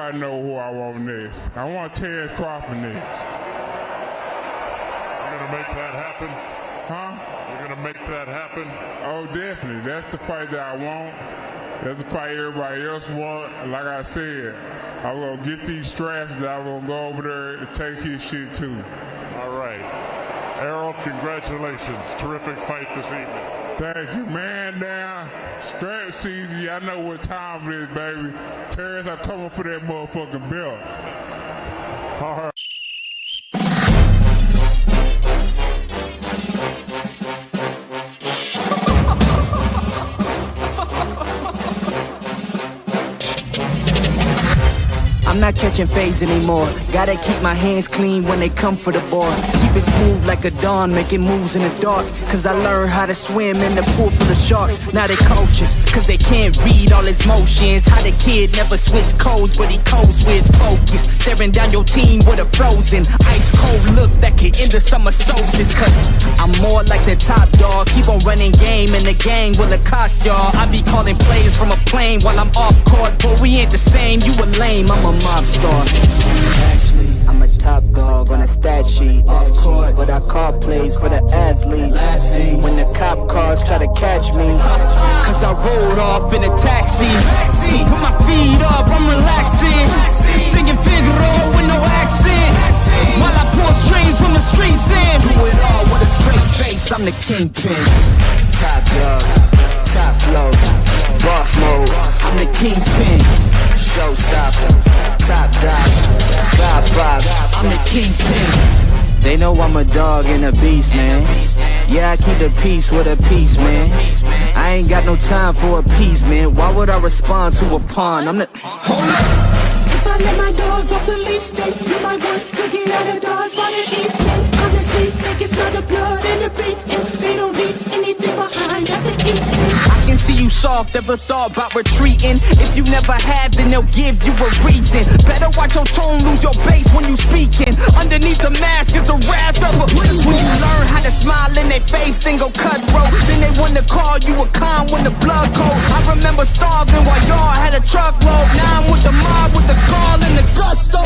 already know who I want next. I want Terrence Crawford next. You're going to make that happen? Huh? You're going to make that happen? Oh, definitely. That's the fight that I want. That's the fight everybody else want. Like I said, I'm going to get these straps that I'm going to go over there and take his shit too. All right. Errol, congratulations. Terrific fight this evening. Thank you, man. Down. Strap season. Y'all know what time it is, baby. Terrence, I'm coming for that motherfucking belt. All right. I'm not catching fades anymore. Gotta keep my hands clean when they come for the ball. Keep it smooth like a dawn, making moves in the dark. Cause I learned how to swim in the pool full of sharks. Now they coaches, cause they can't read all his motions. How the kid never switch codes, but he codes with focus. Staring down your team with a frozen, ice cold look that could end the summer solstice. Cause I'm more like the top dog. Keep on running game and the gang will accost y'all. I be calling plays from a plane while I'm off court. But we ain't the same, you a lame, I'm a mob star. Actually, I'm a top dog on a stat sheet. Off court, but I call plays for the athletes. Laughing when the cop cars try to catch me. Cause I rolled off in a taxi. Put my feet up, I'm relaxing. Singing Figaro with no accent. While I pour strings from the streets in. Do it all with a straight face, I'm the kingpin. Top dog, top flow, boss mode. I'm the kingpin. Showstopper, top dog, God five. I'm the kingpin. They know I'm a dog and a beast, man. Yeah, I keep the peace with a peace, man. I ain't got no time for a piece, man. Why would I respond to a pawn? I'm the... Hold up. If I let my dogs off the leash, they you might want to get out of Dodge while they eat. Honestly, they can smell the blood and the beef, and they don't leave anything behind after eating. I can see you soft, ever thought about retreating. If you never have, then they'll give you a reason. Better watch your tone, lose your bass when you speaking. Underneath the mask is the wrath of a beast. When you learn how to smile in their face, then go cutthroat. Then they wanna call you a con when the blood cold. I remember starving while y'all had a truckload. Now I'm with the mob with the call and the gusto.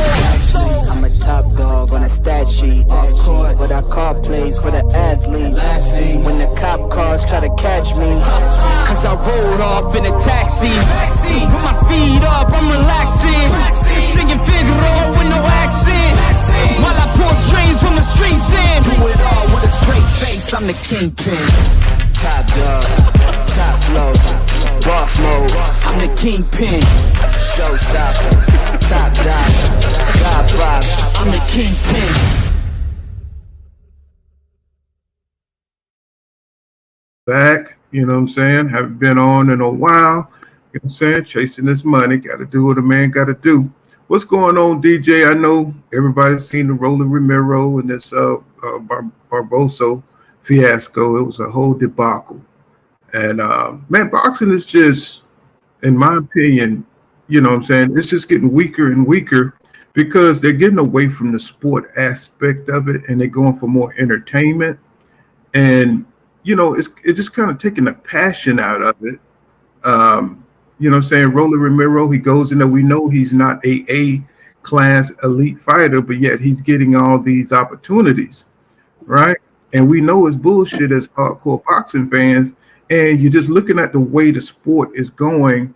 I'm a top dog on a stat sheet. Off court, but I call plays for the athletes. Laughing when the cop cars try to catch me. Cause I rolled off in a taxi. Put my feet up, I'm relaxing. Singing Figaro with no accent. While I pour strings from the streets in. Do it all with a straight face, I'm the kingpin. Top dog, top flow, boss mode. I'm the kingpin. Showstopper, top dog, God five. I'm the kingpin. Back, you know what I'm saying? Haven't been on in a while. You know what I'm saying? Chasing this money. Got to do what a man got to do. What's going on, DJ? I know everybody's seen the Rolly Romero and this Barbosa fiasco. It was a whole debacle. And, man, boxing is just, in my opinion, you know what I'm saying, it's just getting weaker and weaker because they're getting away from the sport aspect of it and they're going for more entertainment. And, you know, it's just kind of taking the passion out of it. You know what I'm saying? Rolly Romero, he goes in there. We know he's not a A-class elite fighter, but yet he's getting all these opportunities, right? And we know it's bullshit as hardcore boxing fans. And you're just looking at the way the sport is going,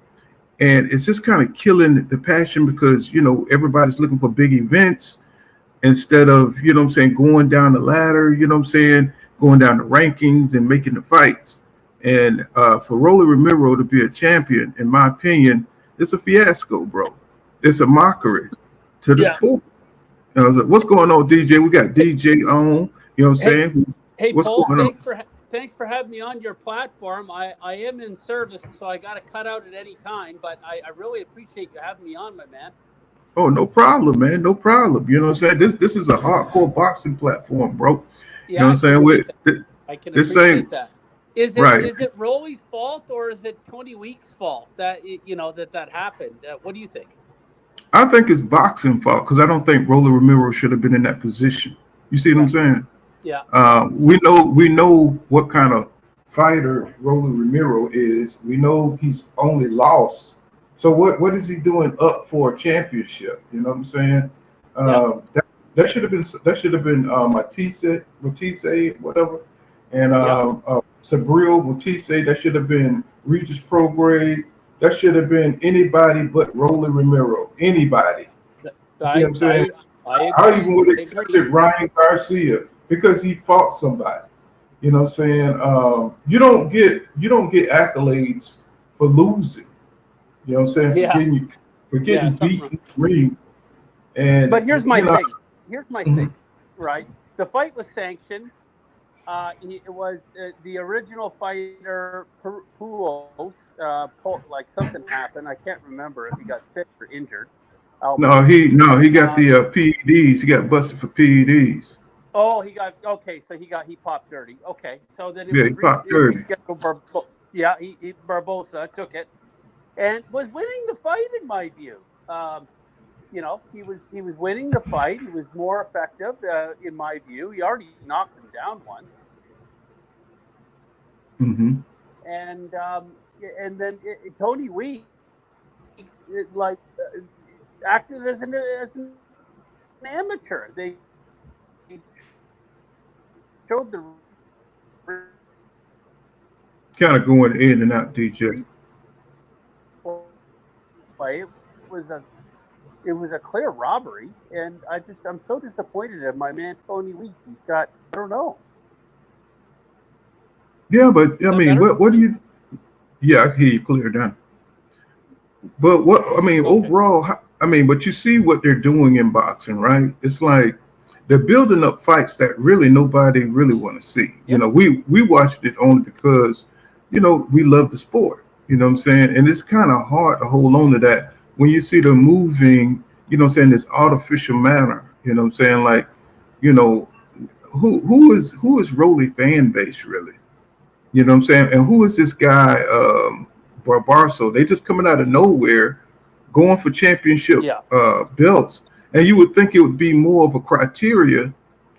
and it's just kind of killing the passion because, you know, everybody's looking for big events instead of, you know what I'm saying, going down the ladder, you know what I'm saying, going down the rankings and making the fights. And for Rolly Romero to be a champion, in my opinion, it's a fiasco, bro. It's a mockery to the sport. And I was like, what's going on, DJ? We got DJ on, you know what I'm saying? Hey, what's Paul, going thanks for having me on your platform. I am in service, so I got to cut out at any time, but I really appreciate you having me on, my man. Oh, no problem, man. No problem. You know what I'm saying? This is a hardcore boxing platform, bro. Yeah, you know what I'm saying? I can appreciate that. Is it Rolly's fault or is it Tony Week's fault that that happened? What do you think? I think it's boxing fault because I don't think Rolly Romero should have been in that position. You see what I'm saying? Yeah. We know what kind of fighter Rolly Romero is. We know he's only lost So what is he doing up for a championship? You know what I'm saying? Yeah. That should have been Matisse, whatever, and Yeah. Sabril Matisse. That should have been Regis Prograde. That should have been anybody but Rolly Romero. Anybody. You see what I'm saying? I I agree. even would have I agree. accepted Ryan Garcia because he fought somebody. You know what I'm saying? You don't get accolades for losing. You know what I'm saying? Yeah. For getting Something beat wrong. in the ring. And But here's my you know, thing. Here's my mhm. thing. Right. The fight was sanctioned. It was the original fighter, Puos. Like something happened. I can't remember if he got sick or injured. Albert. He got Um, the PEDs. He got busted for PEDs. oh, he got okay. So he popped dirty. Okay, so then it Yeah, was he popped 30. rescheduled. Yeah, he Barbosa took it and was winning the fight in my view. He was winning the fight. He was more effective in my view. He already knocked him down once, Mm-hmm. and then Tony Weeks acted as an amateur. They showed the Kind of going in and out, DJ. replay. It was a clear robbery, and I'm so disappointed in my man Tony Weeks. He's got I don't know. Yeah, but I Is that mean, better? what do you? Yeah, I hear you clear down. But what I mean, Okay. overall, but you see what they're doing in boxing, right? It's like they're building up fights that really nobody really want to see. You Yep. know, we watched it only because, we love the sport. You know what I'm saying? And it's kind of hard to hold on to that when you see them moving. You know what I'm saying? This artificial manner. You know what I'm saying? Like, you know, who is Rolly fan base really? You know what I'm saying? And who is this guy, Barbarso? They just coming out of nowhere, going for championship Yeah. belts. And you would think it would be more of a criteria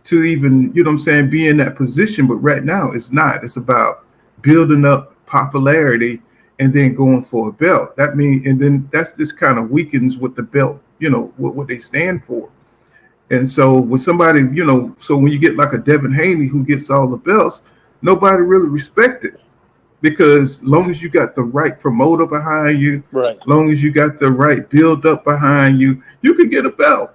to even, you know what I'm saying, be in that position. But right now it's not. It's about building up popularity and then going for a belt. And then that's just kind of weakens what the belt, what they stand for. And so when somebody, so when you get like a Devin Haney who gets all the belts, nobody really respects it because long as you got the right promoter behind you, Right. long as you got the right build up behind you, you could get a belt.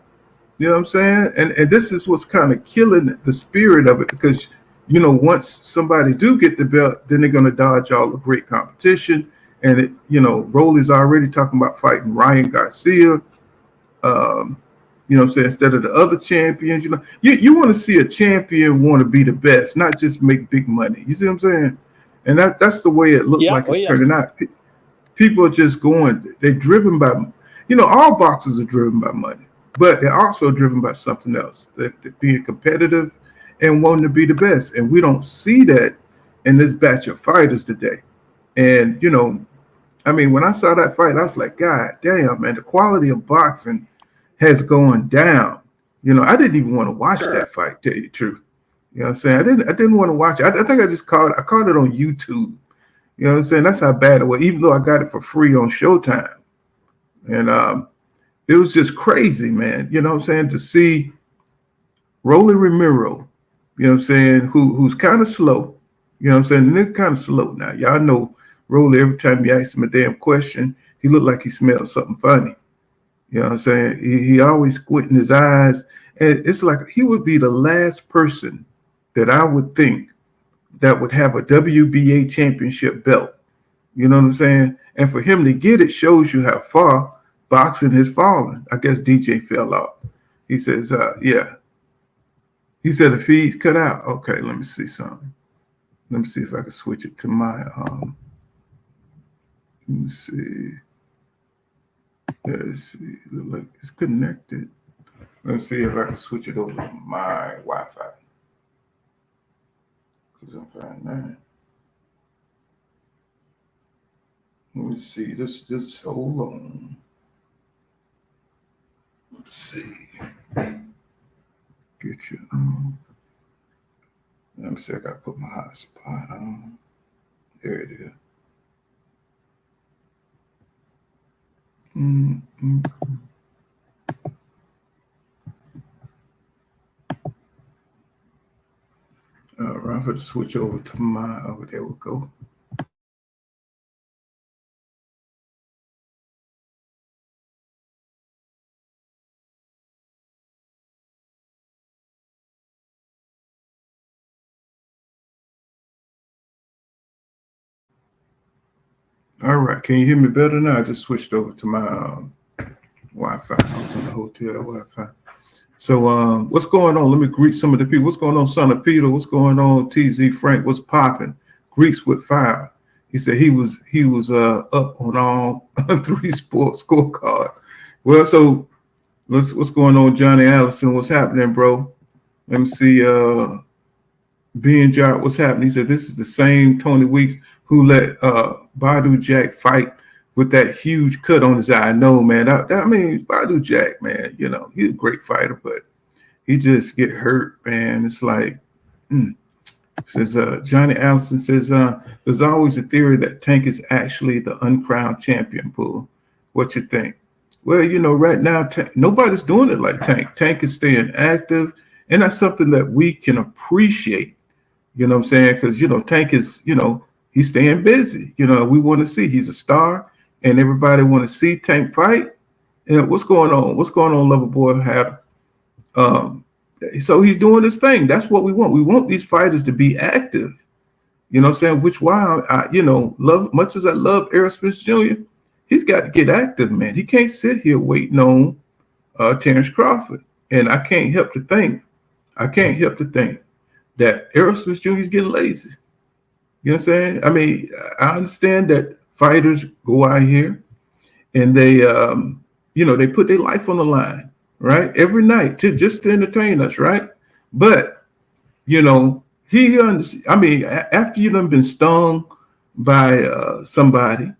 You know what I'm saying? And this is what's kind of killing the spirit of it because, once somebody do get the belt, then they're going to dodge all the great competition. And, Rolly's already talking about fighting Ryan Garcia. You know what I'm saying? Instead of the other champions, you want to see a champion want to be the best, not just make big money. You see what I'm saying? And that's the way it looks Yeah. like Oh, it's yeah. turning out. People are just going, they're driven by, all boxers are driven by money, but they're also driven by something else. They're being competitive and wanting to be the best. And we don't see that in this batch of fighters today. And, when I saw that fight, I was like, God damn, man, the quality of boxing has gone down. I didn't even want to watch that fight, tell you the truth. You know what I'm saying? I didn't want to watch it. I think I caught it on YouTube. You know what I'm saying? That's how bad it was, even though I got it for free on Showtime. And it was just crazy, man. You know what I'm saying? To see Rolly Romero, you know what I'm saying, who's kind of slow. You know what I'm saying? And they're kind of slow now. Y'all know Rolly, every time you ask him a damn question, he looked like he smelled something funny. You know what I'm saying? He always squinting his eyes. And it's like he would be the last person that I would think that would have a WBA championship belt. You know what I'm saying? And for him to get it shows you how far boxing has fallen. I guess DJ fell off. He says, yeah. He said the feed's cut out. Okay, let me see something. Let me see if I can switch it to my, let me see. Let's see. Look like it's connected. Let's see if I can switch it over to my Wi-Fi. Because I'm finding that. Let me see. Just hold on. Let's see. Get you. Let me see. I gotta put my hotspot on. There it is. All right, I'm going to switch over to my, oh, there we go. All right, can you hear me better now? I just switched over to my Wi-Fi. I was in the hotel Wi-Fi. So what's going on? Let me greet some of the people. What's going on, Son of Peter? What's going on, TZ Frank? What's popping? Greeks with fire. He said he was up on all 3 sports scorecard. Well, so what's going on, Johnny Allison? What's happening, bro? Let me see. Ben Jarrett, what's happening? He said this is the same Tony Weeks who let Badu Jack fight with that huge cut on his eye. No, man. I mean, Badu Jack, man, you know, he's a great fighter, but he just get hurt, man. It's like, says Johnny Allison says, there's always a theory that Tank is actually the uncrowned champion pool. What you think? Well, you know, right now, nobody's doing it like Tank. Tank is staying active, and that's something that we can appreciate. You know what I'm saying? Because, you know, Tank is, you know, he's staying busy. You know, we want to see, he's a star, and everybody want to see Tank fight. And what's going on? What's going on, Loverboy Hatter? So he's doing his thing. That's what we want. We want these fighters to be active. You know what I'm saying? Which why you know, much as I love Errol Spence Jr., he's got to get active, man. He can't sit here waiting on Terrence Crawford. And I can't help to think that Errol Spence Jr. is getting lazy. You know what I'm saying? I mean, I understand that fighters go out here and they, you know, they put their life on the line, right? Every night just to entertain us, right? But, you know, I mean, after you done been stung by somebody,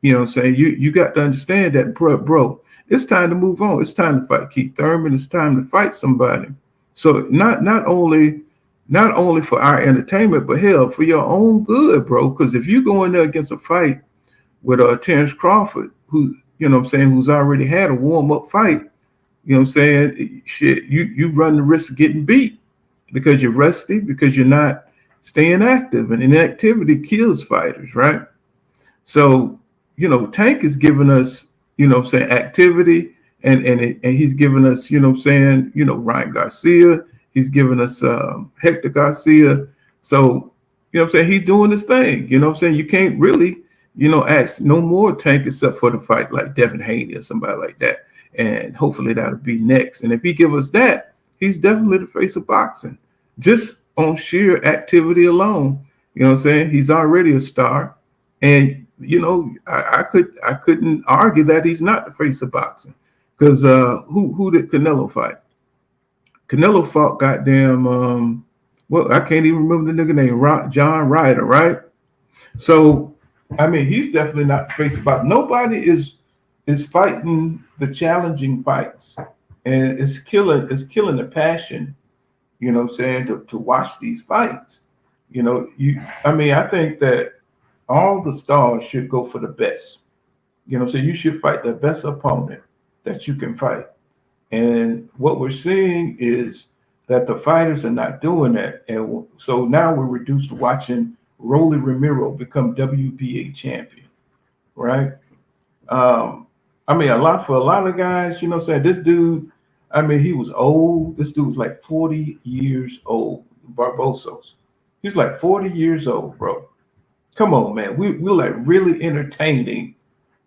you know what I'm saying? You got to understand that, bro, it's time to move on. It's time to fight Keith Thurman. It's time to fight somebody. So not only for our entertainment, but hell, for your own good, bro. Because if you go in there against a fight with Terrence Crawford, who, you know what I'm saying, who's already had a warm-up fight, you know what I'm saying, shit, you run the risk of getting beat because you're rusty, because you're not staying active, and inactivity kills fighters, right? So, you know, Tank is giving us, you know what I'm saying, activity, and he's giving us, you know what I'm saying, you know, Ryan Garcia, he's giving us Hector Garcia. So, you know what I'm saying, he's doing his thing. You know what I'm saying? You can't really, you know, ask no more Tank except for the fight like Devin Haney or somebody like that. And hopefully that'll be next. And if he give us that, he's definitely the face of boxing. Just on sheer activity alone, you know what I'm saying? He's already a star. And, you know, I couldn't argue that he's not the face of boxing. Because who did Canelo fight? Canelo fought goddamn, well, I can't even remember the nigga name, John Ryder, right? So, I mean, he's definitely not the face of boxing. Nobody is fighting the challenging fights, and it's killing the passion, you know what I'm saying, to watch these fights. You know, I mean, I think that all the stars should go for the best. You know, so you should fight the best opponent that you can fight. And what we're seeing is that the fighters are not doing that. And so now we're reduced to watching Rolly Romero become WBA champion, right? I mean, for a lot of guys, you know what I'm saying, this dude, I mean, he was old. This dude was like 40 years old, Barbosos. He's like 40 years old, bro. Come on, man. We're like really entertaining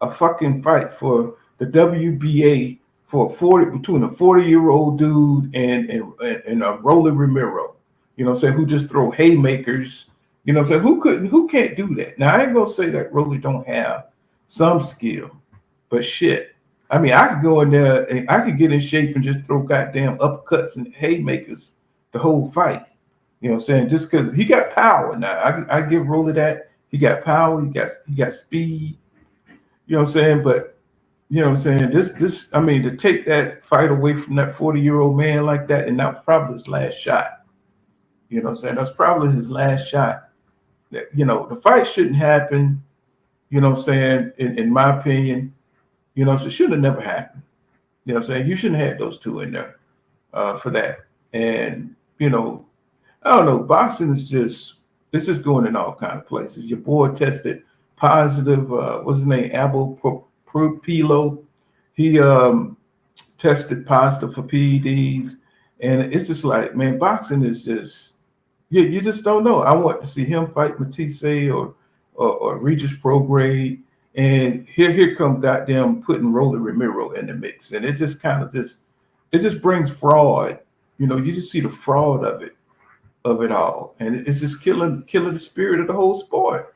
a fucking fight for the WBA between a 40-year-old dude and a Rolly Romero, you know what I'm saying, who just throw haymakers, you know what I'm saying, who can't do that? Now, I ain't gonna say that Rolly don't have some skill, but shit, I mean, I could go in there and I could get in shape and just throw goddamn uppercuts and haymakers the whole fight, you know what I'm saying, just because he got power. Now, I give Rolly that. He got power, he got speed, you know what I'm saying, but you know what I'm saying? This, I mean, to take that fight away from that 40-year-old man like that, and that was probably his last shot. You know what I'm saying? That's probably his last shot. You know, the fight shouldn't happen, you know what I'm saying, in my opinion, you You know, so it should have never happened. You know what I'm saying? You shouldn't have had those two in there for that. And, you know, I don't know, boxing is it's just going in all kind of places. Your boy tested positive, what's his name, Abel Pilo. He tested positive for PEDs. And it's just like, man, boxing is just, you just don't know. I want to see him fight Matisse or Regis Prograde. And here come goddamn putting Rolly Romero in the mix. And it just kind of it just brings fraud. You know, you just see the fraud of it all. And it's just killing the spirit of the whole sport.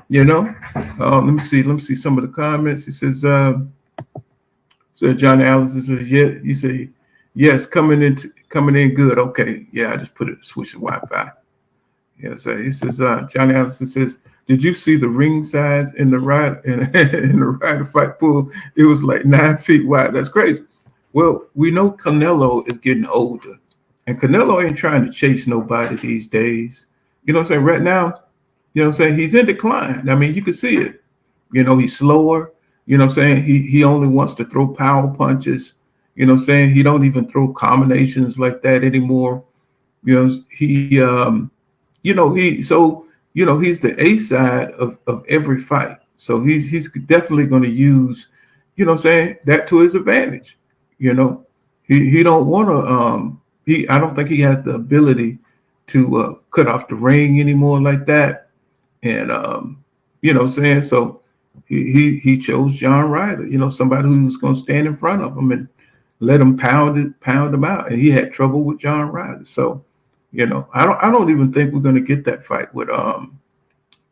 You know? Let me see some of the comments. He says, so John Allison says, yeah, you say, yes, coming in good. Okay. Yeah, I just put it switch the Wi-Fi. Yeah, so he says, Johnny Allison says, did you see the ring size in the rider in the rider fight pool? It was like 9 feet wide. That's crazy. Well, we know Canelo is getting older, and Canelo ain't trying to chase nobody these days. You know what I'm saying? Right now, you know what I'm saying? He's in decline. I mean, you can see it. You know, he's slower. You know what I'm saying? He only wants to throw power punches. You know what I'm saying? He don't even throw combinations like that anymore. You know, he's the A side of every fight. So he's definitely going to use, you know what I'm saying, that to his advantage. You know, he don't want to, I don't think he has the ability to cut off the ring anymore like that. And, you know what I'm saying? So he chose John Ryder, you know, somebody who's going to stand in front of him and let him pound him out. And he had trouble with John Ryder. So, you know, I don't even think we're going to get that fight with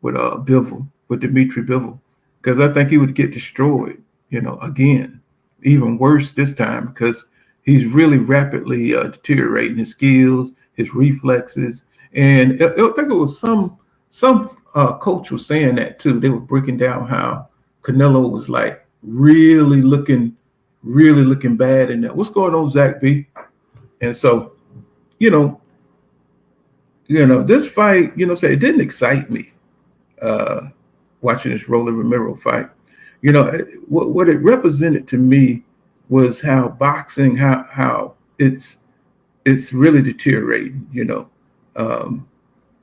Bivol, with Dimitri Bivol, because I think he would get destroyed, you know, again, even worse this time, because he's really rapidly deteriorating his skills, his reflexes. And I think it was some coach was saying that too. They were breaking down how Canelo was like really looking bad in that. What's going on, Zach B? And so, you know, this fight, you know, say it didn't excite me watching this Rolly Romero fight. You know, what it represented to me was how boxing, how it's really deteriorating. You know,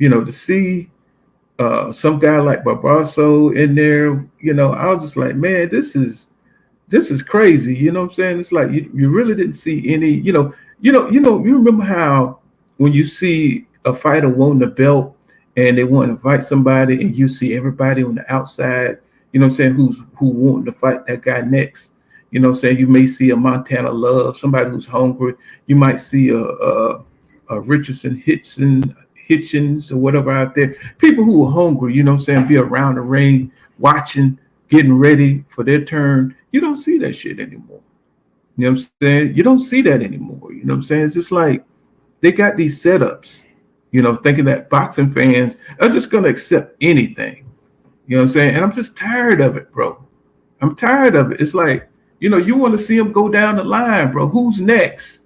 to see some guy like Barbasso in there, you know, I was just like, man, this is crazy. You know what I'm saying? It's like you really didn't see any. You remember how when you see a fighter wanting the belt and they want to fight somebody and you see everybody on the outside, you know what I'm saying, who wanting to fight that guy next. You know what I'm saying? You may see a Montana Love, somebody who's hungry. You might see a Richardson Hitchens or whatever out there. People who are hungry, you know what I'm saying, be around the ring, watching, getting ready for their turn. You don't see that shit anymore. You know what I'm saying? You don't see that anymore. You know what I'm saying? It's just like they got these setups, you know, thinking that boxing fans are just going to accept anything. You know what I'm saying? And I'm just tired of it, bro. I'm tired of it. It's like, you know, you want to see them go down the line, bro. Who's next?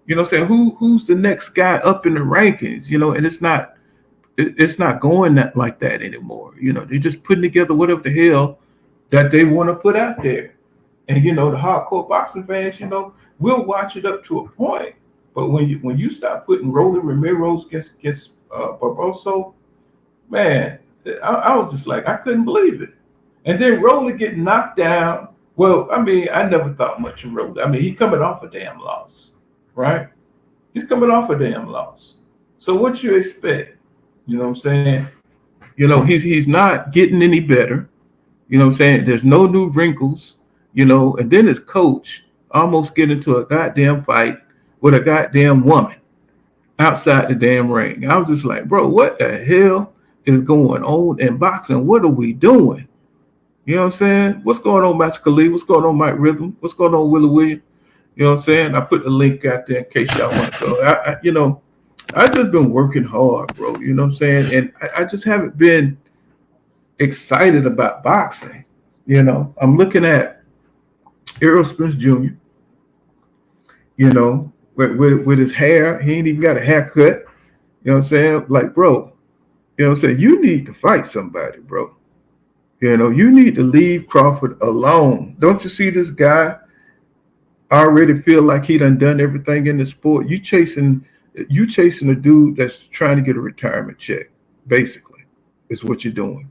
You know what I'm saying? Who's the next guy up in the rankings? You know, and it's not going like that anymore. You know, they're just putting together whatever the hell that they want to put out there. And, you know, the hardcore boxing fans, you know, we'll watch it up to a point. But when you start putting Rolly Romero's against Barbosa, man, I was just like, I couldn't believe it. And then Rolly getting knocked down. Well, I mean, I never thought much of Rolly. I mean, he's coming off a damn loss, right? He's coming off a damn loss. So what you expect? You know what I'm saying? You know, he's not getting any better. You know what I'm saying? There's no new wrinkles, you know, and then his coach almost get into a goddamn fight with a goddamn woman outside the damn ring. I was just like, bro, what the hell is going on in boxing? What are we doing? You know what I'm saying? What's going on, Master Khalid? What's going on, Mike Rhythm? What's going on, Willie Williams? You know what I'm saying? I put the link out there in case y'all want to go. I've just been working hard, bro. You know what I'm saying? And I just haven't been excited about boxing. You know, I'm looking at Errol Spence Jr., you know, with his hair. He ain't even got a haircut. You know what I'm saying? Like, bro, you know what I'm saying? You need to fight somebody, bro. You know, you need to leave Crawford alone. Don't you see this guy already feel like he done everything in the sport? You chasing a dude that's trying to get a retirement check, basically, is what you're doing.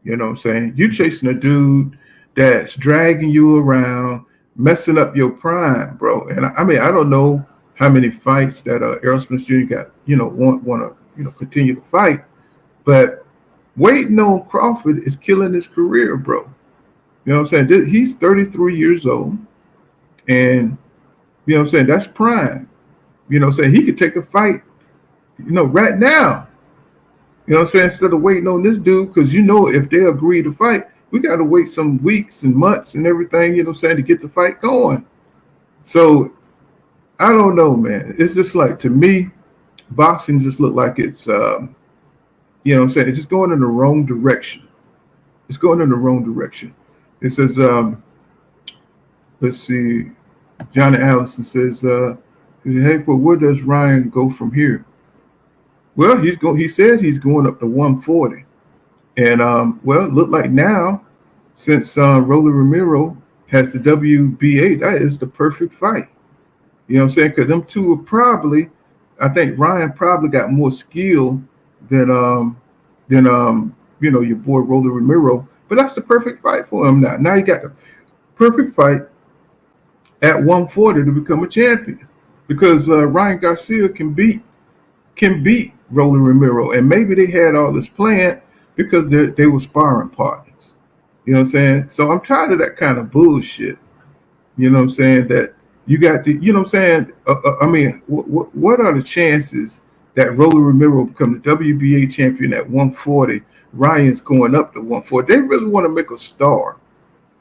You know what I'm saying? You chasing a dude that's dragging you around, messing up your prime, bro. And I mean, I don't know how many fights that Errol Spence Jr. got, want to, continue to fight, but waiting on Crawford is killing his career, bro. You know what I'm saying? He's 33 years old, and you know what I'm saying? That's prime. You know what I'm saying? He could take a fight, right now. You know what I'm saying? Instead of waiting on this dude, because if they agree to fight, we got to wait some weeks and months and everything, you know what I'm saying, to get the fight going. So I don't know, man. It's just like, to me, boxing just look like it's, you know what I'm saying? It's just going in the wrong direction. It's going in the wrong direction. It says, let's see, Johnny Allison says, hey, well, where does Ryan go from here? Well, he said he's going up to 140. And, it looked like now, since Rolly Romero has the WBA, that is the perfect fight. You know what I'm saying? Because them two are probably, I think Ryan probably got more skill than your boy Rolly Romero. But that's the perfect fight for him now. Now he got the perfect fight at 140 to become a champion. Because Ryan Garcia can beat Rolly Romero. And maybe they had all this planned because they were sparring partners. You know what I'm saying? So I'm tired of that kind of bullshit. You know what I'm saying? That you got the, you know what I'm saying? I mean, what are the chances that Rolly Romero become the WBA champion at 140? Ryan's going up to 140. They really want to make a star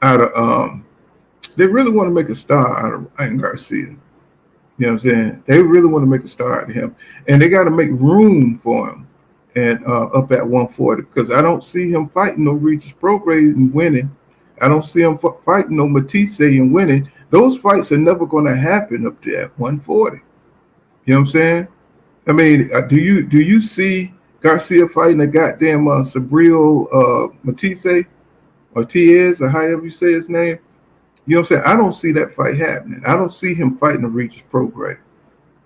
out of Ryan Garcia. You know what I'm saying? They really want to make a star out of him. And they got to make room for him and up at 140, because I don't see him fighting no Regis Prograis and winning. I don't see him fighting no Matisse and winning. Those fights are never going to happen up there at 140. You know what I'm saying? I mean, do you see Garcia fighting a goddamn Sabril Matisse or Tiez or however you say his name? You know what I'm saying? I don't see that fight happening. I don't see him fighting a Regis Prograis.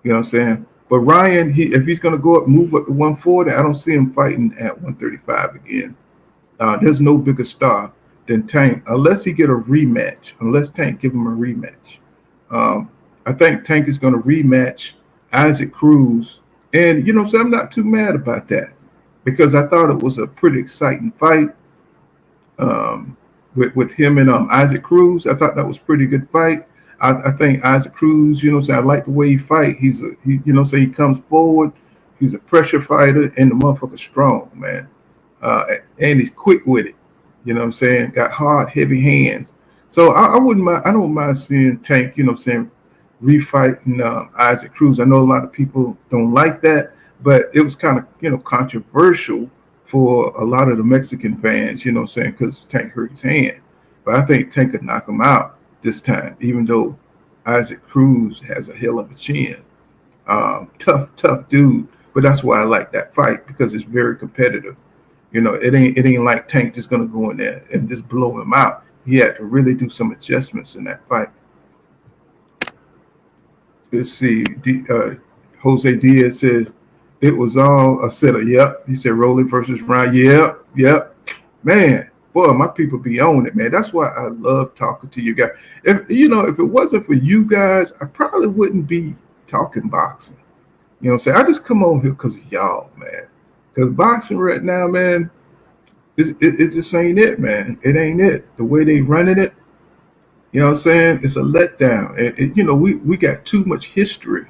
You know what I'm saying? But Ryan, if he's going to go up, move up to 140, I don't see him fighting at 135 again. There's no bigger star than Tank, unless he get a rematch, unless Tank give him a rematch. I think Tank is going to rematch Isaac Cruz. And, you know what I'm saying? I'm not too mad about that, because I thought it was a pretty exciting fight with him and Isaac Cruz. I thought that was a pretty good fight. I think Isaac Cruz, you know what I'm saying, I like the way he fight. He you know what I'm saying, he comes forward. He's a pressure fighter, and the motherfucker's strong, man. And he's quick with it. You know what I'm saying? Got hard, heavy hands. So I don't mind seeing Tank, you know what I'm saying, refighting Isaac Cruz. I know a lot of people don't like that, but it was kind of, controversial for a lot of the Mexican fans, you know what I'm saying, because Tank hurt his hand. But I think Tank could knock him out this time, even though Isaac Cruz has a hell of a chin. Tough dude. But that's why I like that fight, because it's very competitive. You know, it ain't like Tank just gonna go in there and just blow him out. He had to really do some adjustments in that fight. Let's see. Jose Diaz says it was all a setup. Yep. He said Rolly versus Ryan. Yep. Man, boy, my people be on it, man. That's why I love talking to you guys. If it wasn't for you guys, I probably wouldn't be talking boxing. You know what I'm saying? I just come on here because of y'all, man. Because boxing right now, man, it just ain't it, man. It ain't it. The way they running it, you know what I'm saying? It's a letdown. We got too much history,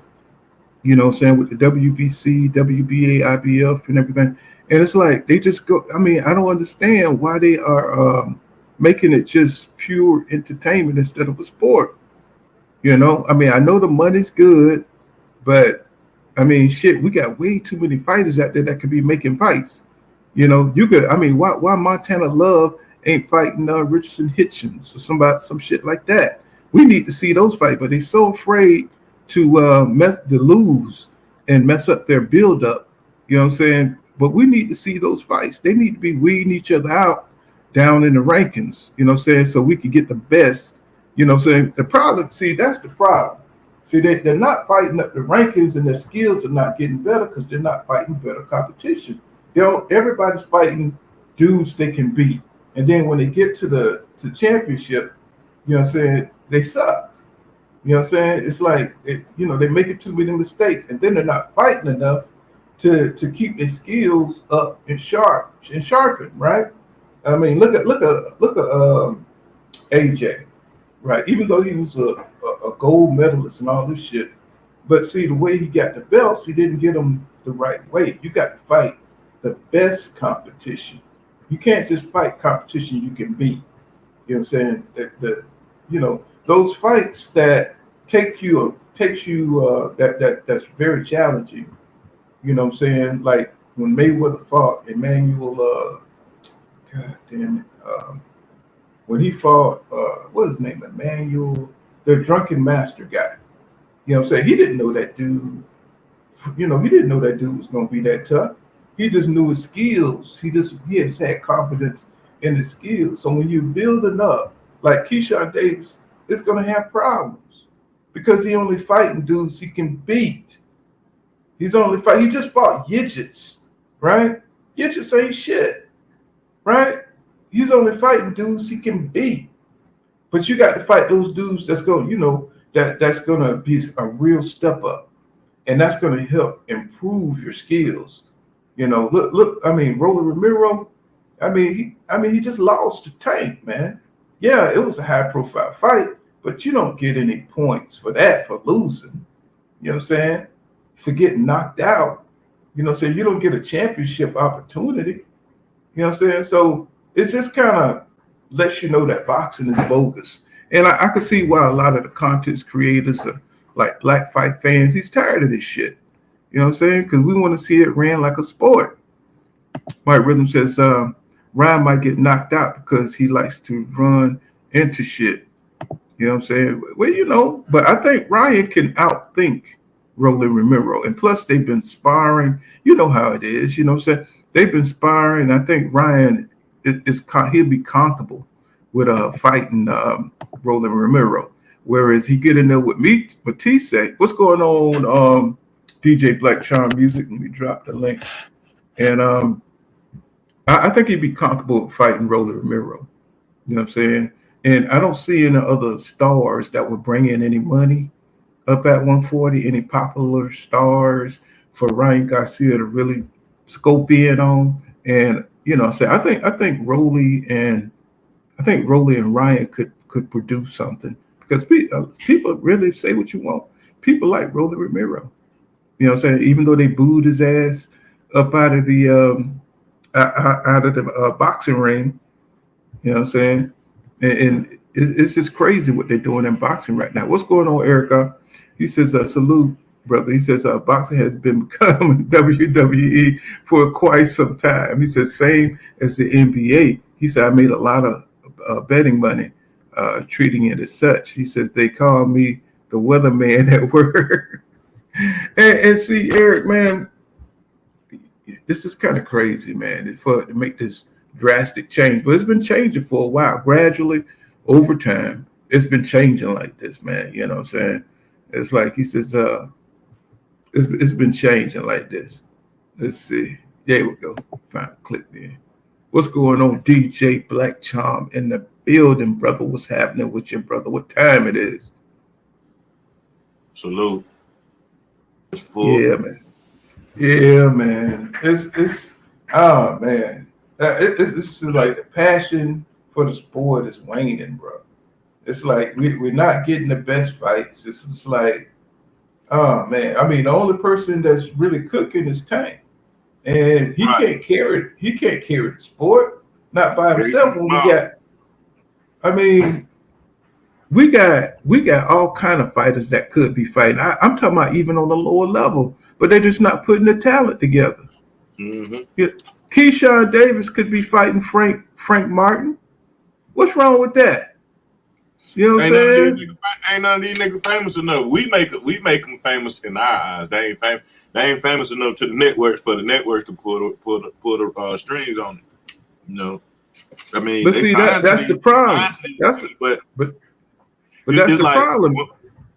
you know what I'm saying, with the WBC, WBA, IBF, and everything. And it's like they just go. I mean, I don't understand why they are making it just pure entertainment instead of a sport. You know, I mean, I know the money's good, but I mean, shit, we got way too many fighters out there that could be making fights. You know, why Montana Love ain't fighting Richardson Hitchens or some shit like that? We need to see those fights, but they're so afraid to lose and mess up their build up. You know what I'm saying? But we need to see those fights. They need to be weeding each other out down in the rankings, you know what I'm saying? So we could get the best, you know what I'm saying? The problem, see, that's the problem. See, they're not fighting up the rankings and their skills are not getting better because they're not fighting better competition. Everybody's fighting dudes they can beat. And then when they get to the championship, you know what I'm saying, they suck. You know what I'm saying? It's like, they make it too many mistakes and then they're not fighting enough to keep their skills up and sharpened, right? I mean, look at AJ, right? Even though he was a gold medalist and all this shit, but see the way he got the belts, he didn't get them the right way. You got to fight the best competition. You can't just fight competition you can beat. You know what I'm saying? Those fights that takes you that's very challenging. You know what I'm saying? Like when Mayweather fought Emmanuel, God damn it, when he fought, what is his name? Emmanuel, the drunken master guy. You know what I'm saying? He didn't know that dude. He didn't know that dude was gonna be that tough. He just knew his skills. He just had confidence in his skills. So when you're building up, like Keyshawn Davis, it's gonna have problems because he only fighting dudes he can beat. He just fought Yidgets, right? Yidgets ain't shit, right? He's only fighting dudes he can beat. But you got to fight those dudes that's going, that's going to be a real step up. And that's going to help improve your skills. Look, I mean, Rolly Romero, he just lost the Tank, man. Yeah, it was a high profile fight, but you don't get any points for that, for losing. You know what I'm saying? For getting knocked out. You know what I'm saying? You don't get a championship opportunity. You know what I'm saying? So it just kind of lets you know that boxing is bogus. And I can see why a lot of the content creators are like black fight fans. He's tired of this shit. You know what I'm saying? Because we want to see it ran like a sport. Mike Rhythm says Ryan might get knocked out because he likes to run into shit. You know what I'm saying? Well, but I think Ryan can outthink Rolly Romero. And plus, they've been sparring. You know how it is. You know what I'm saying? They've been sparring. I think Ryan he'll be comfortable with fighting Rolly Romero. Whereas he get in there with Matisse. What's going on, DJ Black Charm Music? Let me drop the link. And I think he'd be comfortable fighting Rolly Romero. You know what I'm saying? And I don't see any other stars that would bring in any money up at 140, any popular stars for Ryan Garcia to really scope in on. And I think Rolly and Ryan could produce something because people really say what you want. People like Rolly Romero. You know what I'm saying? Even though they booed his ass up out of the boxing ring. You know what I'm saying? And it's just crazy what they're doing in boxing right now. What's going on, Erica? He says, salute, brother. He says, boxing has been becoming WWE for quite some time. He says, same as the NBA. He said, I made a lot of betting money treating it as such. He says, they call me the weatherman at work. and see, Eric, man, this is kind of crazy, man, to make this drastic change. But it's been changing for a while. Gradually, over time, it's been changing like this, man. You know what I'm saying? It's like he says, it's been changing like this. Let's see. There we go. Find a clip there. What's going on, DJ Black Charm in the building, brother? What's happening with your brother? What time it is? Salute. Yeah, man. Yeah, man. It's oh man. It's like the passion for the sport is waning, bro. It's like we're not getting the best fights. It's just like, oh man. I mean, the only person that's really cooking is Tank, and he can't carry. He can't carry the sport, not by himself. When we got all kind of fighters that could be fighting. I'm talking about even on the lower level, but they're just not putting the talent together. Mm-hmm. Yeah. Keyshawn Davis could be fighting Frank Martin. What's wrong with that? You know what I'm saying? Ain't none of these niggas famous enough. We make them famous in our eyes. They ain't famous enough to the networks for the networks to pull the strings on it. You know. I mean, but see that's the problem. That's the but that's the like, problem.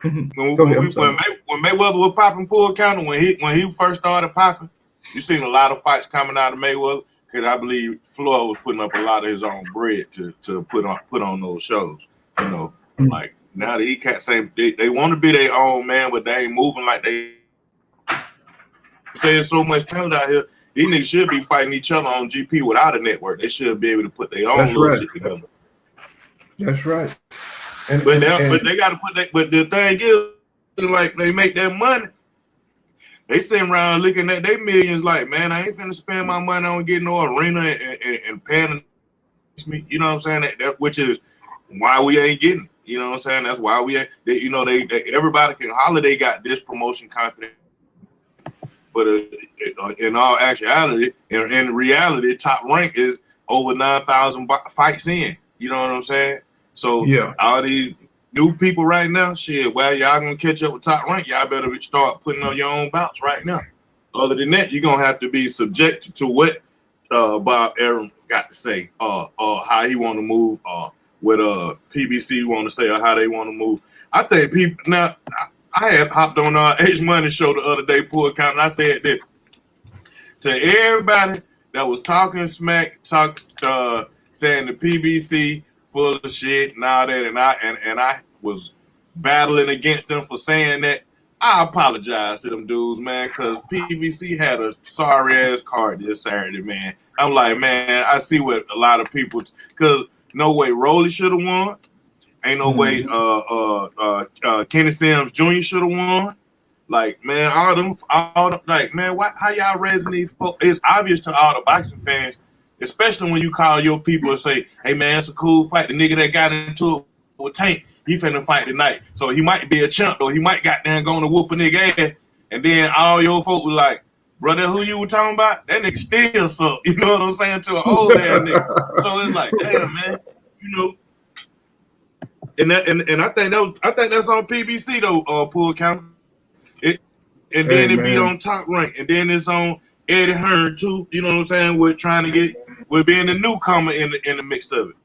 When Mayweather was popping Poole County, when he first started popping, you seen a lot of fights coming out of Mayweather because I believe Floyd was putting up a lot of his own bread to put on those shows. You know, like now the cats say they want to be their own man, but they ain't moving like they say. There's so much talent out here. These niggas should be fighting each other on GP without a network. They should be able to put their own shit together. That's right. But they got to put that. But the thing is, like, they make that money. They sitting around looking at their millions like, man, I ain't finna spend my money on getting no arena and paying me. You know what I'm saying? That which is why we ain't getting it. You know what I'm saying? That's why we ain't. They everybody can holler they got this promotion company. But in all actuality, in reality, Top Rank is over 9,000 fights in. You know what I'm saying? So all these new people right now, shit, well, y'all gonna catch up with Top Rank. Y'all better start putting on your own bouts right now. Other than that, you're gonna have to be subject to what Bob Arum got to say, how he want to move, what PBC want to say, or how they want to move. I think people now. I had hopped on H Money show the other day, Poole County, and I said that to everybody that was talking smack, saying the PBC full of shit and all that, and I was battling against them for saying that. I apologize to them dudes, man, because PBC had a sorry ass card this Saturday, man. I'm like, man, I see what a lot of people, because no way Rolly should have won. Ain't no way Kenny Sims Jr. should have won. Like, man, all them like, man, how y'all raising these folks? It's obvious to all the boxing fans, especially when you call your people and say, hey, man, it's a cool fight. The nigga that got into it with Tank, he finna fight tonight. So he might be a chump, or he might goddamn going to whoop a nigga ass. And then all your folks were like, brother, who you were talking about? That nigga still suck. You know what I'm saying? To an old ass nigga. So it's like, damn, man, you know. And I think that's on PBC though, Poole County. Then it be on Top Rank, and then it's on Eddie Hearn too. You know what I'm saying? We're trying to we're being a newcomer in the mix of it.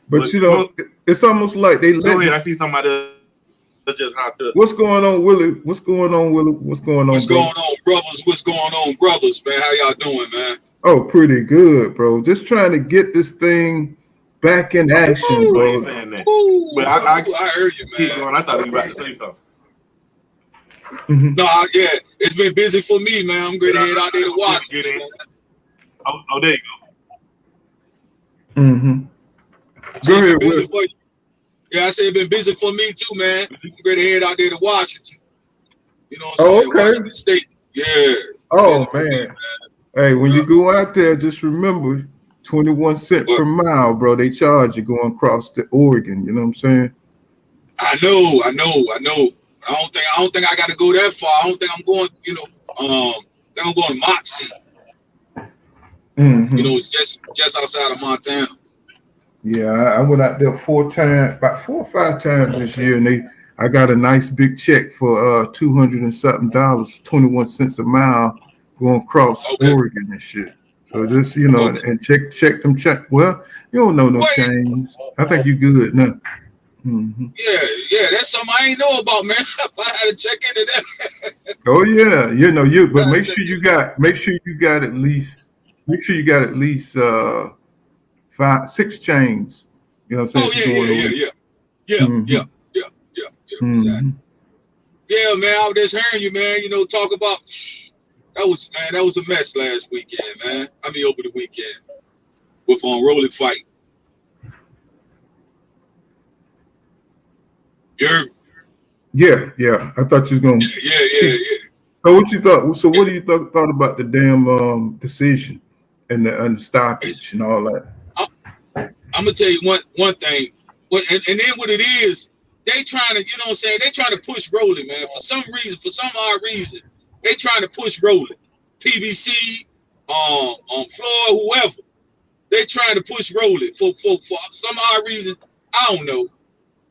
But you know, it's almost like they go ahead. I see somebody that just hopped up. What's going on, Willie? What's going on, Willie? What's going on, brothers? What's going on, brothers? Man, how y'all doing, man? Oh, pretty good, bro. Just trying to get this thing back in action, bro. But I heard you, man. Keep going. I thought you were about to say something. Mm-hmm. No, yeah, it's been busy for me, man. I'm going to head out there to Washington. Oh, there you go. Mm-hmm. Go ahead, busy for you. Yeah, I said it's been busy for me too, man. I'm going to head out there to Washington. You know what I'm saying? Okay. Washington State. Yeah. Oh, man. Hey, when you go out there, just remember 21 cents per mile, bro. They charge you going across to Oregon. You know what I'm saying? I know. I don't think I got to go that far. I don't think I'm going. You know, I think I'm going to Moxie. Mm-hmm. You know, it's just outside of Montana. Yeah, I went out there about 4 or 5 times this year, and I got a nice big check for $200 and something, 21 cents a mile going across Oregon and shit. So just, you know, and check them. Well, you don't know no change. I think you good now. Mm-hmm. Yeah, that's something I ain't know about, man. I had to check into that. Oh yeah, you know but make sure you got at least 5-6 chains. You know what I'm saying? Yeah. Mm-hmm. Exactly. Yeah, man, I was just hearing you, man. You know, talk about that was a mess last weekend, man. I mean, over the weekend with Rolly fight. Yeah. I thought you was gonna. Yeah. So what you thought? So what do you thought about the damn decision and the stoppage and all that? I'm gonna tell you one thing. And then what it is, they trying to, you know what I'm saying? They trying to push Rolly, man. For some odd reason, they trying to push Rolly. PBC, Floyd, whoever. They trying to push Rolly for some odd reason. I don't know.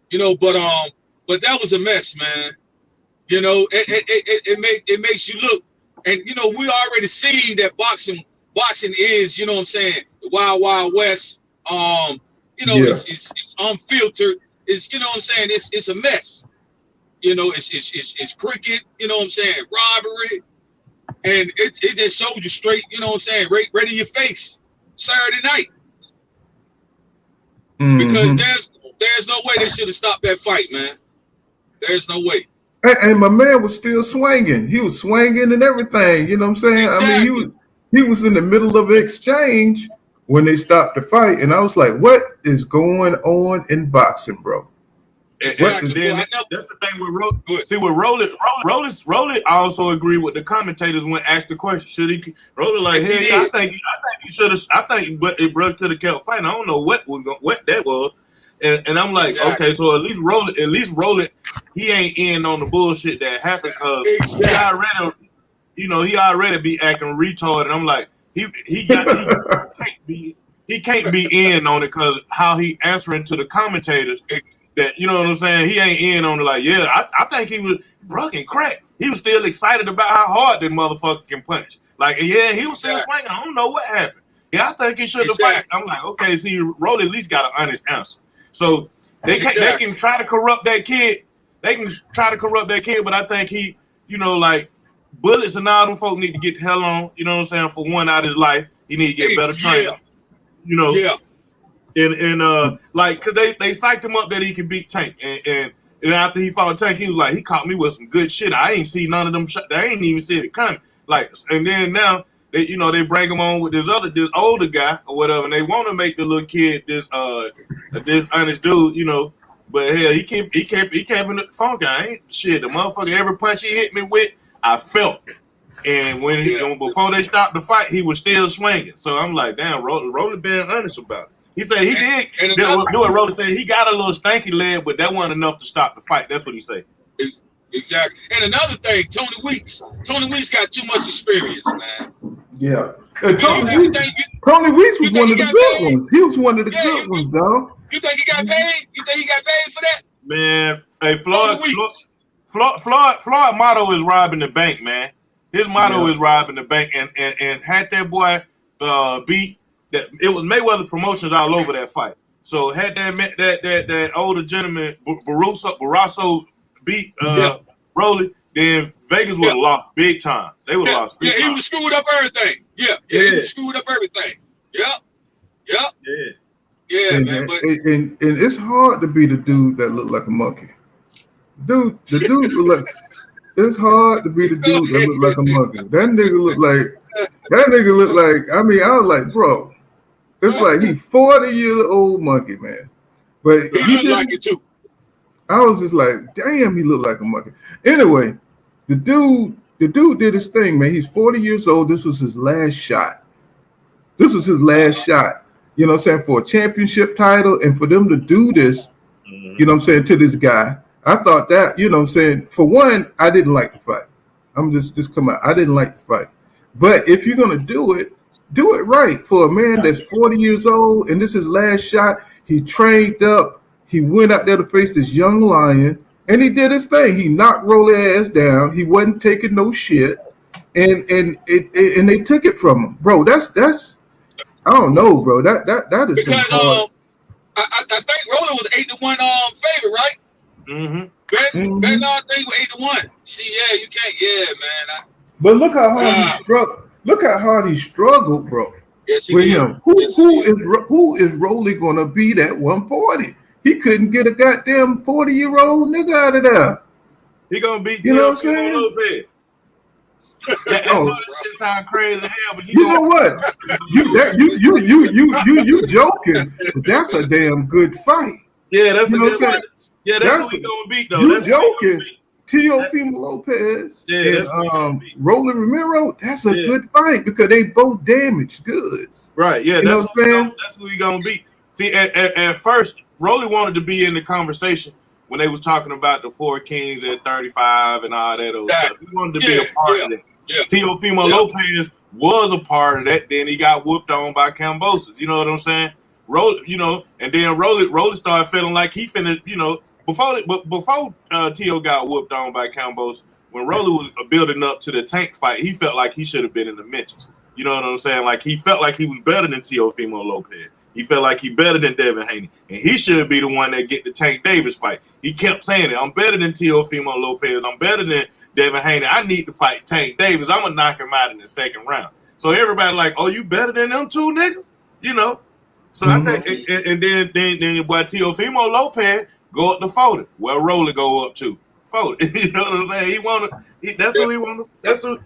You know, but that was a mess, man. You know, it makes you look, and you know, we already seen that boxing boxing is, you know what I'm saying, the Wild Wild West. You know, it's unfiltered. It's, you know what I'm saying, it's a mess. You know, it's cricket, you know what I'm saying, robbery, and it just showed you straight, you know what I'm saying, right in your face Saturday night. Because there's no way they should have stopped that fight, man. There's no way. And my man was still swinging. He was swinging and everything. You know what I'm saying? Exactly. I mean, he was in the middle of an exchange when they stopped the fight, and I was like, "What is going on in boxing, bro?" Exactly. That's the thing with Rolly. See, with Rolly also agreed with the commentators when asked the question. Should he? Rolly like, yes, hey, I think you should have. I think, but it brother could have kept fighting. I don't know what that was. And I'm like, exactly. Okay, so at least Rolly, he ain't in on the bullshit that happened because he already be acting retarded. And I'm like, he can't be in on it because how he answering to the commentators. That, you know what I'm saying? He ain't in on it like, yeah, I think he was fucking crack. He was still excited about how hard that motherfucker can punch. Like, yeah, he was still swinging. I don't know what happened. Yeah, I think he should have fight. I'm like, okay, see, Rolly at least got an honest answer. So they can try to corrupt that kid. They can try to corrupt that kid, but I think he, you know, like, Bullets and all them folk need to get the hell on, you know what I'm saying, for one out of his life. He need to get better training. You know? Yeah. And like, cause they psyched him up that he could beat Tank, and after he fought Tank, he was like, he caught me with some good shit. I ain't see none of them. They ain't even see it coming. Like, and then now they, you know, they bring him on with this older guy or whatever, and they want to make the little kid this honest dude, you know. But hell, he kept in the funk. I ain't shit. The motherfucker, every punch he hit me with, I felt it. And before they stopped the fight, he was still swinging. So I'm like, damn, Rolly being honest about it. He said he did do what Rolly said. He got a little stanky leg, but that wasn't enough to stop the fight. That's what he said. Exactly. And another thing, Tony Weeks got too much experience, man. Yeah. Tony Weeks was one of the good ones. He was one of the good ones, dog. You think he got paid? You think he got paid for that? Man, hey, Floyd motto is robbing the bank, man. His motto is robbing the bank, and had that boy beat. That it was Mayweather Promotions all over that fight. So had that older gentleman Barroso beat Rolly, then Vegas would have lost big time. They would have lost big time. He would have screwed up everything. He would have screwed up everything. Man. But and it's hard to be the dude that looked like a monkey. The dude look like. It's hard to be the dude that look like a monkey. That nigga look like. I mean, I was like, bro. It's like he 40-year-old monkey, man. But he looked like it too. I was just like, damn, he looked like a monkey. Anyway, the dude did his thing, man. He's 40 years old. This was his last shot. You know what I'm saying? For a championship title, and for them to do this, you know what I'm saying, to this guy. I thought that, you know what I'm saying, for one, I didn't like the fight. I'm just come out. I didn't like the fight. But if you're gonna do it right for a man that's 40 years old and this is his last shot. He trained up. He went out there to face this young lion, and he did his thing. He knocked Rolly ass down. He wasn't taking no shit, and they took it from him, bro. That's I don't know, bro. That is because I think Rolly was 8-1 favorite, right? Mm-hmm. Bernard thing was 8-1. See, you can't, man. But look how hard he struggled. Look how hard he struggled, bro. Yes, he with did. him. Who is Rolly gonna be that 140? He couldn't get a goddamn 40-year-old nigga out of there. He gonna beat you know what I'm saying? A little bit. This sound crazy as hell, but you know what? You joking? But that's a damn good fight. Yeah, that's a good fight. Yeah, that's who he gonna beat though. You joking? Teofimo Lopez and Rolly Romero, that's a good fight because they both damaged goods. Right, yeah, you know what I'm saying? That's who he gonna beat. See, at first, Rolly wanted to be in the conversation when they was talking about the Four Kings at 35 and all that other stuff. He wanted to be a part of it. Yeah. Teofimo Lopez was a part of that. Then he got whooped on by Cambosos. You know what I'm saying? Rolly, you know, and then Rolly started feeling like he finna, you know, before T.O. got whooped on by Cambosos, when Rolly was building up to the Tank fight, he felt like he should have been in the mentions. You know what I'm saying? Like he felt like he was better than Teofimo Lopez. He felt like he better than Devin Haney, and he should be the one that get the Tank Davis fight. He kept saying it. I'm better than Teofimo Lopez. I'm better than Devin Haney. I need to fight Tank Davis. I'm gonna knock him out in the second round. So everybody like, oh, you better than them two niggas, you know? So I think, and then your boy Teofimo Lopez go up to 40. Well, Rolly go up to 40. You know what I'm saying? That's who he wanted. That's who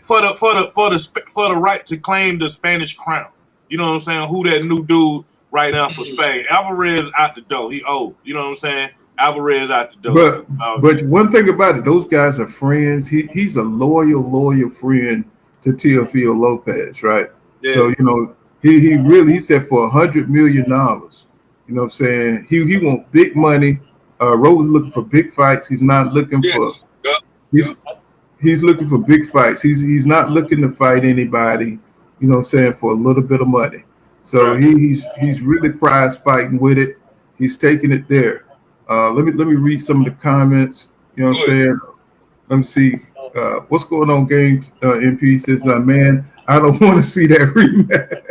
for the right to claim the Spanish crown. You know what I'm saying? Who that new dude right now for Spain? Alvarez out the door. He old. You know what I'm saying? Alvarez out the door. But one thing about it, those guys are friends. He's a loyal friend to Teofimo Lopez, right? Yeah. So you know he said for $100 million. You know what I'm saying? He want big money. Rose looking for big fights. He's not looking for. He's looking for big fights. He's not looking to fight anybody. You know what I'm saying, for a little bit of money. So he's really prize fighting with it. He's taking it there. Let me read some of the comments. You know what I'm saying? Let me see. What's going on, Game MP says, man, I don't want to see that rematch.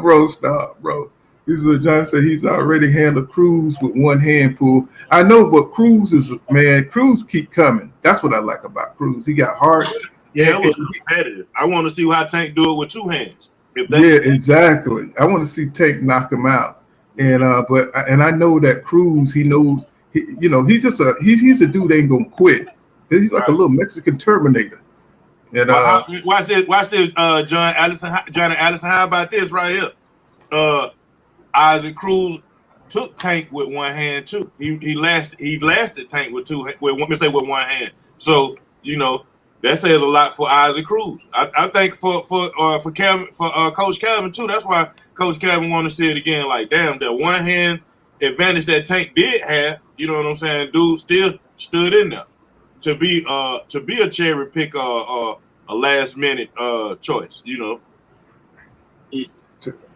Bro, stop, bro. This is what John said. He's already handled Cruz with one hand pull. I know, but Cruz keep coming. That's what I like about Cruz. He got heart. Yeah, it was competitive. I want to see how Tank do it with two hands. Exactly. I want to see Tank knock him out. And I know that Cruz, he knows. He's just he's a dude that ain't gonna quit. He's like a little Mexican Terminator. And watch this, John Allison. How about this right here? Isaac Cruz took Tank with one hand too. He lasted Tank with one hand. So that says a lot for Isaac Cruz. I think for Coach Calvin too. That's why Coach Calvin want to see it again. Like, damn, that one hand advantage that Tank did have. You know what I'm saying? Dude still stood in there to be a cherry pick, a last minute choice.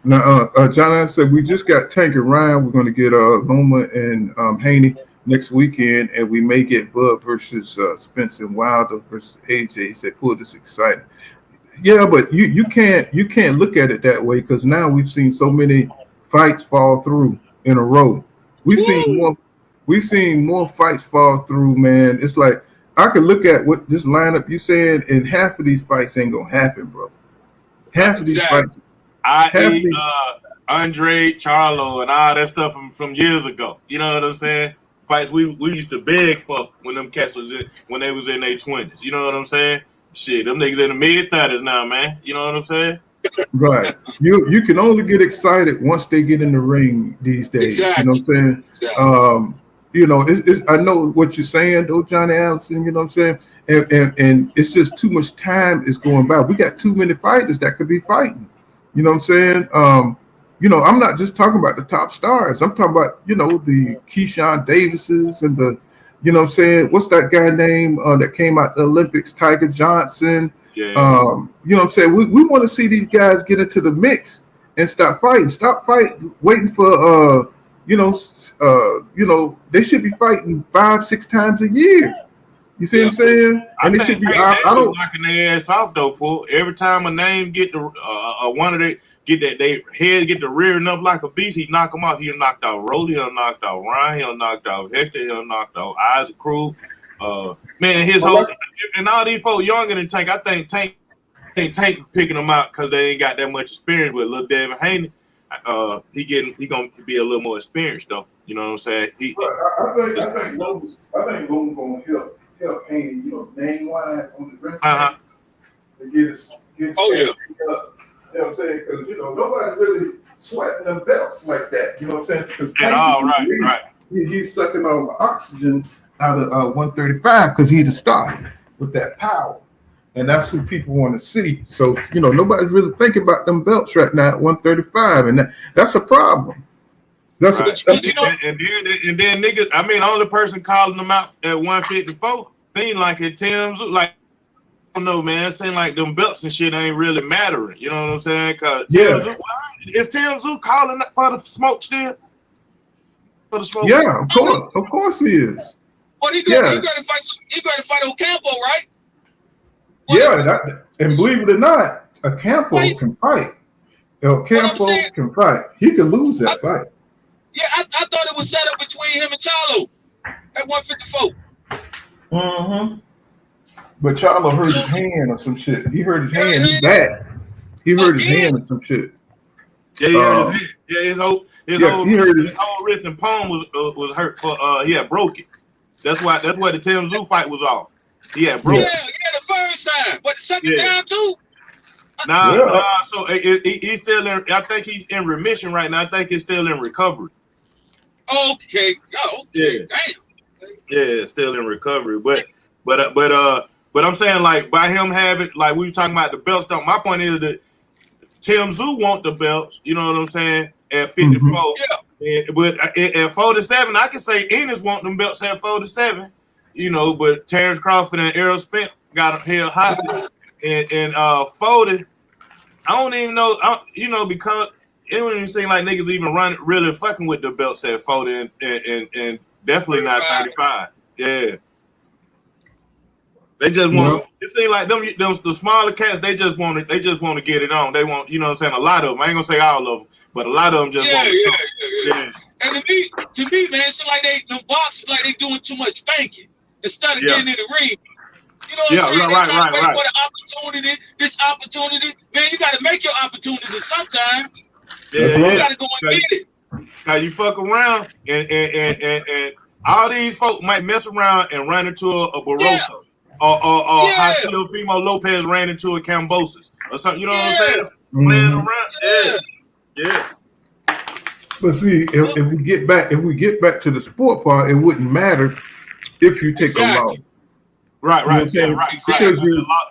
Now, John said we just got Tank and Ryan. We're going to get Loma and Haney next weekend, and we may get Bud versus Spence and Wilder versus AJ. He said, "Pull this exciting." Yeah, but you can't look at it that way because now we've seen so many fights fall through in a row. We've seen more fights fall through, man. It's like I could look at what this lineup you saying, and half of these fights ain't gonna happen, bro. Half of these fights. Andre Charlo and all that stuff from years ago. You know what I'm saying? Fights we used to beg for when them cats when they was in their 20s. You know what I'm saying? Shit, them niggas in the mid-30s now, man. You know what I'm saying? Right. You can only get excited once they get in the ring these days. Exactly. You know what I'm saying? Exactly. I know what you're saying, though, Johnny Allison. You know what I'm saying? And it's just too much time is going by. We got too many fighters that could be fighting. You know what I'm saying? I'm not just talking about the top stars. I'm talking about, the Keyshawn Davises and the, you know what I'm saying? What's that guy name that came out the Olympics? Tiger Johnson. Yeah. You know what I'm saying? We want to see these guys get into the mix and stop fighting. Stop fighting, waiting for, they should be fighting 5-6 times a year. You see what I'm saying? And it should be. I don't knocking their ass off though, Paul. Every time a name get the one of they get that they head get the rearing up like a beast, he knock them off. He knocked out Rolly, he knocked out Ryan, he knocked out Hector, he knocked out Isaac Cruz. Man, his whole and all these folks younger than Tank. I think Tank picking them out because they ain't got that much experience with little Devin Haney. He gonna be a little more experienced though. You know what I'm saying? I think Logan's gonna help Haney, name wise on the rest to get us up. You know what I'm saying? Because nobody really sweating them belts like that. You know what I'm saying? Because right. He's sucking all the oxygen out of 135 because he's the star with that power, and that's who people want to see. So nobody's really thinking about them belts right now at 135, and that's a problem. And then niggas. I mean, the only person calling them out at 154 seem like it Tim Zoo. Like, I don't know, man. It seems like them belts and shit ain't really mattering. You know what I'm saying? Cause is Tim Zoo calling for the smoke still? For the smoke? Yeah, of course he is. But he got to fight. He got to fight Ocampo, right? Well, And believe it or not, a Campo can fight. Campo can fight. He could lose that fight. Yeah, I thought it was set up between him and Charlo at 154. Mm-hmm. But Charlo hurt his hand or some shit. He hurt his hand. He's bad. He hurt his hand or some shit. Yeah, he hurt his hand. Yeah, his whole wrist and palm was hurt for he had broke it. That's why the Tim Tszyu fight was off. He had broke. Yeah, the first time, but the second time too. Nah. So he's still in. I think he's in remission right now. I think he's still in recovery. Okay. Yeah. Damn. Yeah, still in recovery. But I'm saying, like, by him having, like, we were talking about the belts. Though, my point is that Tim Tszyu want the belts. You know what I'm saying? At 54. Mm-hmm. But at 47, I can say Ennis want them belts at 47. You know, but Terrence Crawford and Errol Spence got him held hostage. And 40, I don't even know, because it don't even seem like niggas even really fucking with the belts at 40 and definitely not 35. Yeah. They just want. It seems like them the smaller cats. They just want to get it on. They want, you know what I'm saying. A lot of them. I ain't gonna say all of them, but a lot of them just want. Yeah. And to me, man, it's like them boxers like they doing too much thinking instead of getting in the ring. You know what I'm saying? They trying to wait for the opportunity. This opportunity, man, you got to make your opportunity sometime. Yeah, you got to go and get it. Now you fuck around and all these folk might mess around and run into a Barroso. Or how Teofimo Lopez ran into a Cambosis or something. You know what I'm saying? Playing around. Yeah. But see, if we get back to the sport part, it wouldn't matter if you take a loss. Right.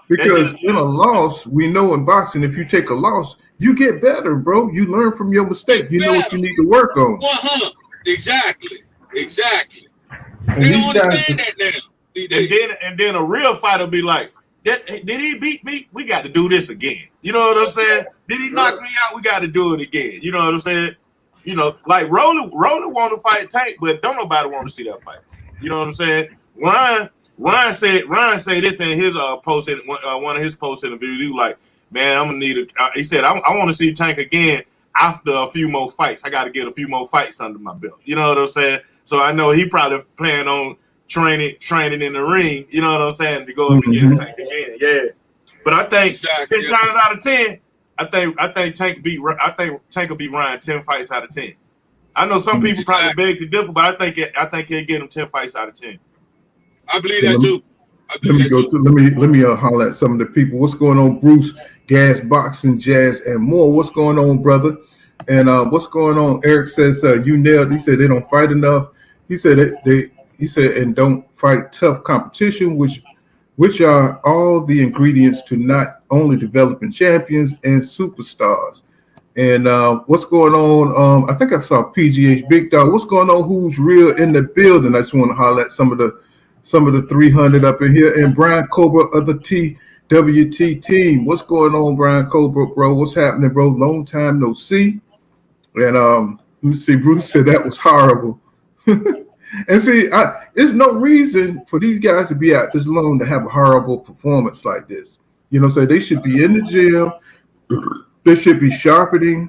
Because in a loss, we know in boxing, if you take a loss, you get better, bro. You learn from your mistake. You know what you need to work on. 100. Exactly. They don't understand that now. And then a real fighter be like, did he beat me? We got to do this again. You know what I'm saying? Did he knock me out? We got to do it again. You know what I'm saying? You know, like Rolly want to fight Tank, but don't nobody want to see that fight. You know what I'm saying? Ryan said this in his post in one of his post interviews. He was like, man, I'm gonna need he said, I want to see Tank again after a few more fights. I got to get a few more fights under my belt. You know what I'm saying? So I know he probably planning on training in the ring, you know what I'm saying, to go up against Tank again. Yeah. But I think 10 times out of 10, I think Tank will beat Ryan 10 fights out of 10. I know some people probably beg to differ, but I think he'll get him 10 fights out of 10. I believe that too. Let me holler at some of the people. What's going on, Bruce? Gas, Boxing, Jazz, and more. What's going on, brother? And what's going on? Eric says you nailed. He said they don't fight enough. He said and don't fight tough competition, which are all the ingredients to not only developing champions and superstars. And what's going on? I think I saw PGH Big Dog. What's going on? Who's real in the building? I just want to holler at some of the 300 up in here. And Brian Cobra of the TWT team. What's going on, Brian Cobra, bro? What's happening, bro? Long time no see. And let me see. Bruce said that was horrible. And see, there's no reason for these guys to be out this long to have a horrible performance like this. You know what I'm saying? They should be in the gym. They should be sharpening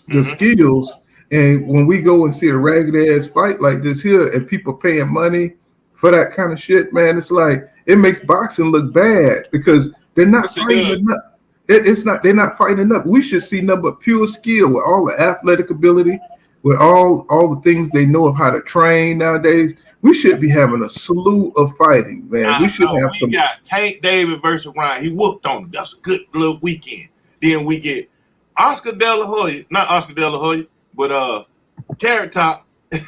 the skills. And when we go and see a ragged-ass fight like this here and people paying money for that kind of shit, man, it's like it makes boxing look bad because they're not fighting enough. They're not fighting enough. We should see nothing but pure skill with all the athletic ability, with all the things they know of how to train nowadays. We should be having a slew of fighting, man. We got Tank Davis versus Ryan. He whooped on him. That's a good little weekend. Then we get Oscar De La Hoya, not Oscar De La Hoya, but Carrot Top and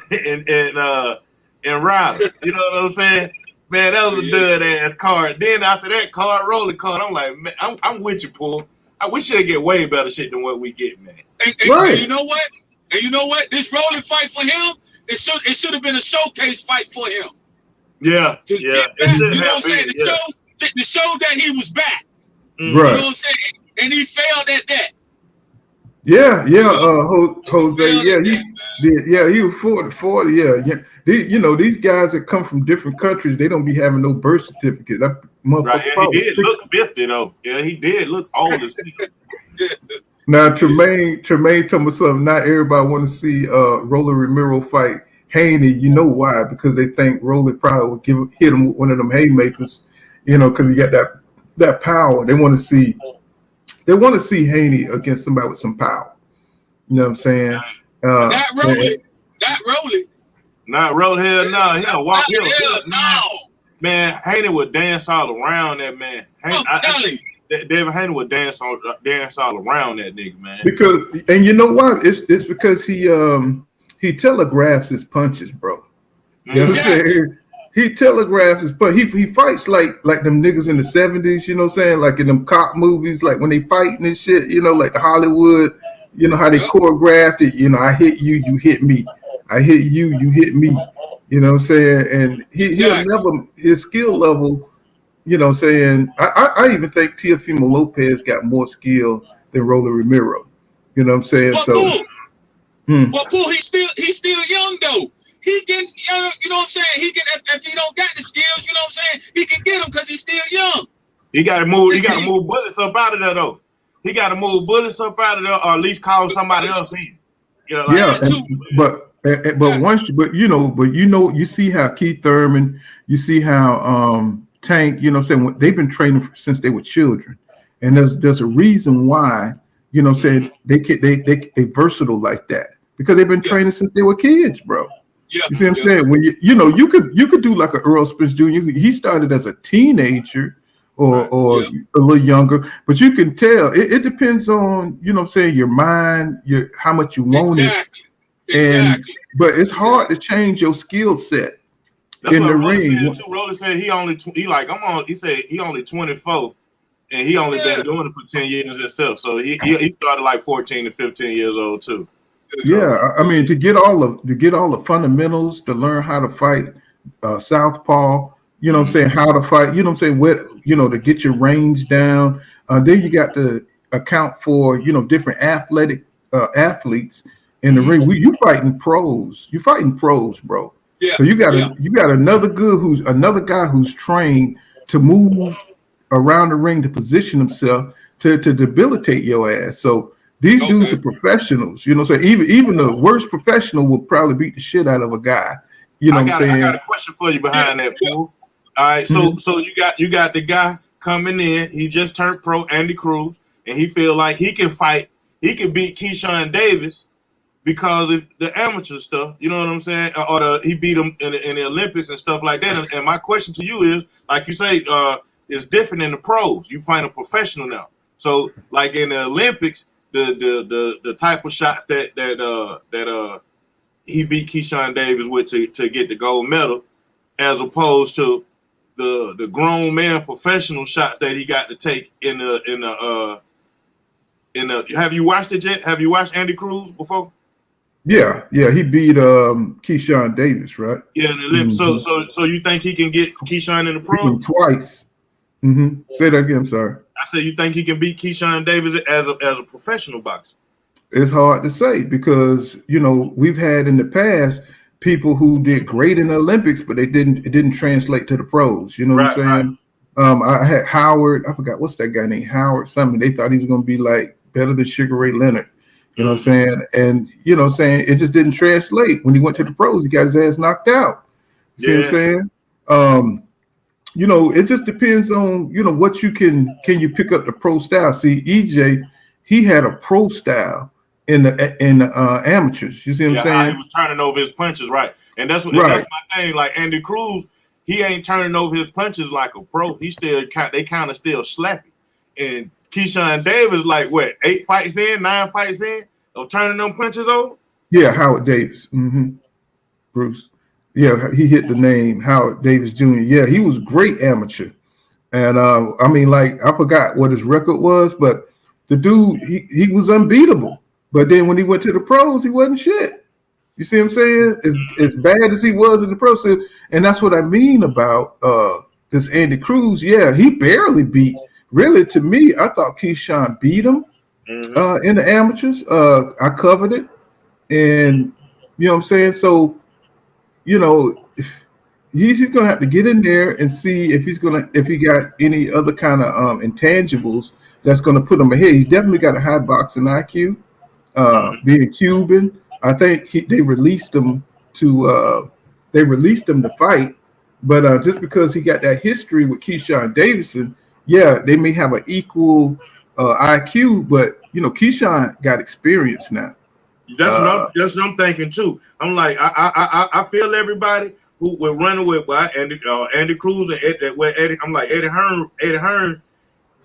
Riley. You know what I'm saying? Man, that was a dud ass card. Then after that card, rolling card, I'm like, man, I'm with you, Paul. We should get way better shit than what we get, man. And you know what? And you know what? This rolling fight for him, it should have been a showcase fight for him. Yeah. To get back, you know what I'm saying? To show that he was back. Right. You know what I'm saying? And he failed at that. Yeah. Jose. He was 40. Yeah. You know, these guys that come from different countries, they don't be having no birth certificates. Motherfucker, Right, he did look 50 though. Yeah, he did look old as hell. Now Tremaine told me something. Not everybody want to see Rolly Romero fight Haney. You know why? Because they think Rolly probably would hit him with one of them haymakers. You know, because he got that power. They want to see Haney against somebody with some power. You know what I'm saying? Not Rolly. Not Rolly. Hell no. He'll walk. No. Man, Haney would dance all around that man. I'm telling you. David Haney would dance all around that nigga, man. Because, and you know what? It's because he telegraphs his punches, bro. You know what I'm saying? He telegraphs his punch. He fights like them niggas in the 70s, you know what I'm saying? Like in them cop movies, like when they fighting and shit, you know, like the Hollywood, you know how they choreographed it, you know, I hit you, you hit me. I hit you, you hit me. You know what I'm saying? And he'll never, his skill level, you know what I'm saying? I even think Teofimo Lopez got more skill than Rolly Romero. You know what I'm saying? But Paul, he's still young though. He can, you know what I'm saying? He can, if he don't got the skills, you know what I'm saying? He can get them because he's still young. He got to move bullets up out of there though. He got to move bullets up out of there, or at least call somebody else in. You know, like but you see how Keith Thurman, you see how Tank, you know what I'm saying, they've been training since they were children, and there's a reason why, you know what I'm saying, they versatile like that, because they've been training since they were kids, bro. You see what I'm saying? When you could do like a Errol Spence Jr. He started as a teenager or a little younger, but you can tell it depends on, you know what I'm saying, your mind, how much you want it. But it's hard to change your skill set. That's in the ring. Rolly said he only 24, and he only been doing it for 10 years himself. So he started like 14 to 15 years old too. Yeah, I mean, to get all the fundamentals, to learn how to fight southpaw, you know what I'm saying, how to fight, you know what I'm saying, to get your range down. Then you got to account for, different athletes in the ring. You fighting pros. You fighting pros, bro. Yeah. So you got another guy who's trained to move around the ring to position himself to debilitate your ass. So these dudes are professionals, you know what I'm saying? Even the worst professional will probably beat the shit out of a guy. You know what I'm saying? I got a question for you behind that, Paul. All right, so you got the guy coming in, he just turned pro, Andy Cruz, and he feel like he can fight, he can beat Keyshawn Davis because of the amateur stuff, you know what I'm saying? Or he beat him in the Olympics and stuff like that. And my question to you is, like you say, it's different in the pros. You find a professional now. So like in the Olympics, the type of shots that he beat Keyshawn Davis with to get the gold medal, as opposed to the grown man professional shots that he got to take in the have you watched it yet? Have you watched Andy Cruz before? Yeah, he beat Keyshawn Davis, right? Yeah, in the Olympics. So you think he can get Keyshawn in the pro? Twice. Say that again, sorry. I said, you think he can beat Keyshawn Davis as a professional boxer? It's hard to say because we've had in the past people who did great in the Olympics, but it didn't translate to the pros. You know what I'm saying? I had Howard. I forgot what's that guy named Howard something. They thought he was going to be like better than Sugar Ray Leonard. You know what I'm saying? And you know what I'm saying, it just didn't translate. When he went to the pros, he got his ass knocked out. See what I'm saying? It just depends on, what you can you pick up the pro style. See, EJ, he had a pro style in the amateurs. You see what I'm saying? He was turning over his punches, right? And that's that's my thing. Like Andy Cruz, he ain't turning over his punches like a pro. He still they kind of still slappy. And Keyshawn Davis, like what, 9 fights in, of turning them punches over? Yeah, Howard Davis. Bruce. Yeah, he hit the name Howard Davis Jr. Yeah, he was great amateur. And I mean, like, I forgot what his record was, but the dude, he was unbeatable. But then when he went to the pros, he wasn't shit. You see what I'm saying? As bad as he was in the pros. And that's what I mean about this Andy Cruz. Yeah, he barely beat. Really, to me, I thought Keyshawn beat him in the amateurs. I covered it. And, you know what I'm saying? So, he's gonna have to get in there and see if he got any other kind of intangibles that's gonna put him ahead. He's definitely got a high boxing IQ. Being Cuban, I think they released him to fight, but just because he got that history with Keyshawn Davidson, yeah, they may have an equal IQ, but Keyshawn got experience now. That's what I'm thinking too. I'm like, I feel everybody who were running with Andy Cruz and Eddie. I'm like Eddie Hearn.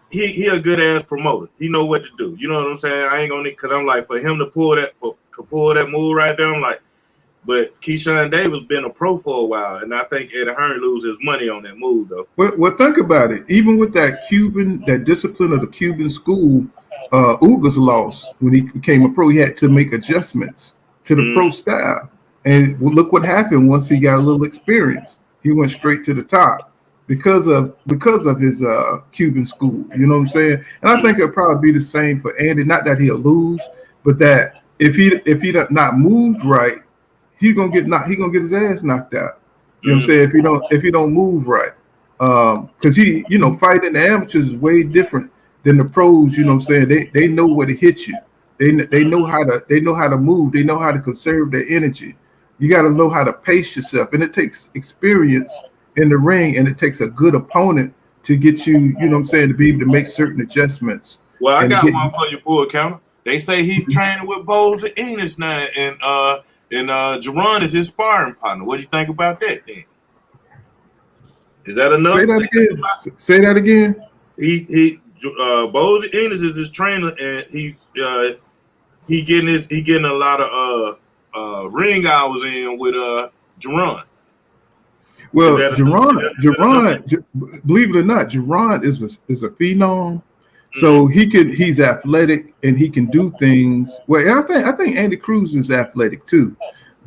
He a good ass promoter. He know what to do. You know what I'm saying? I ain't gonna because I'm like for him to pull that move right there. I'm like, but Keyshawn Davis been a pro for a while, and I think Eddie Hearn lose his money on that move though. Well, think about it. Even with that discipline of the Cuban school, Ugas lost when he became a pro. He had to make adjustments to the pro style, and look what happened once he got a little experience. He went straight to the top. Because of his Cuban school, you know what I'm saying, and I think it'll probably be the same for Andy. Not that he'll lose, but that if he not moved right, he's gonna get his ass knocked out. You know what I'm saying? If he don't move right, because fighting the amateurs is way different than the pros. You know what I'm saying? They know where to hit you. They know how to move. They know how to conserve their energy. You got to know how to pace yourself, and it takes experience in the ring, and it takes a good opponent to get you, you know what I'm saying, to be able to make certain adjustments. Well, I got one for your bull counter. They say he's training with Bowles and Enos now, and Jerron is his sparring partner. What do you think about that then? Is that enough? Say that again. Bowles and Enos is his trainer, and he getting a lot of ring hours in with Jerron. Well, Jerron, believe it or not, Jerron is a phenom. So he's athletic and he can do things. Well, I think Andy Cruz is athletic too.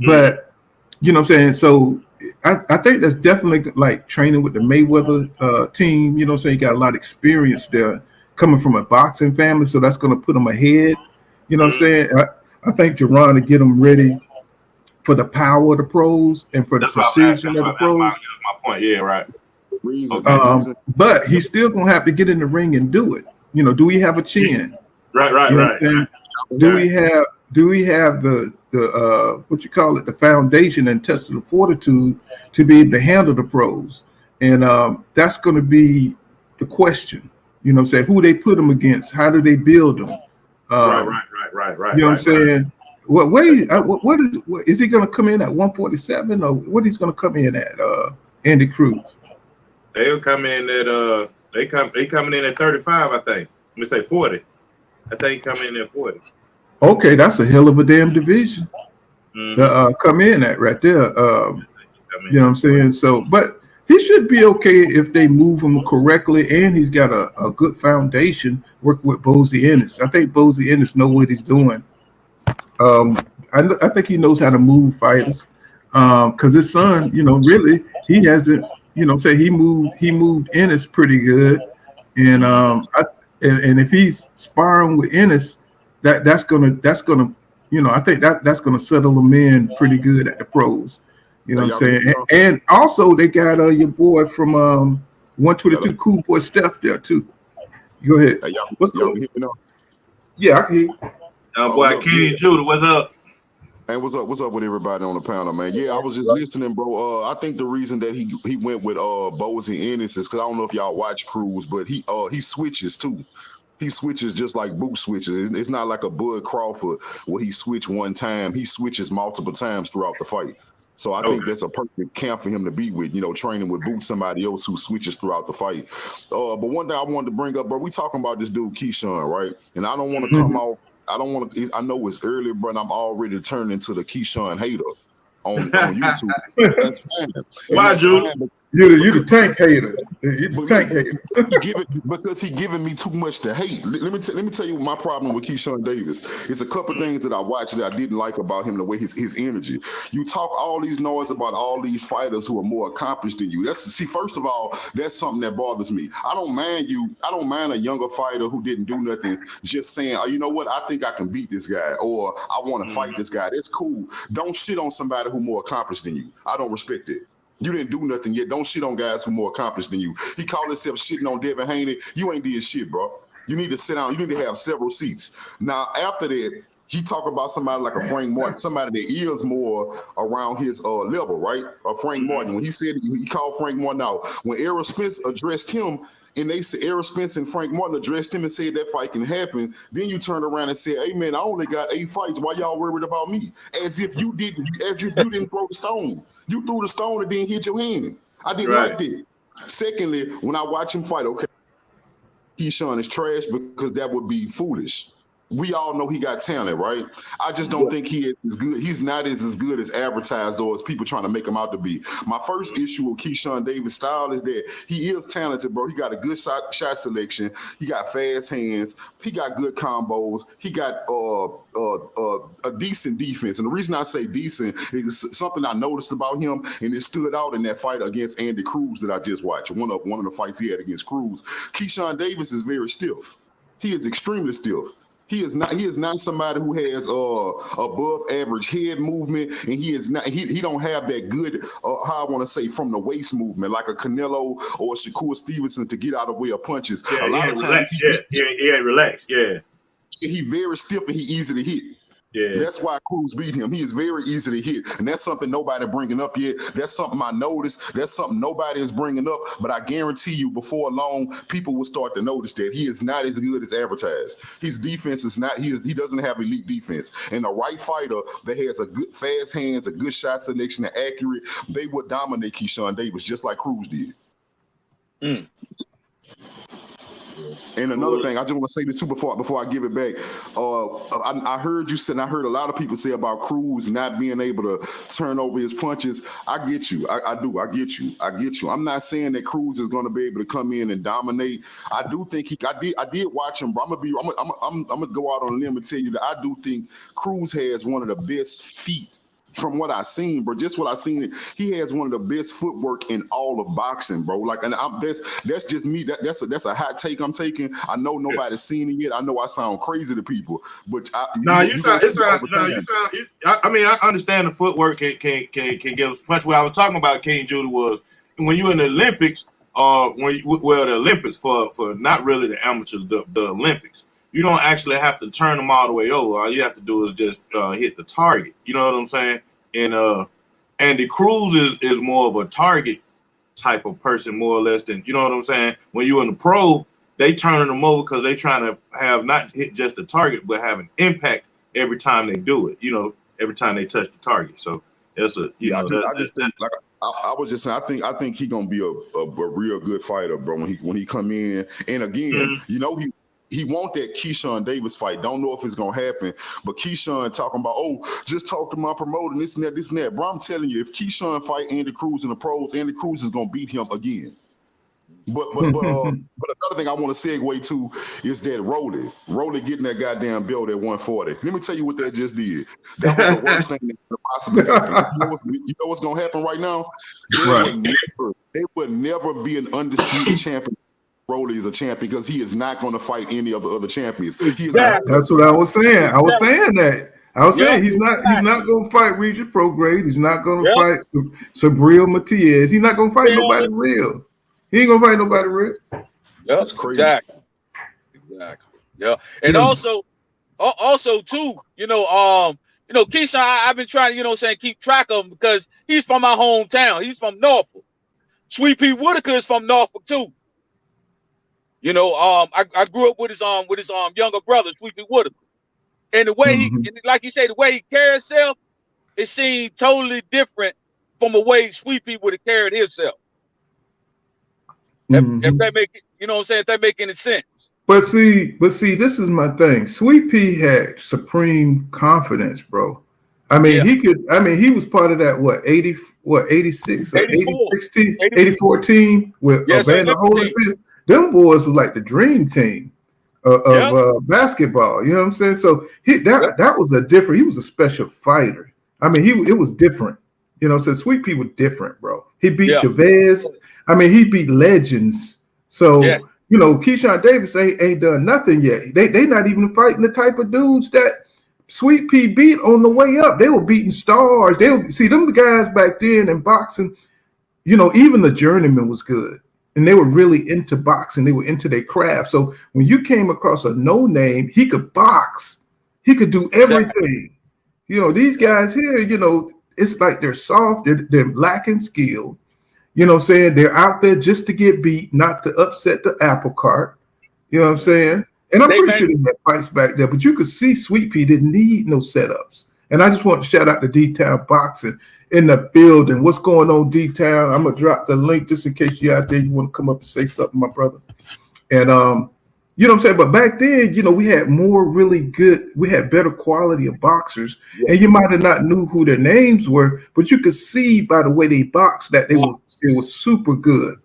But you know what I'm saying? So I think that's definitely like training with the Mayweather team. You know what I'm saying? He got a lot of experience there coming from a boxing family. So that's going to put him ahead. You know what I'm saying? I think Jerron to get him ready for the power of the pros and for the precision of the pros. That's my point. Yeah, right. But he's still gonna have to get in the ring and do it. Do we have a chin? Right. Do we have the what you call it, the foundation and intestinal fortitude to be able to handle the pros? And that's going to be the question. You know what I'm saying? Who they put them against? How do they build them? Right. You know what I'm saying? What way? What is he going to come in at 147 or what he's going to come in at? Andy Cruz. They'll come in at they coming in at 35. I think. Let me say 40. I think he coming in at 40. Okay, that's a hell of a damn division to come in at right there. You know what I'm saying? So, but he should be okay if they move him correctly, and he's got a good foundation working with Bozy Ennis. I think Bozy Ennis know what he's doing. I think he knows how to move fighters because his son, really he hasn't. Say he moved Ennis pretty good, and and if he's sparring with Ennis, that's gonna I think that's gonna settle him in pretty good at the pros. You know what I'm saying? And also they got your boy from 122, Cool Boy Steph there too. Go ahead. What's going on? Yeah, I can hear you. Boy, King Judah, what's up? Hey, what's up with everybody on the panel, man? Yeah, I was just listening, bro. I think the reason that he went with Bows and Ennis is because I don't know if y'all watch Cruz, but he switches too. He switches just like Boot switches. It's not like a Bud Crawford where he switched one time. He switches multiple times throughout the fight. So I think that's a perfect camp for him to be with, training with Boot, somebody else who switches throughout the fight. But one thing I wanted to bring up, bro, we talking about this dude Keyshawn, right? And I don't want to come off. I don't want to. I know it's early, but I'm already turning into the Keyshawn hater on YouTube. That's fine. Why, Jude? You the tank hater. You the tank hater. Because he giving me too much to hate. Let me tell you my problem with Keyshawn Davis. It's a couple things that I watched that I didn't like about him. The way his energy. You talk all these noise about all these fighters who are more accomplished than you. First of all, that's something that bothers me. I don't mind a younger fighter who didn't do nothing just saying, oh, you know what? I think I can beat this guy, or I want to fight this guy. That's cool. Don't shit on somebody who's more accomplished than you. I don't respect it. You didn't do nothing yet. Don't shit on guys who are more accomplished than you. He called himself shitting on Devin Haney. You ain't did shit, bro. You need to sit down. You need to have several seats. Now, after that, he talk about somebody like a Frank Martin, somebody that is more around his level, right? Frank Martin. When he said he called Frank Martin out, when Errol Spence addressed him, and they said Errol Spence and Frank Martin addressed him and said that fight can happen, then you turned around and said, "Hey man, I only got 8 fights. Why y'all worried about me?" As if you didn't throw the stone. You threw the stone and didn't hit your hand. I didn't like that. Secondly, when I watch him fight, okay, Keyshawn is trash because that would be foolish. We all know he got talent, right? I just don't think he is as good. He's not as good as advertised or as people trying to make him out to be. My first issue with Keyshawn Davis' style is that he is talented, bro. He got a good shot selection. He got fast hands. He got good combos. He got a decent defense. And the reason I say decent is something I noticed about him, and it stood out in that fight against Andy Cruz that I just watched. One of the fights he had against Cruz. Keyshawn Davis is very stiff. He is extremely stiff. He is not somebody who has above average head movement, and he don't have that good how I want to say from the waist movement like a Canelo or a Shakur Stevenson to get out of the way of punches. Yeah, a lot of times he ain't relaxed. Yeah, he very stiff and he easy to hit. Yeah, that's why Cruz beat him. He is very easy to hit, and that's something nobody bringing up yet. That's something I noticed. That's something nobody is bringing up. But I guarantee you, before long, people will start to notice that he is not as good as advertised. His defense is not. He doesn't have elite defense. And the right fighter that has a good fast hands, a good shot selection, and accurate, they would dominate Keyshawn Davis just like Cruz did. And another thing, I just want to say this too before I give it back. I heard you say, and I heard a lot of people say about Cruz not being able to turn over his punches. I get you. I do. I get you. I'm not saying that Cruz is going to be able to come in and dominate. I do think I did watch him, but I'm gonna go out on a limb and tell you that I do think Cruz has one of the best feet. From what I've seen, bro, just what I've seen, he has one of the best footwork in all of boxing, bro. Like, and that's just me. That's a hot take I'm taking. I know nobody's seen it yet. I know I sound crazy to people, but I mean, I understand the footwork can get us punch. What I was talking about, King Judah, was when you're in the Olympics, the Olympics for not really the amateurs, the Olympics. You don't actually have to turn them all the way over. All you have to do is just hit the target. You know what I'm saying? And Andy Cruz is more of a target type of person, more or less, than, you know what I'm saying? When you're in the pro, they turning them over because they trying to have not hit just the target, but have an impact every time they do it. You know, every time they touch the target. So that's I was just saying, I think he gonna be a real good fighter, bro. When he come in, and again, you know he want that Keyshawn Davis fight. Don't know if it's gonna happen, but Keyshawn talking about, just talk to my promoter, this and that. Bro, I'm telling you, if Keyshawn fight Andy Cruz in the pros, Andy Cruz is gonna beat him again. But another thing I want to segue to is that Rolly getting that goddamn belt at 140. Let me tell you what that just did. That was the worst thing that could possibly happen. You know what's gonna happen right now? There would never be an undisputed champion. Rolly is a champ because he is not going to fight any of the other champions. That's what I was saying. I was saying he's not going to fight Regis Prograde. He's not going to fight Sabril Matias. He's not going to fight nobody real. He ain't going to fight nobody real. That's crazy. Exactly. Yeah. And also too, Keyshawn, I've been trying to, keep track of him because he's from my hometown. He's from Norfolk. Sweet Pea Whitaker is from Norfolk too. I grew up with his younger brother, Sweet Pea Whitaker. And the way like you say, the way he carried himself, it seemed totally different from the way Sweet Pea would have carried himself. If that make it, if that make any sense. But see, this is my thing. Sweet Pea had supreme confidence, bro. I mean, he was part of that 86 or 84 team with Evander Holyfield. Them boys was like the dream team of basketball. You know what I'm saying? So that was he was a special fighter. I mean, it was different. So Sweet Pea was different, bro. He beat Chavez. I mean, he beat legends. So, Keyshawn Davis ain't done nothing yet. They not even fighting the type of dudes that Sweet Pea beat on the way up. They were beating stars. See them guys back then in boxing. even the journeyman was good. And they were really into boxing. They were into their craft. So when you came across a no name, he could box. He could do everything. These guys here, it's like they're soft. They're lacking skill. You know what I'm saying? They're out there just to get beat, not to upset the apple cart. You know what I'm saying? And I'm pretty sure they had fights back there. But you could see Sweet Pea didn't need no setups. And I just want to shout out to D-Town Boxing in the building. What's going on, D-Town? I'm going to drop the link just in case you're out there. You want to come up and say something, my brother. And, you know what I'm saying? But back then, we had we had better quality of boxers. Yeah. And you might have not knew who their names were, but you could see by the way they boxed that they were super good.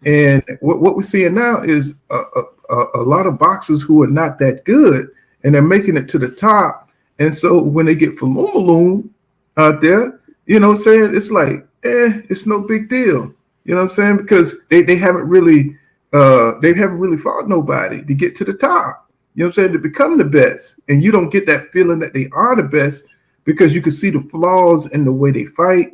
And what we're seeing now is a lot of boxers who are not that good, and they're making it to the top. And so when they get Falumaloom out there, you know what I'm saying? It's like, it's no big deal. You know what I'm saying? Because they haven't really fought nobody to get to the top. You know what I'm saying? To become the best. And you don't get that feeling that they are the best because you can see the flaws in the way they fight.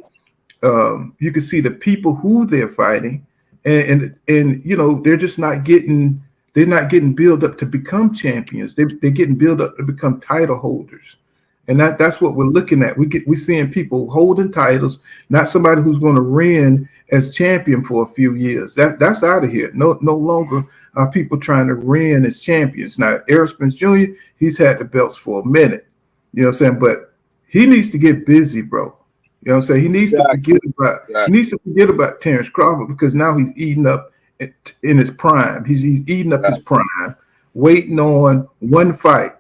You can see the people who they're fighting. And they're just not getting built up to become champions. They're getting built up to become title holders. And that's what we're looking at. We're seeing people holding titles, not somebody who's going to reign as champion for a few years. That's out of here. No longer are people trying to reign as champions. Now, Errol Spence Jr., he's had the belts for a minute. You know what I'm saying? But he needs to get busy, bro. You know what I'm saying? He needs to forget about Terrence Crawford because now he's eating up in his prime. He's eating up his prime, waiting on one fight.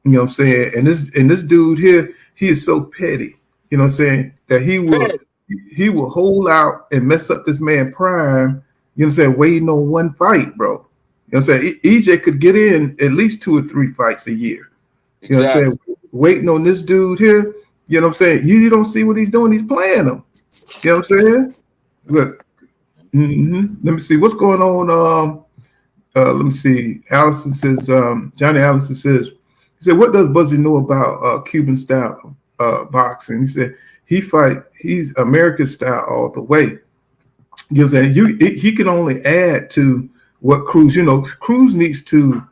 You know what I'm saying? And this dude here, he is so petty. You know what I'm saying? That he will hold out and mess up this man prime. You know what I'm saying? Waiting on one fight, bro. You know what I'm saying? EJ could get in at least 2 or 3 fights a year. You know what I'm saying? Waiting on this dude here. You know what I'm saying? You don't see what he's doing. He's playing them. You know what I'm saying? Look. Let me see. What's going on? Let me see. Allison says, Johnny Allison says, he said, what does Buzzy know about Cuban style boxing? He said, he's American style all the way. You know what I'm saying? He can only add to what Cruz, Cruz needs to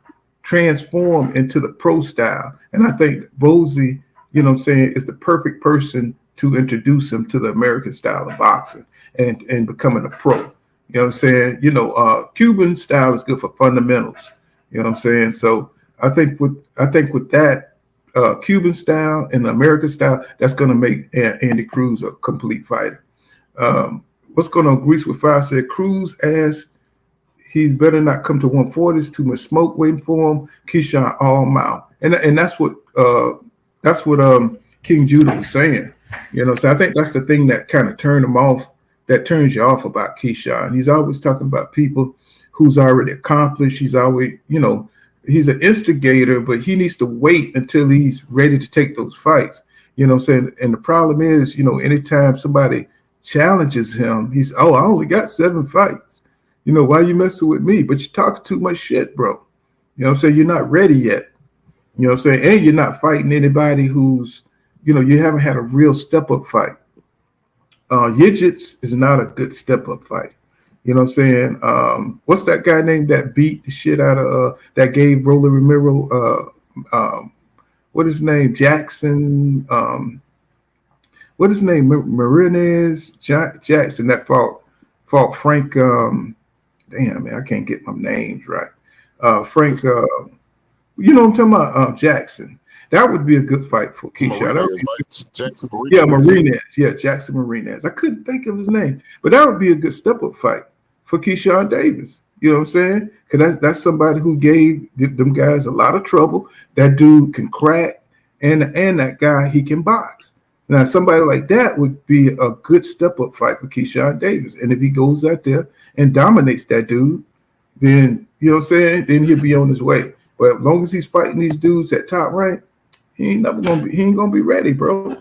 transform into the pro style. And I think Buzzy, you know what I'm saying, is the perfect person to introduce him to the American style of boxing and becoming a pro. You know what I'm saying? Cuban style is good for fundamentals. You know what I'm saying? So I think with that Cuban style and the American style, that's going to make Andy Cruz a complete fighter. What's going on? Grease with Fire said Cruz asked he's better not come to 140. There's too much smoke waiting for him. Keyshawn all mouth, and that's what King Judah was saying. You know, so I think that's the thing that kind of turned him off. That turns you off about Keyshawn. He's always talking about people who's already accomplished. He's always, he's an instigator, but he needs to wait until he's ready to take those fights. You know what I'm saying? And the problem is, anytime somebody challenges him, he's, I only got 7 fights. Why you messing with me? But you're talking too much shit, bro. You know what I'm saying? You're not ready yet. You know what I'm saying? And you're not fighting anybody who's, you haven't had a real step-up fight. Yidgets is not a good step-up fight. You know what I'm saying? What's that guy named that beat the shit out of that gave Rolly Romero what is his name? Jackson. What is his name? Marinez Jackson that fought Frank. Damn man, I can't get my names right. Frank. You know what I'm talking about? Jackson. That would be a good fight for Keyshawn. Jackson Marinez. Yeah, Marinez. Yeah, Jackson Marinez. I couldn't think of his name, but that would be a good step-up fight for Keyshawn Davis. You know what I'm saying? Because that's somebody who gave them guys a lot of trouble. That dude can crack, and that guy, he can box. Now, somebody like that would be a good step-up fight for Keyshawn Davis. And if he goes out there and dominates that dude, then, you know what I'm saying, then he'll be on his way. But as long as he's fighting these dudes at top rank, he ain't gonna be ready, bro.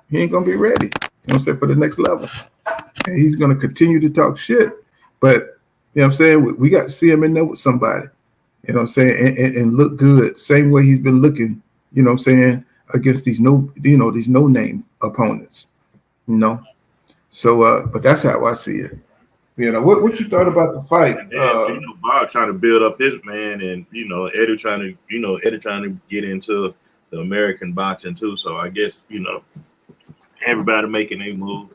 He ain't gonna be ready. You know what I'm saying, for the next level. And he's gonna continue to talk shit. But you know what I'm saying, we got to see him in there with somebody. You know what I'm saying, and look good. Same way he's been looking, you know what I'm saying, against these no name opponents. So, but that's how I see it. You know, what you thought about the fight? And then, Bob trying to build up his man, and Eddie trying to get into the American boxing too. So I guess everybody making a move.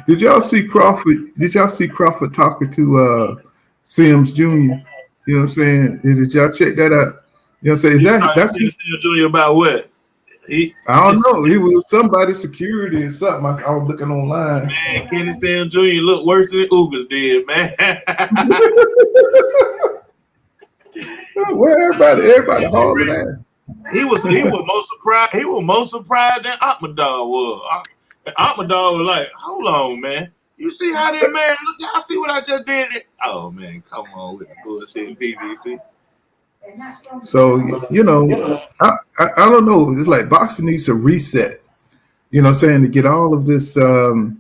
Did y'all see Crawford? Did y'all see Crawford talking to Sims Jr.? You know what I'm saying? Did y'all check that out? You know what I'm saying? That's Sims Jr. about what? I don't know. He was somebody's security or something. I was looking online. Man, Kenny Sam Jr. looked worse than Ugas did, man. Well, everybody hauling that. He was most surprised. He was most surprised than Ahmadal was. Ahmadal was like, "Hold on, man. You see how that man look? I see what I just did. Oh man, come on with the bullshit, PVC." So I don't know. It's like boxing needs a reset. You know what I'm saying, to get all of this all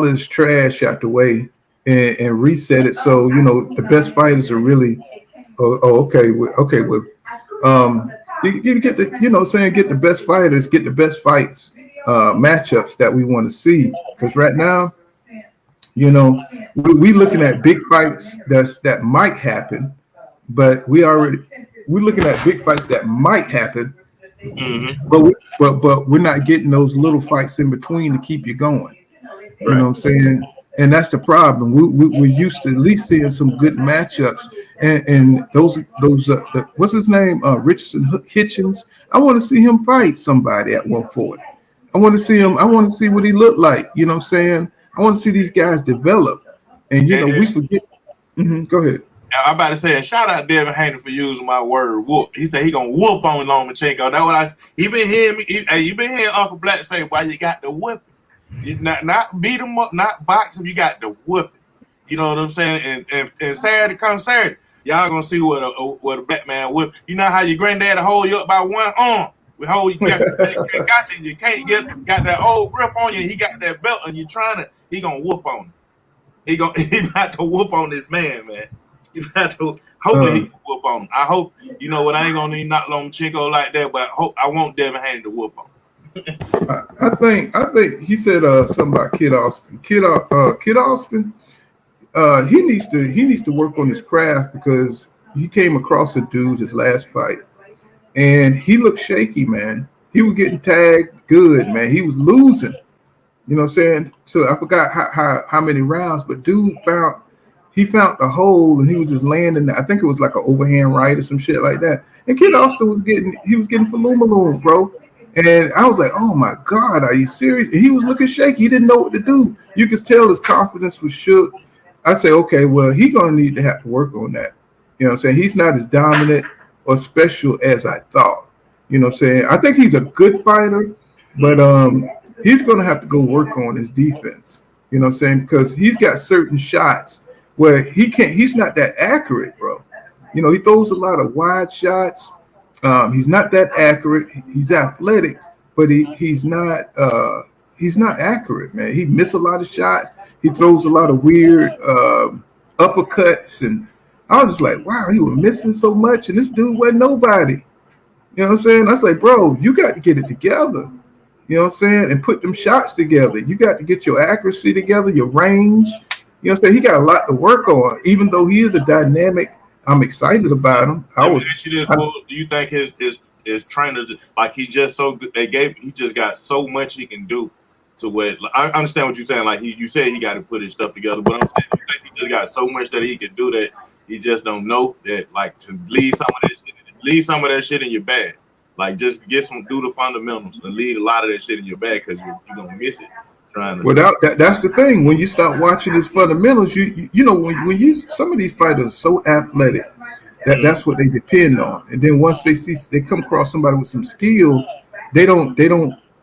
this trash out the way and reset it. So the best fighters are really you get the get the best fighters, get the best fights, matchups that we want to see. Because right now, we looking at big fights that might happen. But we're looking at big fights that might happen, but we're not getting those little fights in between to keep you going. You know what I'm saying? And that's the problem. We're used to at least seeing some good matchups, and those what's his name? Richardson Hitchens. I want to see him fight somebody at 140. I want to see him. I want to see what he looked like. You know what I'm saying? I want to see these guys develop. And we forget. Go ahead. I'm about to say, shout out Devin Haney for using my word whoop. He said he gonna whoop on Lomachenko. That's what he been hearing me. You been hearing Uncle Black say, "Why you got the whip? You not beat him up, not box him. You got the whip." You know what I'm saying? And Saturday comes Saturday, y'all gonna see what a black man whip. You know how your granddad hold you up by one arm. We hold you, got you. You can't got that old grip on you. He got that belt, and you he gonna whoop on him. He about to whoop on this man. You have to hopefully he can whoop on him. I hope I ain't gonna need knock Lomachenko like that, but I want Devin Haney to whoop on him. I think he said something about Kid Austin. Kid Austin, he needs to work on his craft, because he came across a dude his last fight, and he looked shaky, man. He was getting tagged good, man. He was losing. You know what I'm saying? So I forgot how many rounds, but dude found the hole, and he was just landing. I think it was like an overhand right or some shit like that. And Kid Austin was getting Falumaloon, bro. And I was like, oh my God, are you serious? And he was looking shaky. He didn't know what to do. You could tell his confidence was shook. I say, okay, well, he's gonna need to have to work on that. You know what I'm saying? He's not as dominant or special as I thought. You know what I'm saying? I think he's a good fighter, but he's gonna have to go work on his defense. You know what I'm saying? Because he's got certain shots where he's not that accurate, bro. He throws a lot of wide shots. He's not that accurate. He's athletic, but he's not accurate, man. He missed a lot of shots. He throws a lot of weird uppercuts, and I was just like, wow, he was missing so much, and this dude wasn't nobody. You know what I'm saying? I was like, bro, you got to get it together. You know what I'm saying? And put them shots together. You got to get your accuracy together, your range. You know what I'm saying? He got a lot to work on, even though he is a dynamic. I'm excited about him. Do you think his trainer, like, he's just so good? He just got so much he can do to what, like, I understand what you're saying. Like, you said he got to put his stuff together, but I'm saying, you think he just got so much that he can do that he just don't know that, like, to leave some of that shit in your bag. Like, just do the fundamentals and leave a lot of that shit in your bag, because you're gonna miss it. That's the thing. When you start watching his fundamentals, when some of these fighters are so athletic, that's what they depend on. And then once they come across somebody with some skill, they don't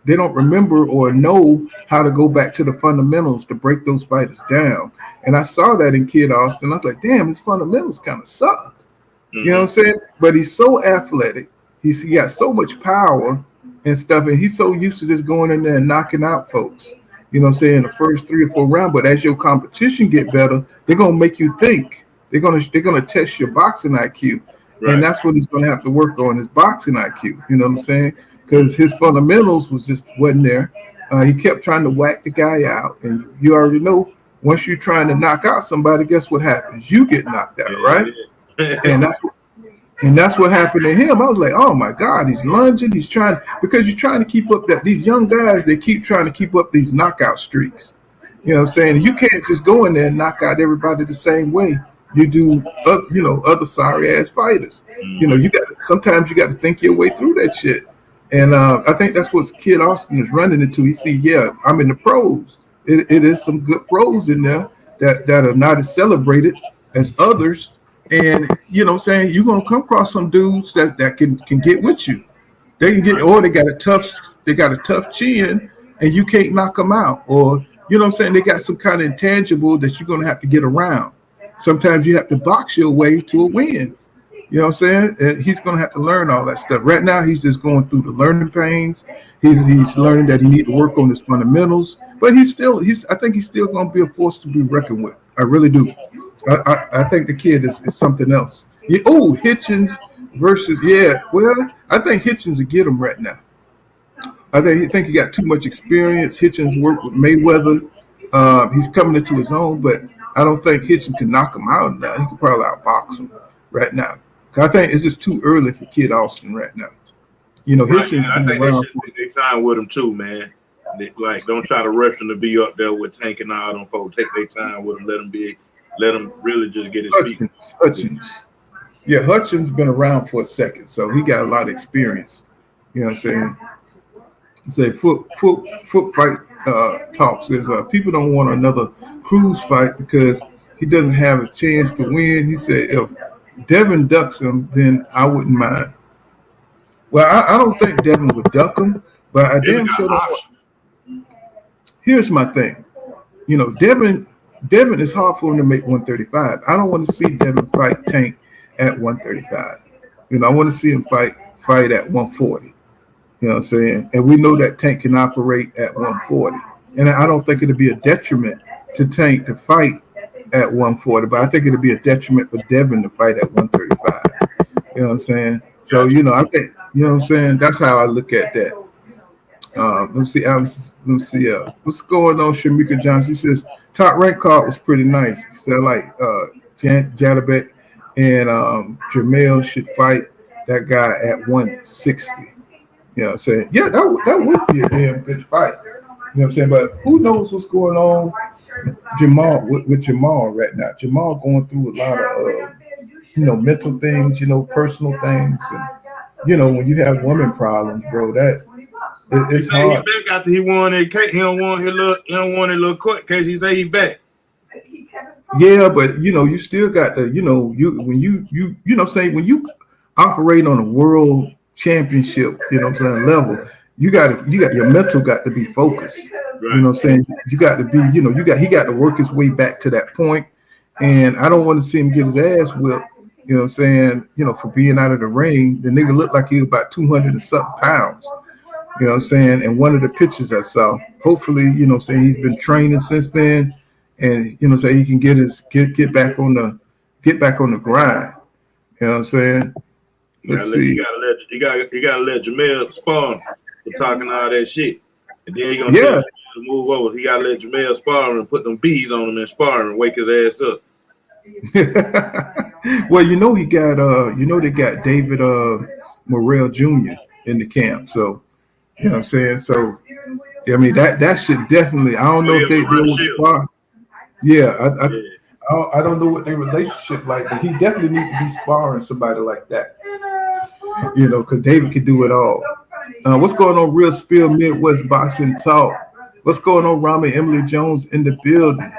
remember or know how to go back to the fundamentals to break those fighters down. And I saw that in Kid Austin. I was like, damn, his fundamentals kind of suck. You know what I'm saying? But he's so athletic. He got so much power and stuff, and he's so used to just going in there and knocking out folks. You know what I'm saying? The first 3 or 4 rounds, but as your competition get better, they're gonna make you think. They're gonna test your boxing IQ, right. And that's what he's gonna have to work on, his boxing IQ. You know what I'm saying? because his fundamentals wasn't there. He kept trying to whack the guy out, and you already know once you're trying to knock out somebody, guess what happens? You get knocked out, right? And that's what happened to him. I was like, oh my God, he's lunging, he's trying, because you're trying to keep up these young guys, they keep trying to keep up these knockout streaks. You know what I'm saying? You can't just go in there and knock out everybody the same way you do, other sorry ass fighters. Sometimes you got to think your way through that shit. And I think that's what Kid Austin is running into. He see, I'm in the pros. It is some good pros in there that are not as celebrated as others. And you know what I'm saying, you're gonna come across some dudes that can get with you. They can get, or they got a tough chin and you can't knock them out. Or you know what I'm saying, they got some kind of intangible that you're gonna have to get around. Sometimes you have to box your way to a win. You know what I'm saying? And he's gonna have to learn all that stuff. Right now, he's just going through the learning pains. He's learning that he need to work on his fundamentals. But I think he's still gonna be a force to be reckoned with. I really do. I think the kid is something else. Hitchens versus I think Hitchens will get him right now. I think he got too much experience. Hitchens worked with Mayweather. He's coming into his own, but I don't think Hitchens can knock him out now. He could probably outbox him right now. I think it's just too early for Kid Austin right now. Hitchens. I think they should take their time with him too, man. Don't try to rush him to be up there with Tank and all them folks. Take their time with him. Let him really just get his feet. Hutchins. Yeah, Hutchins been around for a second, so he got a lot of experience. You know what I'm saying? Say foot fight talks is people don't want another Cruz fight because he doesn't have a chance to win. He said if Devin ducks him, then I wouldn't mind. Well, I don't think Devin would duck him, but I damn sure don't. Here's my thing. Devin is hard for him to make 135. I don't want to see Devin fight Tank at 135. I want to see him fight at 140. You know what I'm saying? And we know that Tank can operate at 140. And I don't think it'll be a detriment to Tank to fight at 140, but I think it'll be a detriment for Devin to fight at 135. You know what I'm saying? So, I think, what I'm saying? That's how I look at that. Let me see, Alice. Let me see. What's going on, Shamika Johnson? She says, top rank card was pretty nice. She said, Jadabek and Jamel should fight that guy at 160. You know what I'm saying? Yeah, that would be a damn good fight. You know what I'm saying? But who knows what's going on with Jamal right now? Jamal going through a lot of, mental things, personal things. And, when you have women problems, bro, it's hard. He back after he won it. He don't want his little court case. He say he back. Yeah, but you still got the when you operate on a world championship, level, you got your mental got to be focused. Right. You know what I'm saying? You got to be, he got to work his way back to that point. And I don't want to see him get his ass whipped, you know what I'm saying, for being out of the ring. The nigga looked like he was about 200 and something pounds. You know what I'm saying? And one of the pictures I saw, hopefully, he's been training since then, and he can get back on the grind. You know what I'm saying? Let's see. You gotta let Jamel spar for talking all that shit, and then he gonna tell him to move over. He gotta let Jamel spar and put them bees on him and spar and wake his ass up. Well, he got they got David Morrell Jr. in the camp, so. You know what I'm saying? So, I mean, that should definitely, I don't know if they do spar. Yeah, I don't know what their relationship like, but he definitely needs to be sparring somebody like that. Because David can do it all. What's going on, Real Spill Midwest Boxing Talk? What's going on, Rami Emily Jones in the building?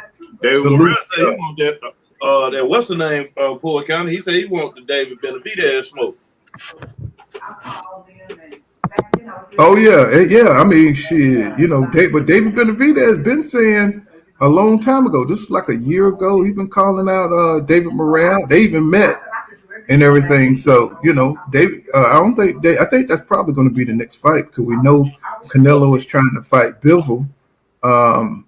David Morrell said he want that what's the name, Poor County? He said he want the David Benavidez smoke. Oh yeah. I mean, shit. But David Benavidez has been saying a long time ago. This is like a year ago. He's been calling out David Morrell. They even met and everything. So David. I think that's probably going to be the next fight because we know Canelo is trying to fight Bivol. You know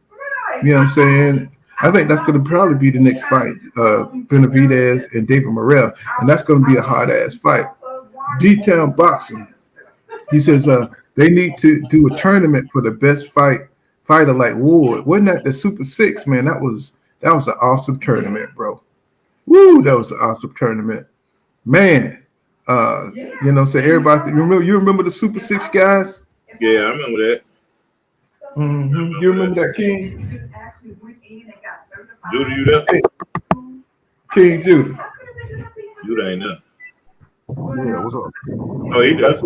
what I'm saying? I think that's going to probably be the next fight. Benavidez and David Morrell, and that's going to be a hard ass fight. D-Town Boxing. He says they need to do a tournament for the best fighter like Ward. Wasn't that the Super Six, man? That was an awesome tournament, bro. Woo, that was an awesome tournament, man. So everybody, you remember the Super Six guys? Yeah, I remember that. Mm-hmm. You remember that, King? Judah, you there? Hey, King Judah. Judah ain't there. Yeah, what's up? Oh, he does.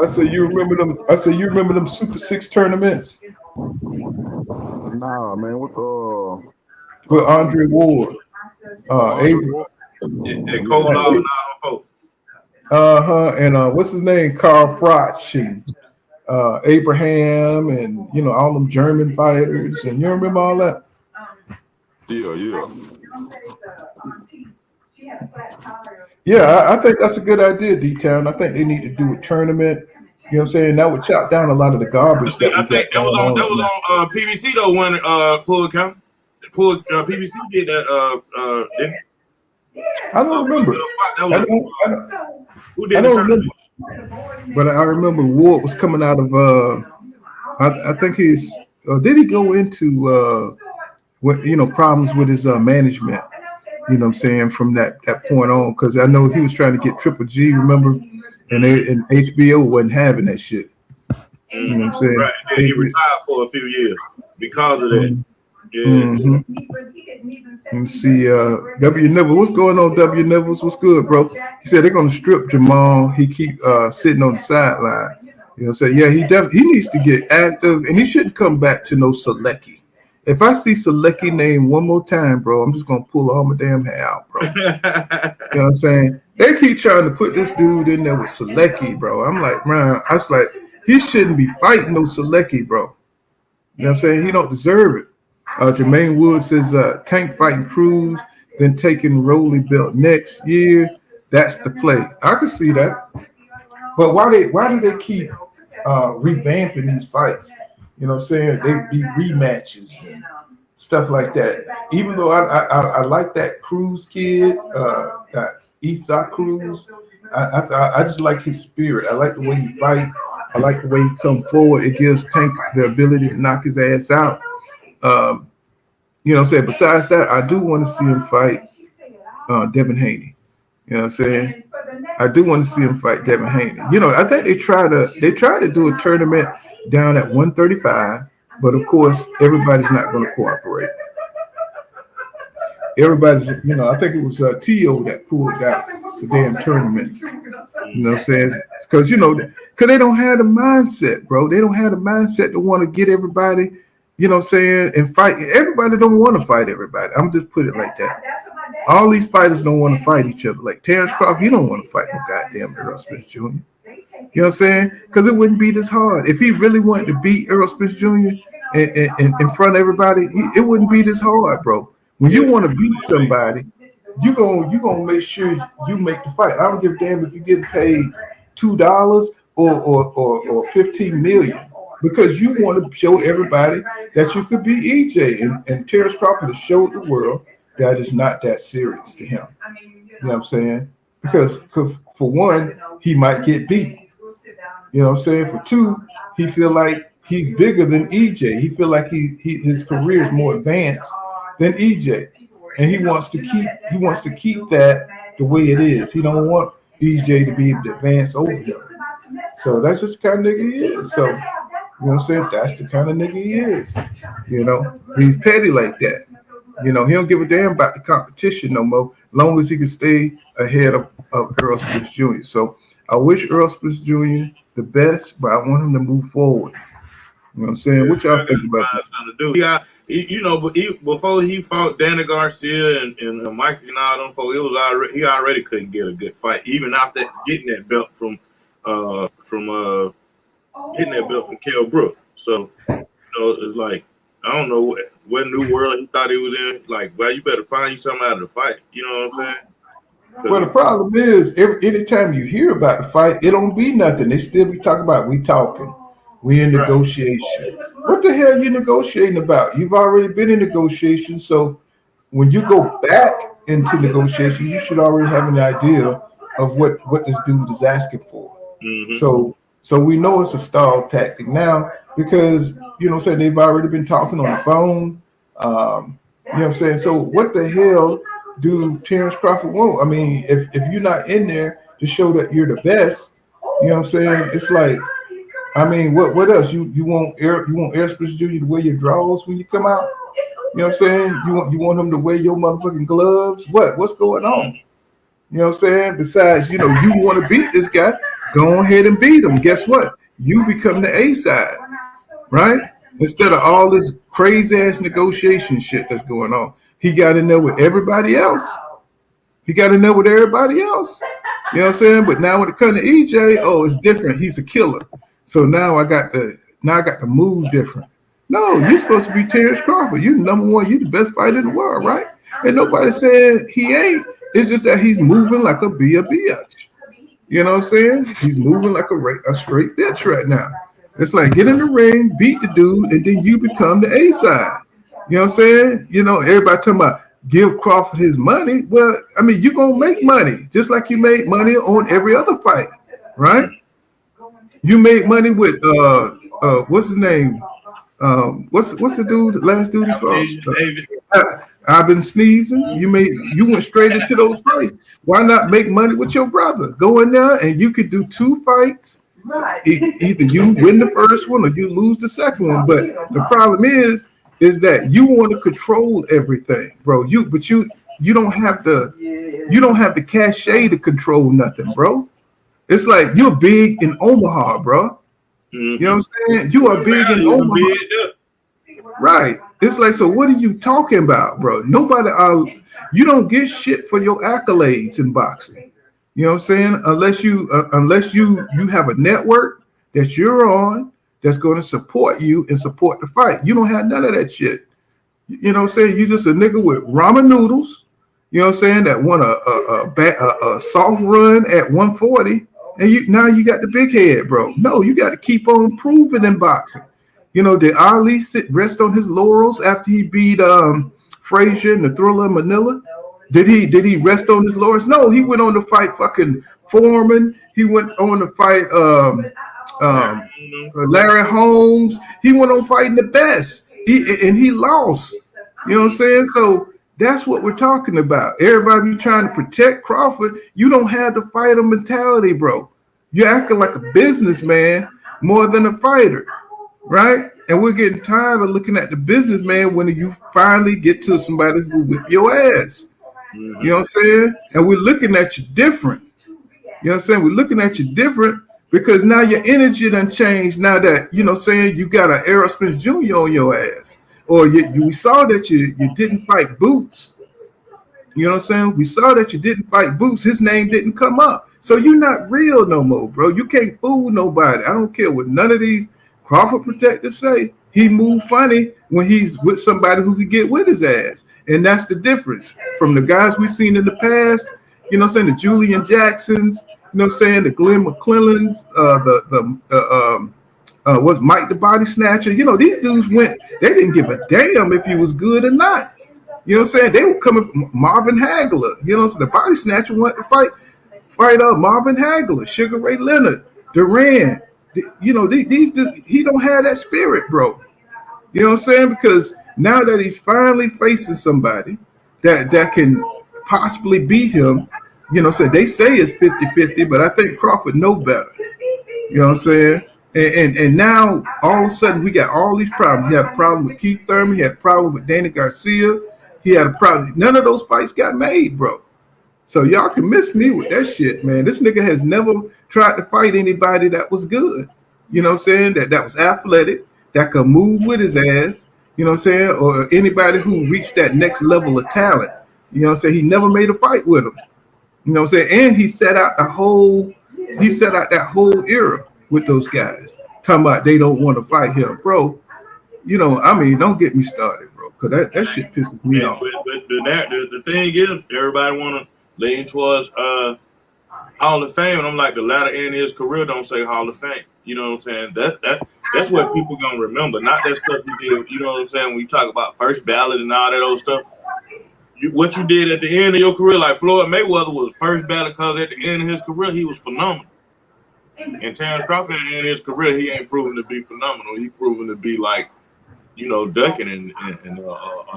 I said you remember them. I said you remember them Super Six tournaments? Nah, man. With Andre Ward, And Cole Law and all folks. and what's his name? Carl Froch and Abraham, and all them German fighters, and you remember all that? Yeah. Yeah, I think that's a good idea, D-Town. I think they need to do a tournament. You know what I'm saying? That would chop down a lot of the garbage. I think that was on PBC though. When PBC did that. Didn't it? I don't remember. I don't remember. But I remember Ward was coming out of. I think he's. Did he go into problems with his management? You know what I'm saying, from that point on, because I know he was trying to get Triple G, remember, and HBO wasn't having that shit. You know what I'm saying? Right. Yeah, he retired for a few years because of that. Yeah. Mm-hmm. Let me see, W. Nibbles. What's going on, W. Nibbles? What's good, bro? He said they're gonna strip Jamal. He keep sitting on the sideline. You know what I'm saying? Yeah, he needs to get active, and he shouldn't come back to no Selecki. If I see Selecki name one more time, bro, I'm just gonna pull all my damn hair out, bro. You know what I'm saying? They keep trying to put this dude in there with Selecki, bro. I'm like, man, I was like, he shouldn't be fighting no Selecki, bro. You know what I'm saying? He don't deserve it. Jermaine Wood says Tank fighting Cruz, then taking Rolly belt next year. That's the play. I can see that. But why do they keep revamping these fights? You know what I'm saying? They be rematches and stuff like that. Even though I like that Cruz kid, that Isak Cruz, I just like his spirit. I like the way he fight. I like the way he come forward. It gives Tank the ability to knock his ass out. You know what I'm saying? Besides that, I do want to see him fight Devin Haney. You know what I'm saying? I do want to see him fight Devin Haney. I think they try to do a tournament down at 135, but of course everybody's not going to cooperate. Everybody's, I think it was T.O. that pulled out the damn tournament. You know what I'm saying? Because because they don't have the mindset, bro. They don't have the mindset to want to get everybody, you know what I'm saying, and fight. Everybody don't want to fight everybody. I'm just put it like that. All these fighters don't want to fight each other. Like Terrence Crawford, he don't want to fight no goddamn Errol Spence Jr. You know what I'm saying? Because it wouldn't be this hard. If he really wanted to beat Errol Spence Jr. in front of everybody, it wouldn't be this hard, bro. When you want to beat somebody, you're gonna make sure you make the fight. I don't give a damn if you get paid $2 or $15 million, because you want to show everybody that you could beat EJ. And Terrence Crawford has showed the world that it's not that serious to him. You know what I'm saying? Because for one, he might get beat. You know what I'm saying? For two, he feel like he's bigger than EJ. He feel like his career is more advanced than EJ, and he wants to keep that the way it is. He don't want EJ to be able to advance over him. So that's just the kind of nigga he is. So you know what I'm saying? That's the kind of nigga he is. He's petty like that. He don't give a damn about the competition no more, as long as he can stay ahead of Errol Spence Jr. So I wish Errol Spence Jr. the best, but I want him to move forward. You know what I'm saying? What y'all think about that? Before he fought Danny Garcia and Mike and all them folks, he already couldn't get a good fight, even after getting that belt from Kell Brook. So it's like, I don't know what new world he thought he was in. Like, well, you better find you something out of the fight. You know what I'm saying? Well, the problem is, anytime you hear about the fight, it don't be nothing. They still be talking about, we talking, we in negotiation. What the hell are you negotiating about? You've already been in negotiation. So when you go back into negotiation, you should already have an idea of what this dude is asking for. Mm-hmm. So So we know it's a stall tactic now because, you know what I'm saying, they've already been talking on the phone. You know what I'm saying? So what the hell do Terrence Crawford want? I mean, if you're not in there to show that you're the best, you know what I'm saying? It's like, I mean, what else? You want Errol Spence Jr. to wear your drawers when you come out? You know what I'm saying? You want him to wear your motherfucking gloves? What's going on? You know what I'm saying? Besides, you know, you want to beat this guy, go ahead and beat him. Guess what? You become the A side, right? Instead of all this crazy ass negotiation shit that's going on. He got in there with everybody else. You know what I'm saying? But now when it comes to EJ, oh, it's different. He's a killer. So now I got to move different. No, you're supposed to be Terrence Crawford. You're number one. You're the best fighter in the world, right? And nobody said he ain't. It's just that he's moving like a bitch. You know what I'm saying? He's moving like a straight bitch right now. It's like get in the ring, beat the dude, and then you become the A side. You know what I'm saying? You know, everybody talking about give Crawford his money. Well, I mean, you're gonna make money just like you made money on every other fight, right? You made money with what's his name? What's the dude? The last dude he fought? I've been sneezing. You went straight into those fights. Why not make money with your brother? Go in there and you could do 2 fights. Either you win the first one or you lose the second one. But the problem is that you want to control everything, bro. You don't have the cachet to control nothing, bro. It's like you're big in Omaha, bro. You know what I'm saying? You are big in Omaha. Right. It's like, so what are you talking about, bro? You don't get shit for your accolades in boxing. You know what I'm saying? Unless you have a network that you're on that's going to support you and support the fight. You don't have none of that shit. You know what I'm saying? You just a nigga with ramen noodles, you know what I'm saying, that won a soft run at 140, and now you got the big head, bro. No, you got to keep on proving in boxing. You know, did Ali rest on his laurels after he beat Frazier in the Thriller of Manila? Did he rest on his laurels? No, he went on to fight fucking Foreman. He went on to fight Larry Holmes. He went on fighting the best. He lost. You know what I'm saying? So that's what we're talking about. Everybody trying to protect Crawford. You don't have the fighter mentality, bro. You're acting like a businessman more than a fighter. Right? And we're getting tired of looking at the businessman when you finally get to somebody who whip your ass. You know what I'm saying? And we're looking at you different. You know what I'm saying? We're looking at you different because now your energy done changed. Now that, you know what I'm saying, you got an Errol Spence Jr. on your ass. Or we saw that you didn't fight Boots. You know what I'm saying? We saw that you didn't fight Boots. His name didn't come up. So you're not real no more, bro. You can't fool nobody. I don't care what none of these Crawford protectors say. He moved funny when he's with somebody who could get with his ass. And that's the difference from the guys we've seen in the past, you know what I'm saying, the Julian Jacksons, you know what I'm saying, the Glenn McClellans, was Mike the Body Snatcher. You know, these dudes they didn't give a damn if he was good or not. You know what I'm saying? They were coming from Marvin Hagler. You know, so the Body Snatcher wanted to fight Marvin Hagler, Sugar Ray Leonard, Duran. You know, these dudes, he don't have that spirit, bro. You know what I'm saying? Because now that he's finally facing somebody that can possibly beat him, you know, so they say it's 50-50, but I think Crawford know better. You know what I'm saying? And now all of a sudden we got all these problems. He had a problem with Keith Thurman. He had a problem with Danny Garcia. He had a problem. None of those fights got made, bro. So y'all can miss me with that shit, man. This nigga has never tried to fight anybody that was good. You know what I'm saying? That was athletic, that could move with his ass. You know what I'm saying? Or anybody who reached that next level of talent. You know what I'm saying? He never made a fight with him. You know what I'm saying? And he set out that whole era with those guys. Talking about they don't want to fight him. Bro, you know, I mean, don't get me started, bro. Because that shit pisses me off. But the thing is, everybody want to lean towards Hall of Fame. And I'm like, the latter end of his career don't say Hall of Fame. You know what I'm saying? That's what people gonna remember, not that stuff you did. You know what I'm saying? When you talk about first ballot and all that old stuff, what you did at the end of your career, like Floyd Mayweather was first ballot because at the end of his career he was phenomenal. And Terrence Crawford at the end of his career, he ain't proven to be phenomenal. He proven to be like, ducking and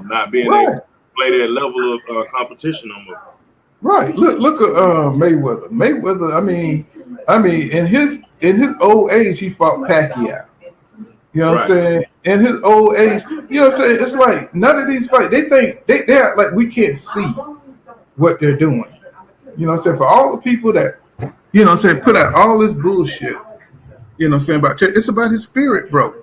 not being able to play that level of competition no more. Right. Look at Mayweather. Mayweather. I mean, in his old age, he fought Pacquiao. You know what I'm saying? In his old age, you know what I'm saying? It's like none of these fights. They think they act like we can't see what they're doing. You know what I'm saying? For all the people that, you know what I'm saying, put out all this bullshit. You know what I'm saying? It's about his spirit, bro.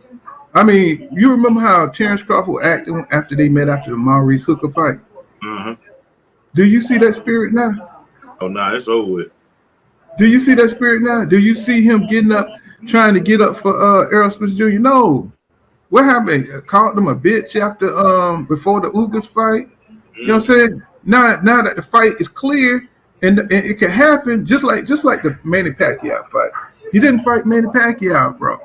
I mean, you remember how Terrence Crawford acted after they met after the Maurice Hooker fight? Mm-hmm. Do you see that spirit now? Oh, no, it's over with. Do you see that spirit now? Do you see him getting up, trying to get up for Errol Spence Jr.? No. What happened? Called him a bitch after before the Ugas fight. You know what I'm saying? Now that the fight is clear and it can happen, just like the Manny Pacquiao fight. He didn't fight Manny Pacquiao, bro.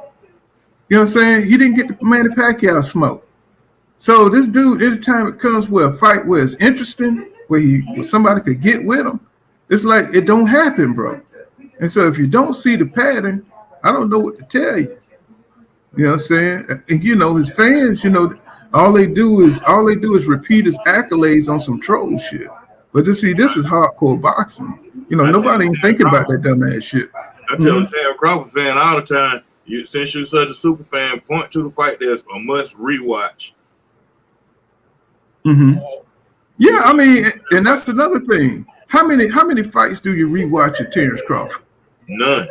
You know what I'm saying? He didn't get the Manny Pacquiao smoke. So this dude, every time it comes where a fight where it's interesting, where somebody could get with him, it's like it don't happen, bro. And so if you don't see the pattern, I don't know what to tell you. You know what I'm saying? And his fans, all they do is repeat his accolades on some troll shit. But this is hardcore boxing. Nobody ain't thinking about that dumbass shit. I tell the Terrence Crawford fan all the time, since you're such a super fan, point to the fight that's a must rewatch. Mm-hmm. Yeah, I mean, and that's another thing. How many fights do you rewatch at Terrence Crawford? None.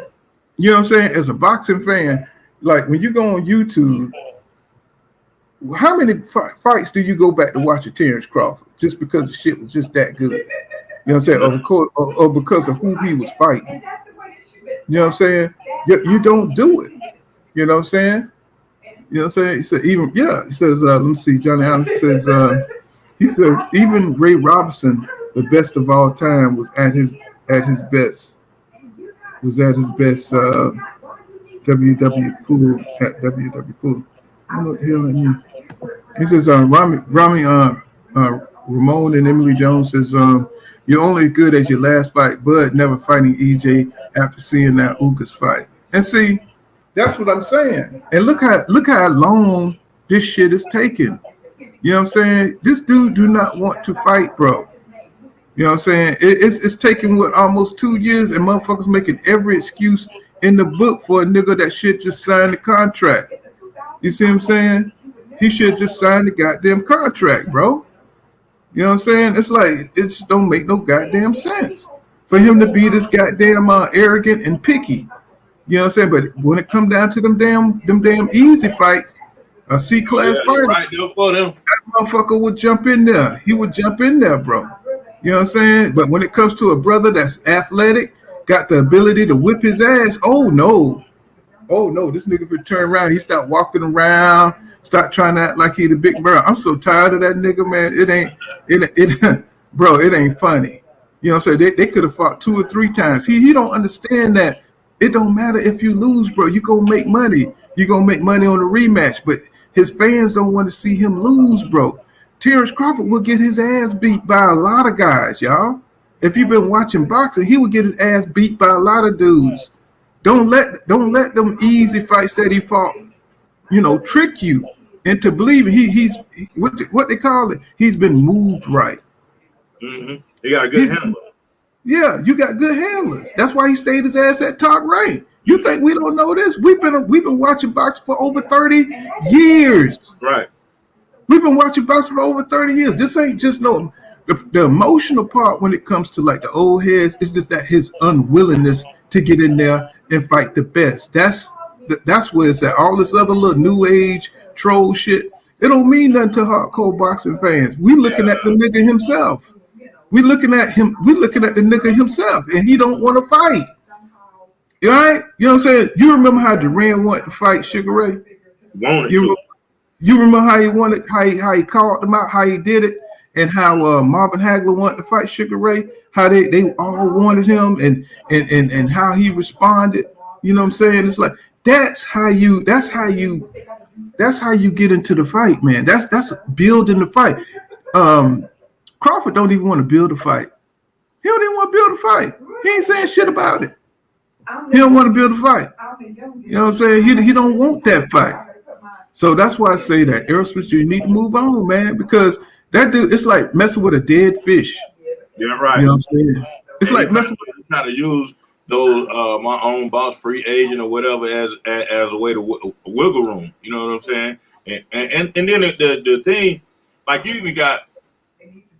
You know what I'm saying? As a boxing fan, like when you go on YouTube, how many fights do you go back to watch at Terrence Crawford just because the shit was just that good? You know what I'm saying? Or because of who he was fighting. You know what I'm saying? You don't do it. You know what I'm saying? You know what I'm saying? He said he says, let me see, Johnny Allen says, he said even Ray Robinson, the best of all time, was at his best. Was at his best WW pool at WW pool. I don't know what the hell I mean. He says Rami Ramon and Emily Jones says you're only as good as your last fight, Bud never fighting EJ after seeing that Ugas fight. And see, that's what I'm saying. And look how long this shit is taking. You know what I'm saying? This dude do not want to fight, bro. You know what I'm saying? It's taking almost 2 years, and motherfuckers making every excuse in the book for a nigga that should just sign the contract. You see what I'm saying? He should just sign the goddamn contract, bro. You know what I'm saying? It's like it just don't make no goddamn sense for him to be this goddamn arrogant and picky. You know what I'm saying? But when it come down to them damn easy fights, a C-class fighter, right there for them. that motherfucker would jump in there. He would jump in there, bro. You know what I'm saying? But when it comes to a brother that's athletic, got the ability to whip his ass, oh no, this nigga could turn around. He start walking around, start trying to act like he the big bro. I'm so tired of that nigga, man. It ain't funny. You know what I'm saying? They could have fought 2 or 3 times. He don't understand that it don't matter if you lose, bro. You gonna make money. You gonna make money on the rematch. But his fans don't want to see him lose, bro. Terrence Crawford will get his ass beat by a lot of guys, y'all. If you've been watching boxing, he would get his ass beat by a lot of dudes. Don't let them easy fights that he fought, trick you into believing he's what they call it. He's been moved right. Mm-hmm. He got a good handler. Yeah, you got good handlers. That's why he stayed his ass at top rank. You think we don't know this? We've been watching boxing for over 30 years. Right. We've been watching boxing for over 30 years. This ain't just the emotional part when it comes to like the old heads. It's just that his unwillingness to get in there and fight the best. That's where it's at. All this other little new age troll shit, it don't mean nothing to hardcore boxing fans. We looking at the nigga himself. We looking at the nigga himself, and he don't want to fight. You all right? You know what I'm saying? You remember how Duran wanted to fight Sugar Ray? You remember how he wanted, how he called him out, how he did it, and how Marvin Hagler wanted to fight Sugar Ray, how they all wanted him, and how he responded. You know what I'm saying? It's like that's how you get into the fight, man. That's building the fight. Crawford don't even want to build a fight. He don't even want to build a fight. He ain't saying shit about it. He don't want to build a fight. You know what I'm saying? He don't want that fight. So that's why I say that Errol Spence Jr. need to move on, man, because that dude, it's like messing with a dead fish. Yeah, right. You know what I'm saying? It's like messing with. Trying to use those my own boss, free agent, or whatever as a way to wiggle room. You know what I'm saying? And then the thing, like you even got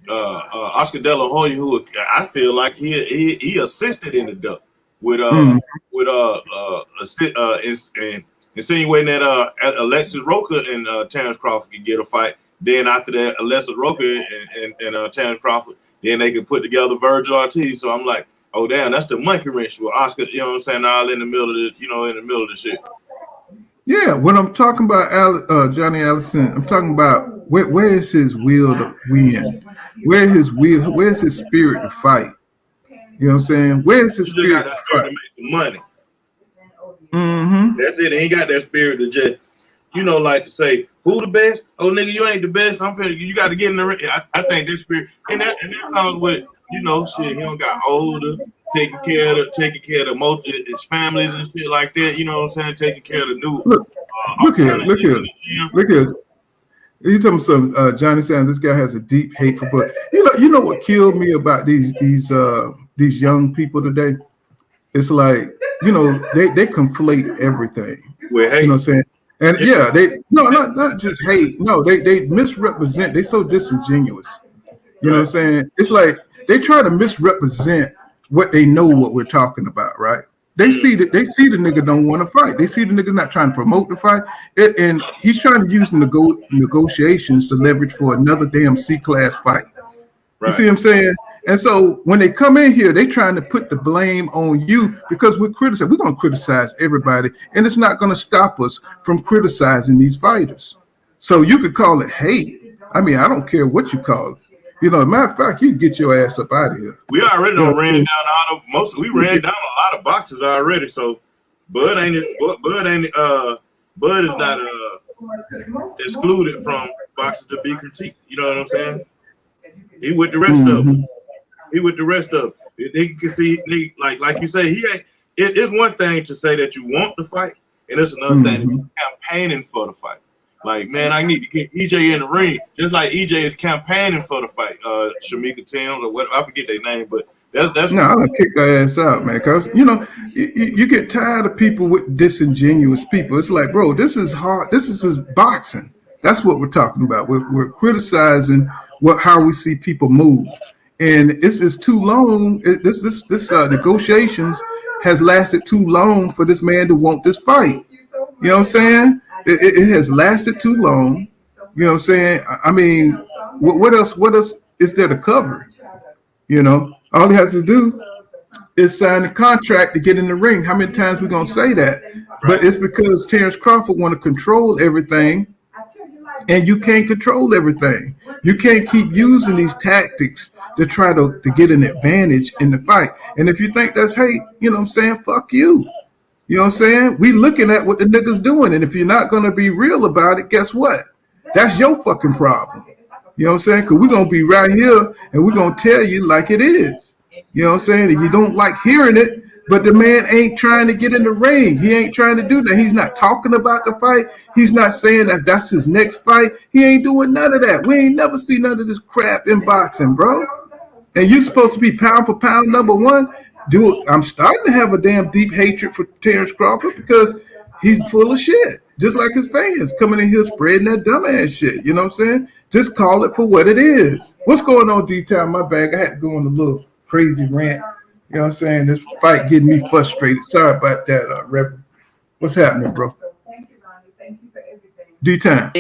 Oscar De La Hoya, who I feel like he assisted in the duck with insinuating that Alexis Roker and Terrence Crawford could get a fight. Then after that, Alexis Roker and Terrence Crawford, then they could put together Virgil Ortiz. So I'm like, oh damn, that's the monkey wrench with Oscar. You know what I'm saying? All in the middle of the shit. Yeah, when I'm talking about Johnny Allison, I'm talking about where is his will to win? Where's his spirit to fight? You know what I'm saying? Where's his spirit to fight? To make some money. Mm-hmm. That's it. He ain't got that spirit to just, like to say, who the best? Oh, nigga, you ain't the best. You got to get in the ring. I think this spirit, and that comes with, shit. He don't got older, taking care of his families and shit like that. You know what I'm saying? Taking care of the new. Look here. You talking some Johnny saying this guy has a deep hate for blood. You know what killed me about these young people today? It's like, they conflate everything. With hate. You know what I'm saying? And yeah, not just hate. No, they misrepresent. They so disingenuous. You know what I'm saying? It's like they try to misrepresent what they know what we're talking about, right? They see the nigga don't want to fight. They see the nigga not trying to promote the fight, and he's trying to use negotiations to leverage for another damn C-class fight. Right. You see what I'm saying? And so when they come in here, they trying to put the blame on you because we're going to criticize everybody, and it's not going to stop us from criticizing these fighters. So you could call it hate. I mean, I don't care what you call it. Matter of fact, you can get your ass up out of here. We already ran down we ran down a lot of boxes already. So Bud is not excluded from boxes to be critiqued. You know what I'm saying? He with the rest of them. He with the rest of them. He can see, like you say, he ain't. It's one thing to say that you want the fight, and it's another thing to be campaigning for the fight. Like, man, I need to get EJ in the ring, just like EJ is campaigning for the fight. Shamika Towns or what? I forget their name, but that's. No, I'm gonna kick their ass out, man. Cause you get tired of people with disingenuous people. It's like, bro, this is hard. This is just boxing. That's what we're talking about. We're criticizing how we see people move, and it's too long. This negotiations has lasted too long for this man to want this fight. You know what I'm saying? It has lasted too long. You know what I'm saying? I mean, what else is there to cover? All he has to do is sign the contract to get in the ring. How many times we gonna say that? But it's because Terrence Crawford want to control everything, and you can't control everything. You can't keep using these tactics to try to get an advantage in the fight. And if you think that's hate, you know what I'm saying? Fuck you. You know what I'm saying? We looking at what the nigga's doing, and if you're not going to be real about it, guess what? That's your fucking problem. You know what I'm saying? Because we're going to be right here, and we're going to tell you like it is. You know what I'm saying? And you don't like hearing it, but the man ain't trying to get in the ring. He ain't trying to do that. He's not talking about the fight. He's not saying that's his next fight. He ain't doing none of that. We ain't never seen none of this crap in boxing, bro. And you're supposed to be pound for pound number one. Dude, I'm starting to have a damn deep hatred for Terrence Crawford because he's full of shit. Just like his fans coming in here spreading that dumbass shit. You know what I'm saying? Just call it for what it is. What's going on, D-Town? My bag. I had to go on a little crazy rant. You know what I'm saying? This fight getting me frustrated. Sorry about that, Reverend. What's happening, bro? Thank you, Ronnie. Thank you for everything. D-Town.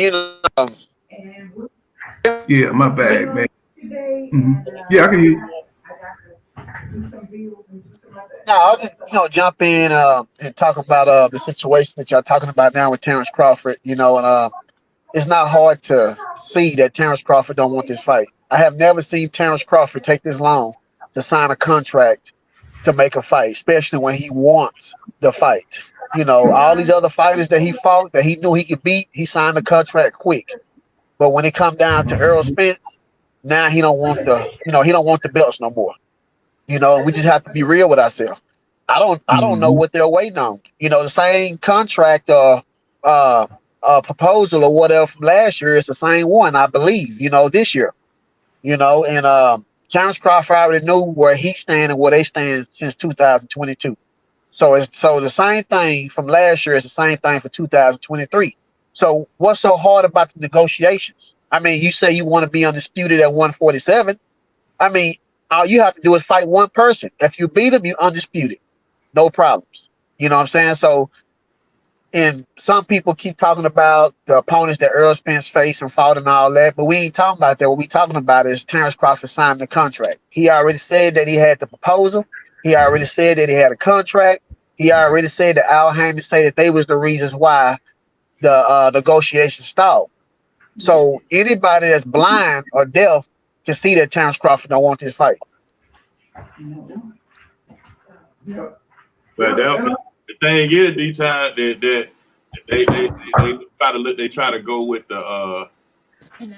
Yeah, my bag, man. Yeah, I can hear you. No, I'll just jump in and talk about the situation that y'all talking about now with Terrence Crawford. And it's not hard to see that Terrence Crawford don't want this fight. I have never seen Terrence Crawford take this long to sign a contract to make a fight, especially when he wants the fight. All these other fighters that he fought that he knew he could beat, he signed the contract quick. But when it come down to Errol Spence, now he don't want the belts no more. We just have to be real with ourselves. I don't know what they're waiting on. You know, the same contract proposal or whatever from last year is the same one, I believe. You know, this year. You know, and Terrence Crawford already knew where he stand and where they stand since 2022. So the same thing from last year is the same thing for 2023. So what's so hard about the negotiations? I mean, you say you want to be undisputed at 147. I mean, all you have to do is fight one person. If you beat him, you undisputed. No problems. You know what I'm saying? So, and some people keep talking about the opponents that Errol Spence faced and fought and all that, but we ain't talking about that. What we talking about is Terrence Crawford signed the contract. He already said that he had the proposal. He already said that he had a contract. He already said that Al Haymon said that they was the reasons why the negotiations stalled. So anybody that's blind or deaf can see that Terrence Crawford don't want this fight. But the thing is, D-Time, that they try to go with the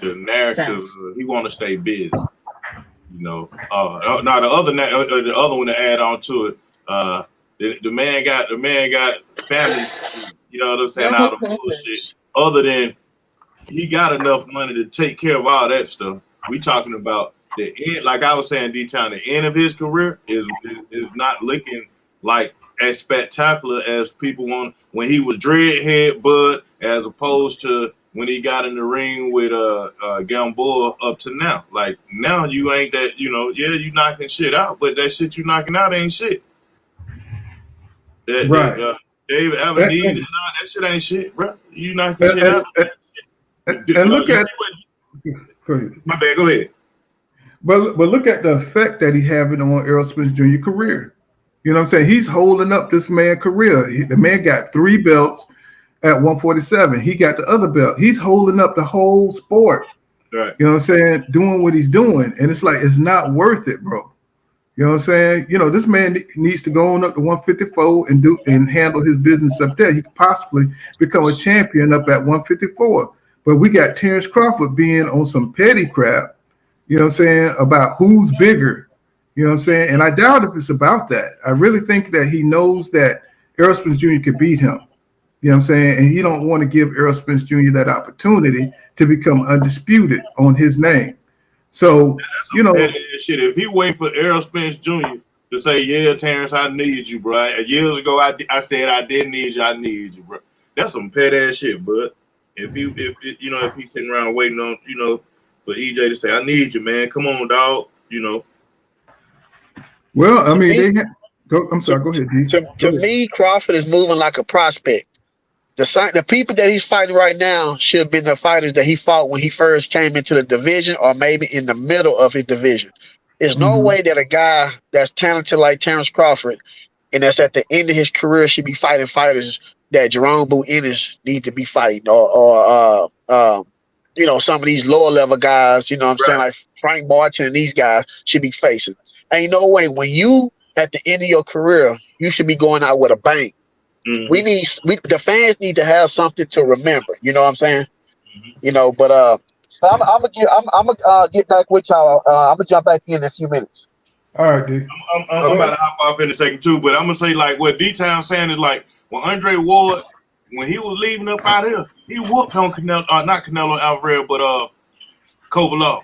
narrative. He want to stay busy. You know. Now the other one to add on to it. The man got family. You know what I'm saying? Out of bullshit. Other than he got enough money to take care of all that stuff. We talking about the end. Like I was saying, D-Town, the end of his career is not looking like as spectacular as people want when he was dreadhead Bud, as opposed to when he got in the ring with Gamboa up to now. Like now you ain't that, you know, yeah, you knocking shit out, but that shit you knocking out ain't shit. That David Avenese and all that shit ain't shit, bro. You knocking shit out. And look at my bad, go ahead. But look at the effect that he having on Errol Spence Jr. career. You know what I'm saying? He's holding up this man's career. The man got 3 belts at 147. He got the other belt. He's holding up the whole sport. Right. You know what I'm saying? Doing what he's doing. And it's like, it's not worth it, bro. You know what I'm saying? You know, this man needs to go on up to 154 and handle his business up there. He could possibly become a champion up at 154. But we got Terrence Crawford being on some petty crap, you know what I'm saying, about who's bigger. You know what I'm saying? And I doubt if it's about that. I really think that he knows that Errol Spence Jr. could beat him. You know what I'm saying? And he don't want to give Errol Spence Jr. that opportunity to become undisputed on his name. So, you know. Shit, if he wait for Errol Spence Jr. to say, yeah, Terrence, I need you, bro. Years ago, I said I didn't need you. I need you, bro. That's some pet ass shit, bud. If he's sitting around waiting on, you know, for EJ to say, I need you, man. Come on, dog. You know. Well, I mean, I'm sorry. Go ahead, D. To me, Crawford is moving like a prospect. The people that he's fighting right now should have been the fighters that he fought when he first came into the division, or maybe in the middle of his division. There's no way that a guy that's talented like Terrence Crawford and that's at the end of his career should be fighting fighters that Jerome Boo Ennis need to be fighting, or you know, some of these lower level guys, you know what I'm saying, like Frank Martin and these guys should be facing. Ain't no way when you at the end of your career, you should be going out with a bang. The fans need to have something to remember. You know what I'm saying? You know, but I'm gonna get back with y'all. I'm gonna jump back in a few minutes. All right, D. I'm about to hop off in a second too, but I'm gonna say like what D-Town saying is like when Andre Ward, when he was leaving up out here, he whooped on Canelo, not Canelo Alvarez, but Kovalov.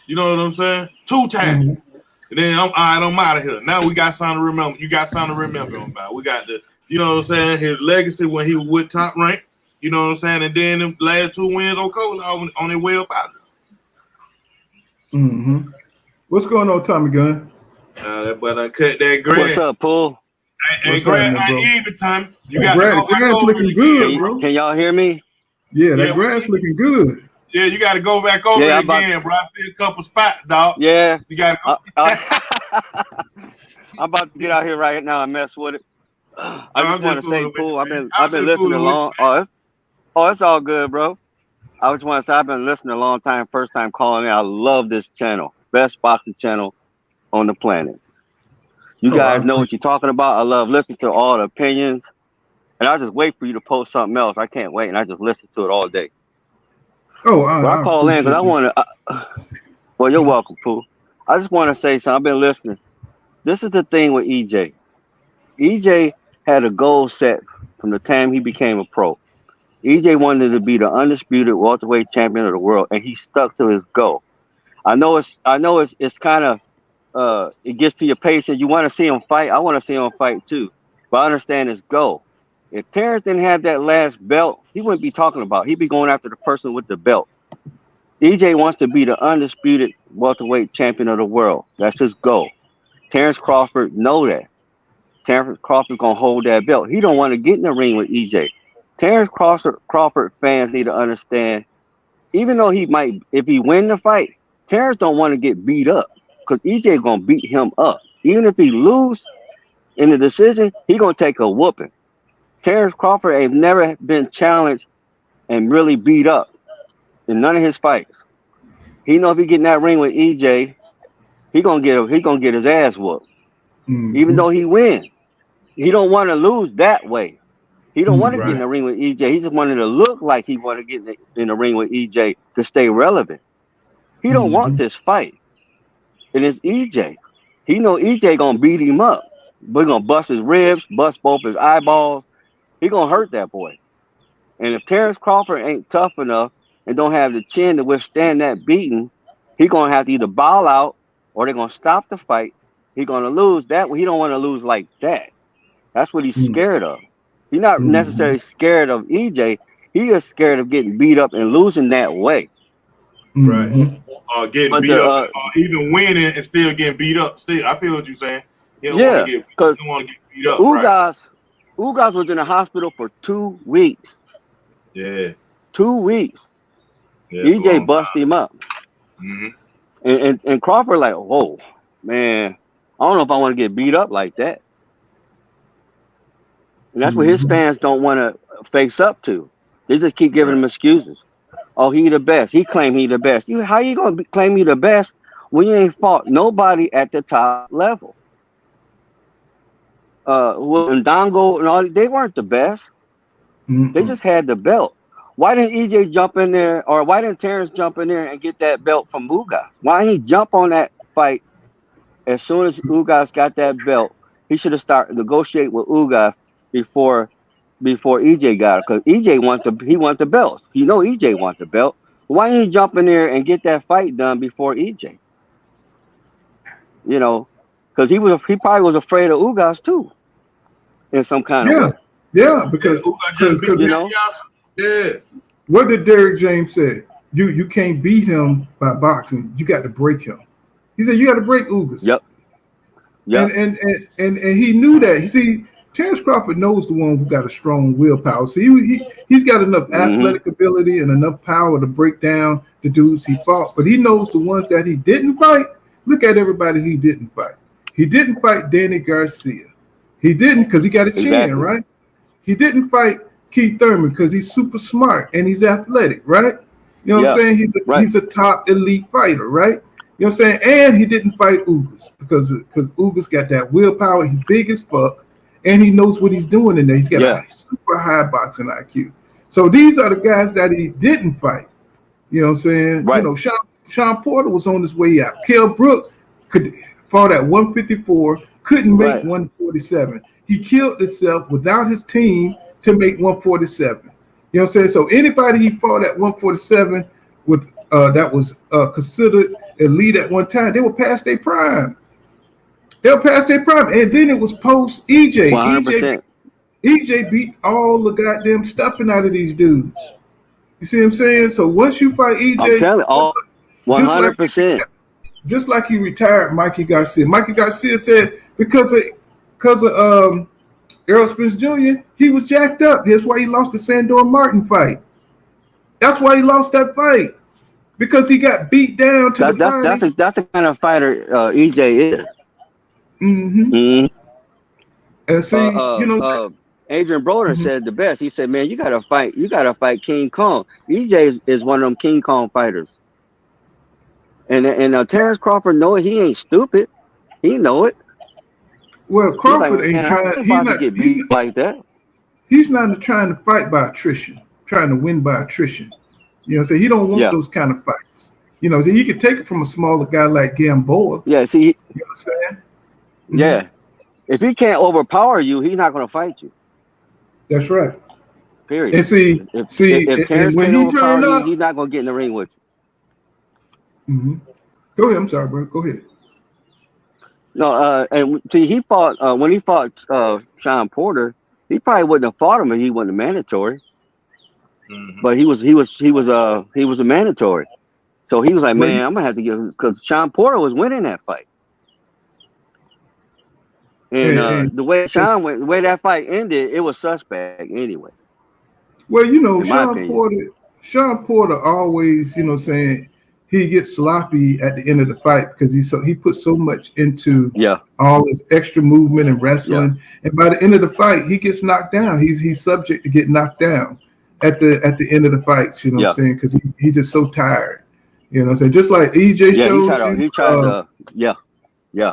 You know what I'm saying? 2 times. And then I'm out of here. Now we got something to remember. You got something to remember about. We got the, you know what I'm saying, his legacy when he was with Top Rank. You know what I'm saying? And then the last 2 wins on Kovalov on their way up out of here. What's going on, Tommy Gunn? That boy done cut that grass. What's up, Paul? Hey, Grant, I even time. You got grass, to go back grass over looking it good, again, bro. Can y'all hear me? Yeah, that grass looking good. Yeah, you got to go back over it again, bro. I see a couple spots, dog. Yeah. You got to go. I'm about to get out here right now and mess with it. I just want to say, Paul, I've been listening a long. It's all good, bro. I just want to say I've been listening a long time. First time calling in. I love this channel, best boxing channel on the planet. You guys know what you're talking about. I love listening to all the opinions, and I just wait for you to post something else. I can't wait, and I just listen to it all day. I call in because I want to. Well, you're welcome, Pooh. I just want to say something. I've been listening. This is the thing with EJ. EJ had a goal set from the time he became a pro. EJ wanted to be the undisputed welterweight champion of the world, and he stuck to his goal. I know it's kind of it gets to your pace, and you want to see him fight. I want to see him fight too, but I understand his goal. If Terrence didn't have that last belt, he wouldn't be talking about it. He'd be going after the person with the belt. EJ wants to be the undisputed welterweight champion of the world. That's his goal. Terrence Crawford know that. Terrence Crawford gonna hold that belt. He don't want to get in the ring with EJ. Terrence Crawford fans need to understand, even though he might, if he win the fight, Terrence don't want to get beat up because EJ gonna beat him up. Even if he lose in the decision, he gonna take a whooping. Terrence Crawford ain't never been challenged and really beat up in none of his fights. He know if he get in that ring with EJ, he gonna get his ass whooped. Mm-hmm. Even though he win, he don't want to lose that way. He don't want to get in the ring with EJ. He just wanted to look like he wanted to get in the ring with EJ to stay relevant. He don't want this fight. And it's EJ. He know EJ gonna beat him up. We're gonna bust his ribs, bust both his eyeballs. He gonna hurt that boy. And if Terrence Crawford ain't tough enough and don't have the chin to withstand that beating, he gonna have to either bow out or they're gonna stop the fight. He gonna lose that. He don't want to lose like that. That's what he's scared of. He's not necessarily scared of EJ. He is scared of getting beat up and losing that way. Right. Getting beat up, even winning and still getting beat up. Still, I feel what you're saying. He don't want to get beat up. Ugas was in the hospital for 2 weeks. Yeah. 2 weeks. Yeah, EJ bust him up. Mm-hmm. And Crawford like, whoa, man, I don't know if I want to get beat up like that. And that's what his fans don't want to face up to. They just keep giving him excuses. Oh, he the best. He claimed he the best. How you gonna claim you the best when you ain't fought nobody at the top level? Ndongo and all, they weren't the best. They just had the belt. Why didn't EJ jump in there, or why didn't Terrence jump in there and get that belt from Ugas? Why didn't he jump on that fight as soon as Ugas got that belt? He should have started negotiate with Ugas before EJ got it, because EJ want the belt. You know EJ want the belt. Why didn't he jump in there and get that fight done before EJ? You know, because he probably was afraid of Ugas too, in some kind of way. Yeah, because you know. Yeah. What did Derrick James say? You can't beat him by boxing. You got to break him. He said you got to break Ugas. Yep. And he knew that. You see, Terrence Crawford knows the one who got a strong willpower. So he's got enough athletic ability and enough power to break down the dudes he fought. But he knows the ones that he didn't fight. Look at everybody he didn't fight. He didn't fight Danny Garcia. He didn't because he got a chin, right? He didn't fight Keith Thurman because he's super smart and he's athletic, right? You know what I'm saying? He's a top elite fighter, right? You know what I'm saying? And he didn't fight Ugas because Ugas got that willpower. He's big as fuck. And he knows what he's doing in there. He's got a super high boxing IQ. So these are the guys that he didn't fight. You know what I'm saying? Right. You know, Sean Porter was on his way out. Kell Brook could fought at 154, couldn't make 147. He killed himself without his team to make 147. You know what I'm saying? So anybody he fought at 147 with that was considered elite at one time, they were past their prime. They'll pass their prime. And then it was post EJ. 100%. EJ beat all the goddamn stuffing out of these dudes. You see what I'm saying? So once you fight EJ, I'm telling you, 100%. Just like he retired Mikey Garcia. Mikey Garcia said because of Errol Spence Jr., he was jacked up. That's why he lost the Sandor Martin fight. That's why he lost that fight. Because he got beat down to the body. That's the kind of fighter EJ is. And see, you know, Adrian Broder said the best. He said, "Man, you gotta fight King Kong." EJ is one of them King Kong fighters. And Terrence Crawford know it. He ain't stupid. He know it. Well, Crawford ain't trying. He's not get beat like that. He's not trying to fight by attrition. Trying to win by attrition. You know, so he don't want those kind of fights. You know, so he could take it from a smaller guy like Gamboa. Yeah, see, you know what I'm saying? Yeah. If he can't overpower you, he's not going to fight you. That's right. Period. And if Terrence when can't he overpower turned you, up, he's not going to get in the ring with you. mm-hmm. Go ahead. I'm sorry, bro. Go ahead. No, and see, he fought when he fought Sean Porter. He probably wouldn't have fought him if he wasn't a mandatory. Mm-hmm. But he was a mandatory. So he was like, man, I'm gonna have to give, because Sean Porter was winning that fight. And the way the way that fight ended, it was suspect anyway. Well, you know, Sean Porter always, you know, saying he gets sloppy at the end of the fight because he puts so much into all his extra movement and wrestling, and by the end of the fight, he gets knocked down. He's subject to get knocked down at the end of the fights. You know what I'm saying? Because he's just so tired. You know what I'm saying? Just like EJ showed he tried to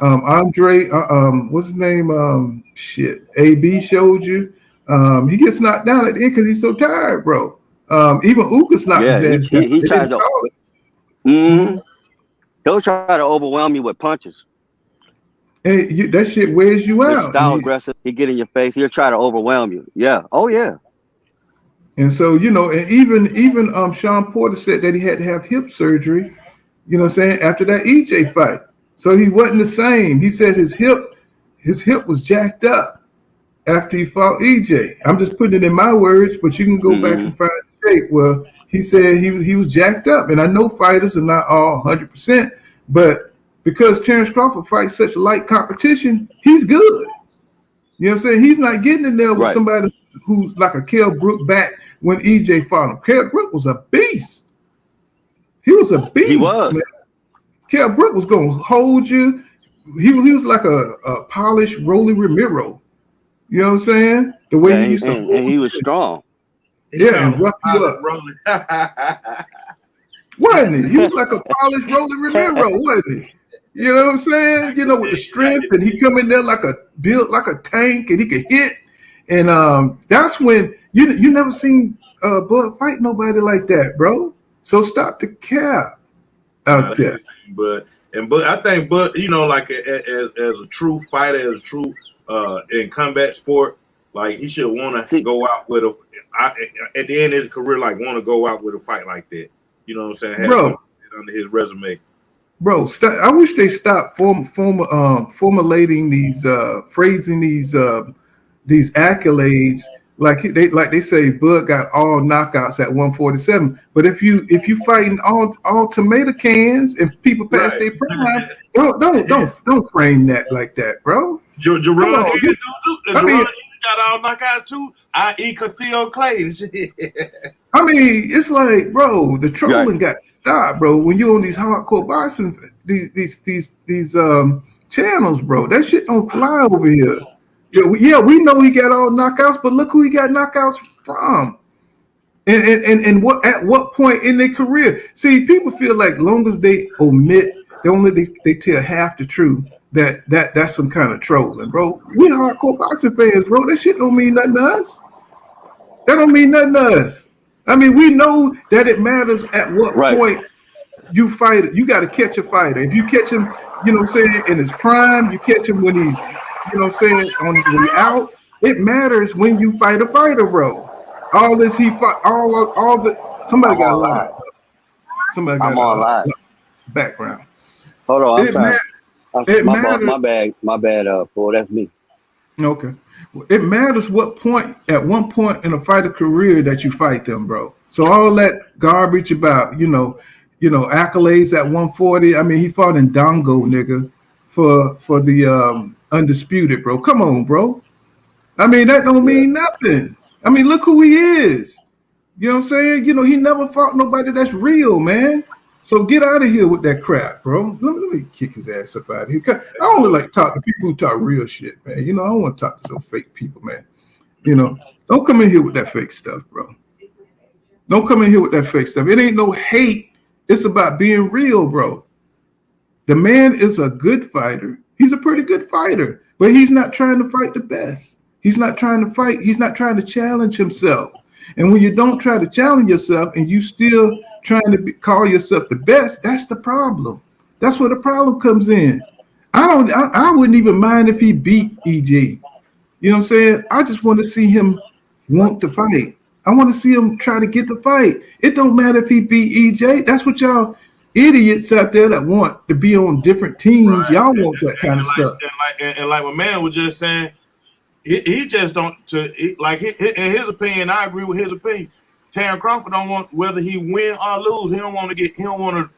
Andre, what's his name? AB showed you. He gets knocked down at the end because he's so tired, bro. Even Ugas knocked his ass down. He tried to. Mm-hmm. He'll try to overwhelm you with punches. Hey, that shit wears you out. Style aggressive. He get in your face. He'll try to overwhelm you. Yeah. Oh yeah. And so, you know, and even Sean Porter said that he had to have hip surgery, you know what I'm saying, after that EJ fight. So he wasn't the same. He said his hip was jacked up after he fought EJ. I'm just putting it in my words, but you can go back and find the tape. Well, he said he was jacked up. And I know fighters are not all 100%, but because Terrence Crawford fights such light competition, he's good. You know what I'm saying? He's not getting in there with somebody who's like a Kell Brook back when EJ fought him. Kell Brook was a beast. He was a beast. He was. Man. Kell Brook was going to hold you. He was like a polished Rolly Romero. You know what I'm saying? The way he used to and he was strong. Yeah, and rough you up. Wasn't he? He was like a polished Rolly Romero, wasn't he? You know what I'm saying? You know, with the strength, and he come in there built like a tank, and he could hit. And that's when you never seen Bud fight nobody like that, bro. So stop the cap out there. But I think Bud, you know, like as a true fighter, as a true in combat sport, like he should want to go out with at the end of his career, like want to go out with a fight like that. You know what I'm saying? Have something under his resume. Bro, I wish they stopped formulating these phrasing these accolades like they say Bud got all knockouts at 147. But if you fighting all tomato cans and people past their prime, don't frame that like that, bro. Jerome got all knockouts too, i.e. Castillo Clay. I mean, it's like, bro, the trolling got to stop, bro. When you on these hardcore boxing, these channels, bro, that shit don't fly over here. Yeah, we know he got all knockouts, but look who he got knockouts from. And at what point in their career? See, people feel like long as they omit, they tell half the truth. That's some kind of trolling, bro. We hardcore boxing fans, bro. That shit don't mean nothing to us. That don't mean nothing to us. I mean, we know that it matters at what point you fight. You got to catch a fighter. If you catch him, you know what I'm saying, in his prime, you catch him when he's, you know what I'm saying, on his way out. It matters when you fight a fighter, bro. All this he fought, all the somebody got a lot. Somebody got a lot background. Hold on, my bad, boy, that's me. Okay. It matters at one point in a fighter career that you fight them, bro. So all that garbage about, you know, accolades at 140. I mean, he fought in Dongo, nigga, for the undisputed, bro. Come on, bro. I mean, that don't mean nothing. I mean, look who he is. You know what I'm saying? You know, he never fought nobody that's real, man. So get out of here with that crap, bro. Let me kick his ass up out of here. I only like talk to people who talk real shit, man. You know, I don't want to talk to some fake people, man. You know, don't come in here with that fake stuff, bro. Don't come in here with that fake stuff. It ain't no hate. It's about being real, bro. The man is a good fighter. He's a pretty good fighter, but he's not trying to fight the best. He's not trying to fight. He's not trying to challenge himself. And when you don't try to challenge yourself and you still trying to call yourself the best, that's the problem. That's where the problem comes in. I wouldn't even mind if he beat EJ. You know what I'm saying? I just want to see him want to fight. I want to see him try to get the fight. It don't matter if he beat EJ. That's what y'all idiots out there that want to be on different teams. Right. Y'all want that kind of stuff. And like what man was just saying, he just don't. In his opinion, I agree with his opinion. Terrence Crawford don't want, whether he win or lose, he don't want to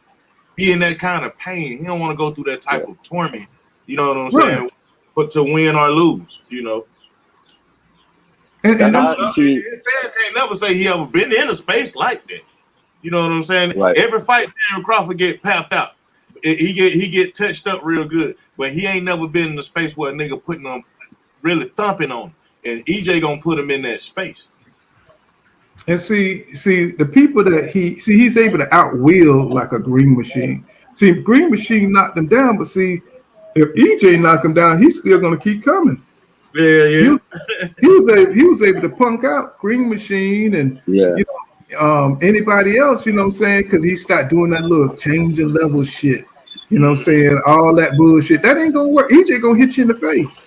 be in that kind of pain. He don't want to go through that type of torment. You know what I'm saying? But to win or lose, you know. And can't never say he ever been in a space like that. You know what I'm saying? Right. Every fight Terrence Crawford get papped out. He get touched up real good, but he ain't never been in a space where a nigga putting on, really thumping on him. And EJ gonna put him in that space. And see the people that he's able to outwill like a Green Machine. See, Green Machine knocked him down, but see, if EJ knocked him down, he's still gonna keep coming. Yeah. He was able to punk out Green Machine and you know, anybody else, you know what I'm saying? Because he started doing that little change of level shit. You know what I'm saying? All that bullshit. That ain't gonna work. EJ gonna hit you in the face.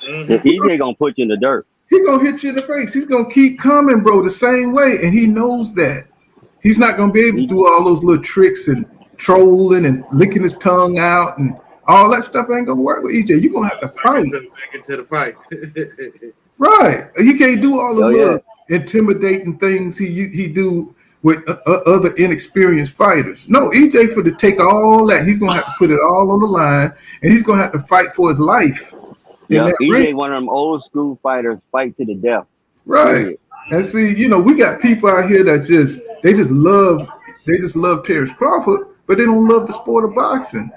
Mm-hmm. EJ gonna put you in the dirt. He gonna hit you in the face. He's gonna keep coming, bro, the same way, and he knows that. He's not gonna be able to do all those little tricks and trolling and licking his tongue out and all that stuff ain't gonna work with EJ. You're gonna have to fight. Back into the fight. Right. He can't do all the little intimidating things he do with other inexperienced fighters. No, EJ for to take all that, he's gonna have to put it all on the line, and he's gonna have to fight for his life. Yeah, EJ one of them old school fighters, fight to the death. Right. And see, you know, we got people out here that just love Terrence Crawford, but they don't love the sport of boxing.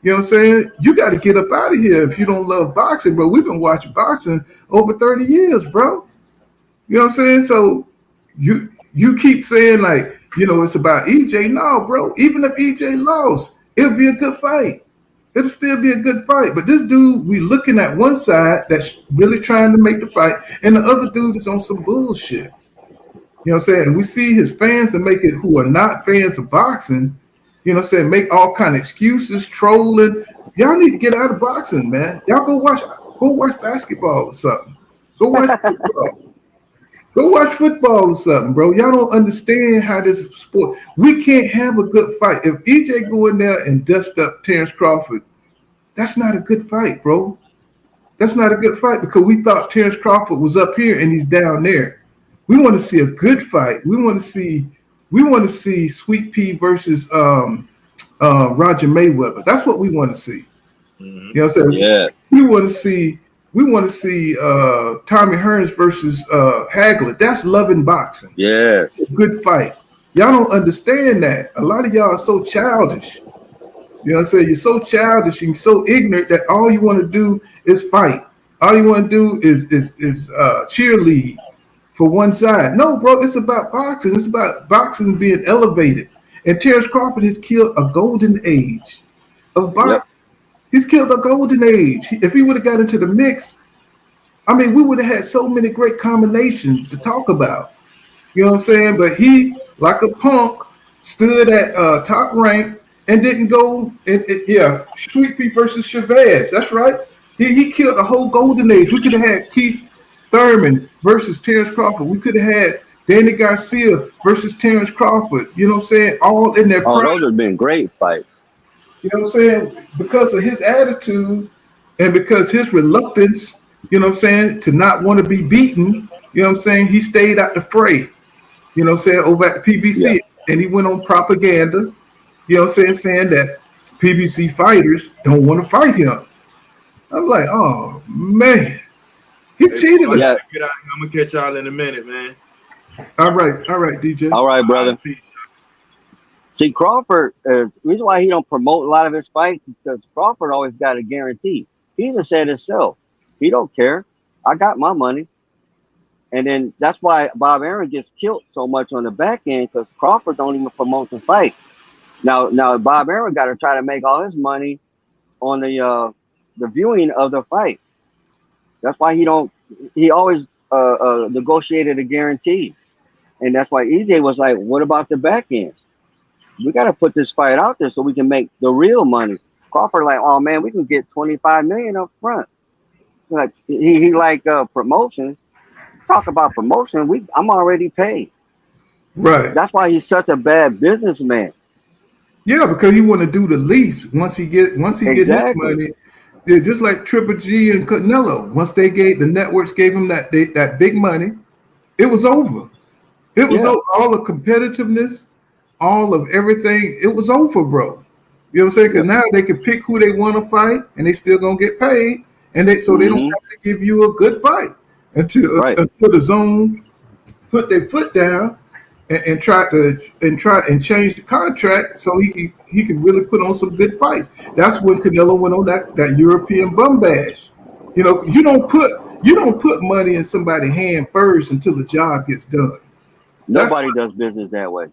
You know what I'm saying? You got to get up out of here if you don't love boxing, bro. We've been watching boxing over 30 years, bro. You know what I'm saying? So you keep saying like, you know, it's about EJ. No, bro. Even if EJ lost, it'll be a good fight. It'll still be a good fight. But this dude, we looking at one side that's really trying to make the fight, and the other dude is on some bullshit. You know what I'm saying? And we see his fans who are not fans of boxing, you know what I'm saying, make all kind of excuses, trolling. Y'all need to get out of boxing, man. Y'all go watch basketball or something. Go watch football. Go watch football or something, bro. Y'all don't understand how this sport. We can't have a good fight. If EJ go in there and dust up Terrence Crawford, that's not a good fight, bro. That's not a good fight because we thought Terrence Crawford was up here and he's down there. We want to see a good fight. We want to see Sweet Pea versus Roger Mayweather. That's what we want to see. Mm-hmm. You know what I'm saying? Yeah. We want to see Tommy Hearns versus Hagler. That's loving boxing. Yes. Good fight. Y'all don't understand that. A lot of y'all are so childish. You know what I'm saying? You're so childish and so ignorant that all you want to do is fight. All you want to do is cheerlead for one side. No, bro, it's about boxing. It's about boxing being elevated. And Terrence Crawford has killed a golden age of boxing. Yep. He's killed a golden age. If he would have got into the mix, I mean, we would have had so many great combinations to talk about. You know what I'm saying? But he, like a punk, stood at top rank and didn't go. Sweet Pea versus Chavez. That's right. He killed a whole golden age. We could have had Keith Thurman versus Terrence Crawford. We could have had Danny Garcia versus Terrence Crawford. You know what I'm saying? All in their prime. Those have been great fights. You know what I'm saying? Because of his attitude and because his reluctance, you know what I'm saying, to not want to be beaten, you know what I'm saying, he stayed out the fray, you know what I'm saying, over at the PBC. Yeah. And he went on propaganda, you know what I'm saying that PBC fighters don't want to fight him. I'm like, oh, man. He cheated us. Yeah. I'm going to catch y'all in a minute, man. All right, DJ. All right, brother. See, Crawford, the reason why he don't promote a lot of his fights is because Crawford always got a guarantee. He even said himself, he don't care. I got my money. And then that's why Bob Arum gets killed so much on the back end because Crawford don't even promote the fight. Now Bob Arum got to try to make all his money on the viewing of the fight. That's why he always negotiated a guarantee. And that's why EJ was like, what about the back end? We got to put this fight out there so we can make the real money. Crawford like, oh man, we can get 25 million up front. Like he like promotion. Talk about promotion. I'm already paid. Right. That's why he's such a bad businessman. Yeah, because he want to do the least once he get his money. Yeah, just like Triple G and Canelo. Once the networks gave him that big money, it was over. It was over. All the competitiveness, all of everything. It was over, bro. You know what I'm saying? Because now they can pick who they want to fight, and they still gonna get paid, and they don't have to give you a good fight until the zone put their foot down and try and change the contract so he can really put on some good fights. That's when Canelo went on that European bum bash. You know, you don't put money in somebody's hand first until the job gets done. Nobody does business that way.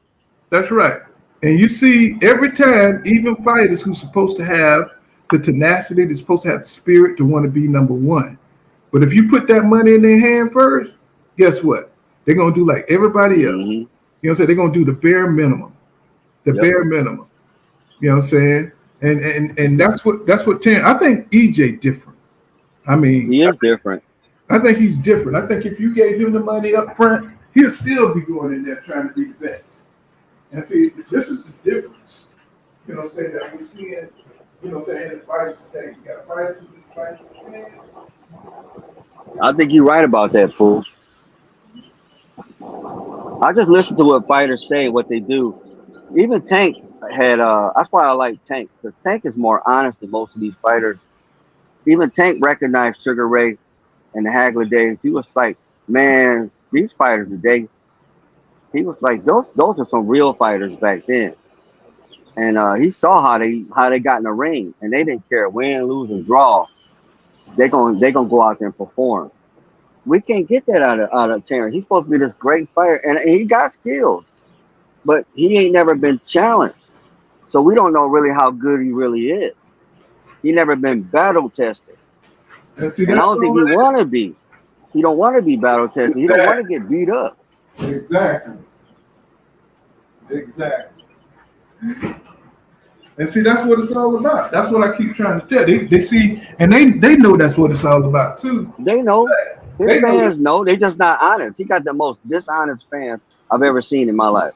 That's right. And you see every time, even fighters who's supposed to have the tenacity, they're supposed to have the spirit to want to be number one. But if you put that money in their hand first, guess what? They're gonna do like everybody else. You know what I'm saying? They're gonna do the bare minimum. Bare minimum. You know what I'm saying? And that's what I think EJ different. I mean, he is different. I think he's different. I think if you gave him the money up front, he'll still be going in there trying to be the best. And see, this is the difference. You know what I'm saying? That we're seeing, you know what I'm saying, in the fighters today. You got fighters who do fight. I think you're right about that, fool. I just listen to what fighters say, what they do. Even Tank had that's why I like Tank, because Tank is more honest than most of these fighters. Even Tank recognized Sugar Ray in the Hagler days. He was like, man, these fighters today, he was like, those are some real fighters back then. And he saw how they got in the ring, and they didn't care win, lose, and draw. They're gonna go out there and perform. We can't get that out of Terrence. He's supposed to be this great fighter, and he got skills, but he ain't never been challenged. So we don't know really how good he really is. He never been battle tested. And I don't think he want to be. He don't want to be battle tested. Exactly. He don't want to get beat up. Exactly. And see, that's what it's all about. That's what I keep trying to tell. They see, and they know that's what it's all about too. They know. His fans know. They just not honest. He got the most dishonest fans I've ever seen in my life.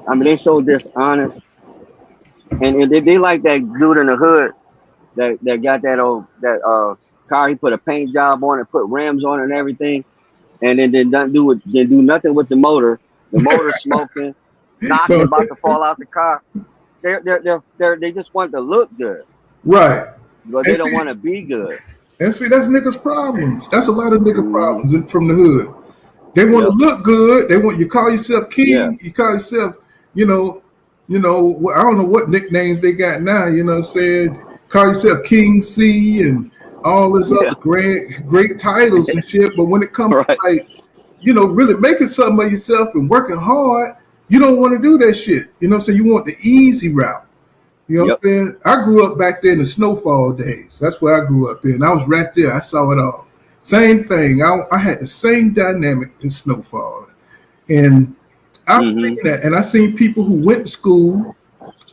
I mean, they so dishonest. And they like that dude in the hood that got that car. He put a paint job on it, put rims on it and everything, and then didn't do nothing with the motor. The motor smoking, knocking, about to fall out the car. They just want to look good, right? But they don't want to be good. And see, that's niggas' problems. That's a lot of nigga problems from the hood. They want to look good. They want you call yourself king. Yeah. You call yourself, you know. I don't know what nicknames they got now. You know what I'm saying? Call yourself King C and all this other great titles and shit. But when it comes to like, really making something of yourself and working hard, you don't want to do that shit. You know what I'm saying? You want the easy route. You know what I'm saying? I grew up back there in the snowfall days. That's where I grew up in. I was right there. I saw it all. Same thing. I had the same dynamic in snowfall. And I've seen that. And I seen people who went to school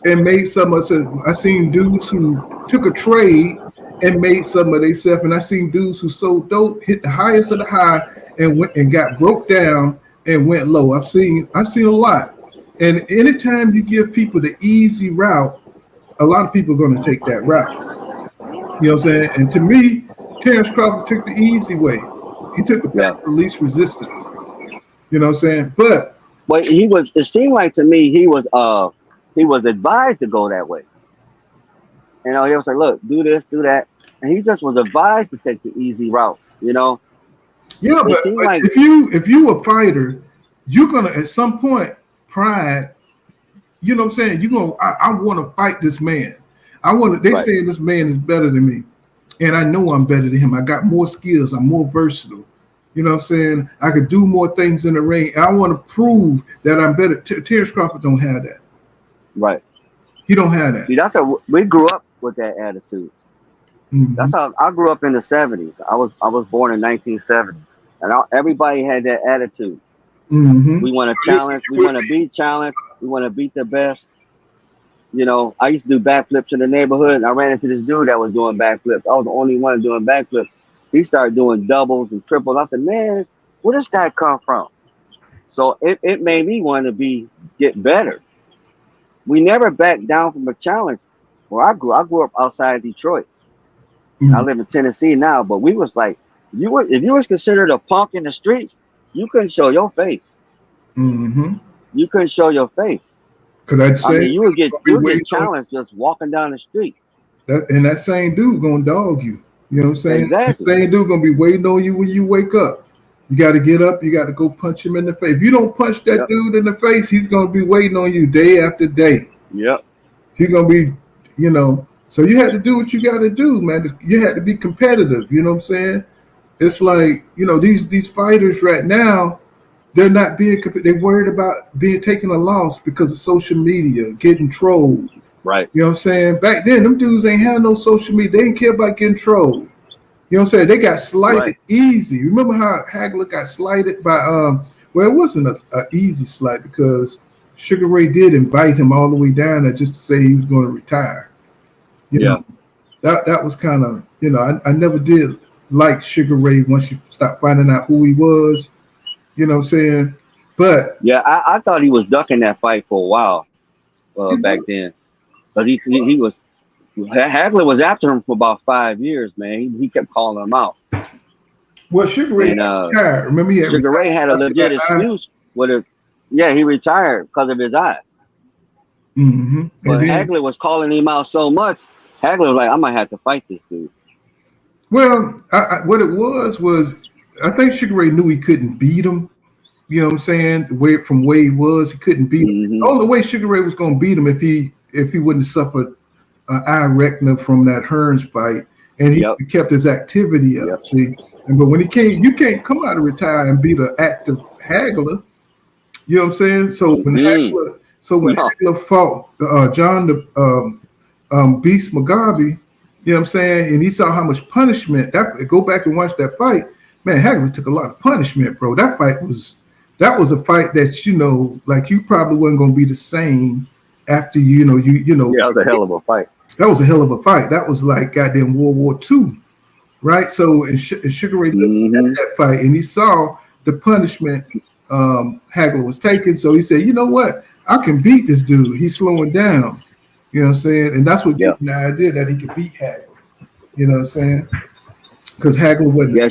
and made some of them. I seen dudes who took a trade and made some of themselves. And I seen dudes who sold dope, hit the highest of the high, and went and got broke down and went low. I've seen a lot. And anytime you give people the easy route, a lot of people are going to take that route. You know what I'm saying? And to me, Terrence Crawford took the easy way. He took the path of least resistance. You know what I'm saying? But it seemed like to me he was advised to go that way. He was like, look, do this, do that. And he just was advised to take the easy route, Yeah, but like, if you a fighter, you're gonna at some point pride. You know what I'm saying? You're gonna. I want to fight this man. They say this man is better than me, and I know I'm better than him. I got more skills. I'm more versatile. You know what I'm saying? I could do more things in the ring. I want to prove that I'm better. Terrence Crawford don't have that. Right. He don't have that. See, that's how we grew up with that attitude. That's how I grew up in the 70s. I was born in 1970, and everybody had that attitude. We want to challenge. We want to be challenged. We want to beat the best. You know, I used to do backflips in the neighborhood, and I ran into this dude that was doing backflips. I was the only one doing backflips. He started doing doubles and triples. I said, man, where does that come from? So it made me want to get better. We never backed down from a challenge. Where I grew up outside Detroit. I live in Tennessee now, but we was like, if you was considered a punk in the streets, you couldn't show your face. Mm-hmm. You couldn't show your face. Cause I mean, you would get challenged just walking down the street. That same dude gonna dog you. You know what I'm saying? Exactly. The same dude gonna be waiting on you when you wake up. You got to get up. You got to go punch him in the face. If you don't punch that dude in the face, he's gonna be waiting on you day after day. Yep. He's gonna be, you know. So you had to do what you got to do, man. You had to be competitive. You know what I'm saying? It's like, you know, these fighters right now, they're not being. They're worried about taking a loss because of social media, getting trolled. Right. You know what I'm saying? Back then, them dudes ain't had no social media. They didn't care about getting trolled. You know what I'm saying? They got slighted easy. Remember how Hagler got slighted by well, it wasn't an easy slight because Sugar Ray did invite him all the way down there just to say he was going to retire. You know, that was kind of, you know, I never did like Sugar Ray once you start finding out who he was. You know what I'm saying? But yeah, I thought he was ducking that fight for a while back then. But he was. Hagler was after him for about 5 years, man. He kept calling him out. Well, Sugar Ray retired. Remember, Sugar Ray had a legit excuse with it. Yeah, he retired because of his eye. Mm-hmm. But Hagler was calling him out so much. Hagler was like, I might have to fight this dude. Well, what it was I think Sugar Ray knew he couldn't beat him. You know what I'm saying? From where he was, he couldn't beat him. The only way Sugar Ray was going to beat him if he wouldn't have suffered eye retina from that Hearns fight, and he kept his activity up. See, but when he came, you can't come out of retire and beat an active Hagler. You know what I'm saying? So when Hagler fought John the Beast Mugabe, you know what I'm saying, and he saw how much punishment go back and watch that fight. Man, Hagler took a lot of punishment, bro. That was a fight that, you know, like you probably wasn't going to be the same after you know. Yeah, that was a hell of a fight. That was a hell of a fight. That was like goddamn World War II, right? So and Sugar Ray looked at that fight and he saw the punishment Hagler was taking. So he said, you know what? I can beat this dude. He's slowing down. You know what I'm saying? And that's what gave him the idea that he could beat Hagler. You know what I'm saying? Because Hagler wasn't. Yeah,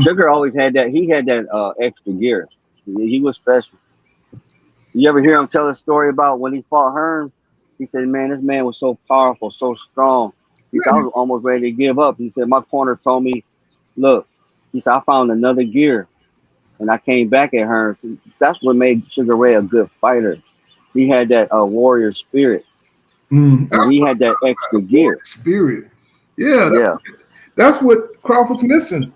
Sugar always had that. He had that extra gear. He was special. You ever hear him tell a story about when he fought Hearns? He said, man, this man was so powerful, so strong. He said, I was almost ready to give up. He said, my corner told me, look, he said, I found another gear, and I came back at Hearns. That's what made Sugar Ray a good fighter. He had that warrior spirit. And he had that extra gear. Spirit. Yeah. That's what Crawford's missing.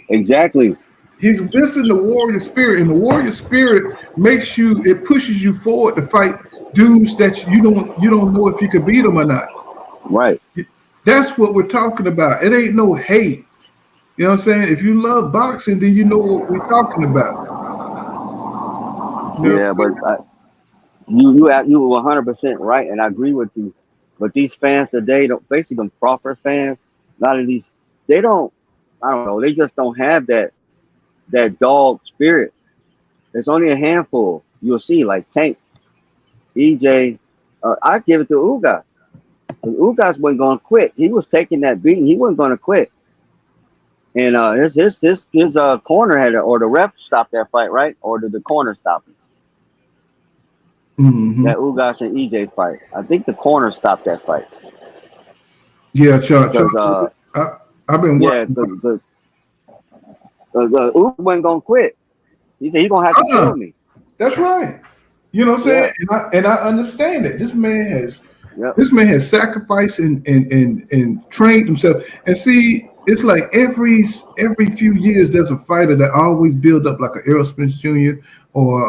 Exactly. He's missing the warrior spirit, and the warrior spirit pushes you forward to fight dudes that you don't know if you could beat them or not. Right. That's what we're talking about. It ain't no hate. You know what I'm saying? If you love boxing, then you know what we're talking about. Yeah, but you were 100% right, and I agree with you. But these fans today, basically them Crawford fans, a lot of these, they don't. I don't know. They just don't have that dog spirit. There's only a handful you'll see, like Tank, EJ. I give it to Ugas. Ugas wasn't going to quit. He was taking that beating. He wasn't going to quit. And his corner had or the ref stopped that fight, right? Or did the corner stop it? That Ugas and EJ fight. I think the corner stopped that fight. Yeah, Chuck. I've been watching. The Ugas wasn't going to quit. He said he's going to have to kill me. That's right. You know what I'm saying? And I understand it. This man has sacrificed and trained himself. And see, it's like every few years there's a fighter that always build up, like a Errol Spence Jr. or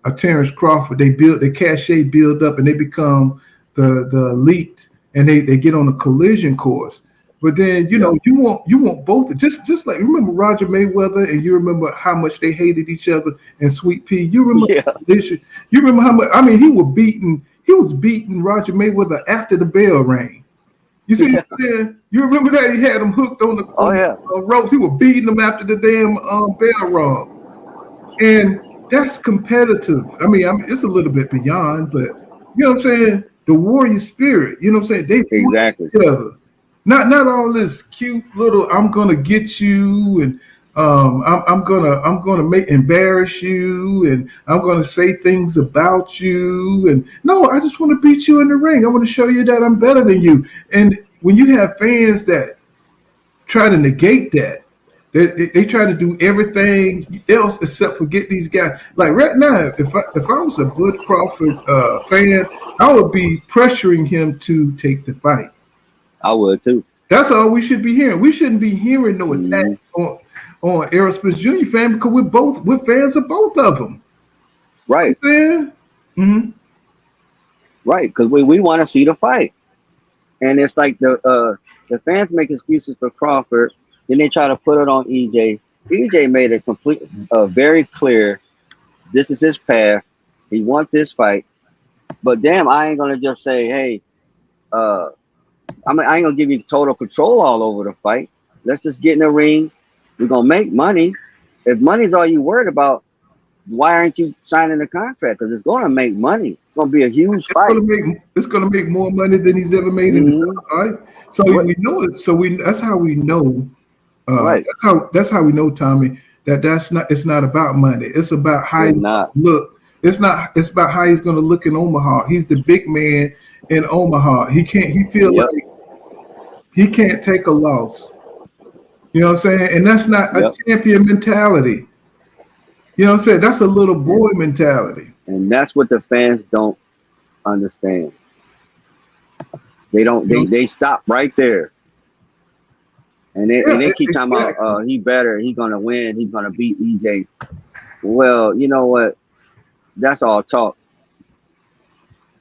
a Terrence Crawford. They cachet build up and they become the elite, and they get on a collision course. But then you want both. Just like remember Roger Mayweather, and you remember how much they hated each other, and Sweet Pea. You remember this? You remember how much? I mean, he was beating he was beating Roger Mayweather after the bell rang. You see what I'm saying? You remember that? He had him hooked on the ropes. He was beating him after the damn bell rung. And that's competitive. I mean, it's a little bit beyond, but you know what I'm saying? The warrior spirit, you know what I'm saying? They exactly each other. Not all this cute little I'm gonna get you and I'm gonna embarrass you and I'm gonna say things about you and no, I just want to beat you in the ring. I want to show you that I'm better than you. And when you have fans that try to negate that, they try to do everything else except for get these guys. Like right now, if I was a Bud Crawford fan, I would be pressuring him to take the fight. I would too. That's all we should be hearing. We shouldn't be hearing no attack on Errol Spence Jr. fan because we're fans of both of them. Right. You know mm-hmm. Right, because we want to see the fight. And it's like the fans make excuses for Crawford, then they try to put it on EJ. EJ made it very clear this is his path. He wants this fight. But damn, I ain't gonna just say, hey, I ain't gonna give you total control all over the fight. Let's just get in the ring. We're gonna make money. If money's all you worried about, why aren't you signing the contract? Because it's gonna make money. It's gonna be a huge fight. It's gonna make more money than he's ever made in his life. So we know it. So that's how we know. Right. That's how we know, Tommy, it's not about money. It's about how he's look. It's about how he's gonna look in Omaha. He's the big man in Omaha. He feels like he can't take a loss. You know what I'm saying? And that's not a champion mentality. You know what I'm saying? That's a little boy mentality. And that's what the fans don't understand. They stop right there. And they keep talking about he better, he's gonna win, he's gonna beat EJ. Well, you know what? That's all talk.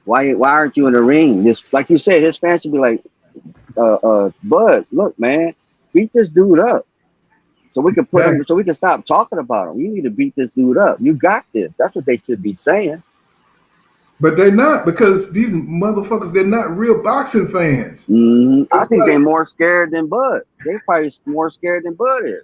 Why aren't you in the ring? This, like you said, his fans should be like, Bud, look, man, beat this dude up. So we can so we can stop talking about him. You need to beat this dude up. You got this. That's what they should be saying. But they're not, because these motherfuckers, they're not real boxing fans. I think they're more scared than Bud. They're probably more scared than Bud is.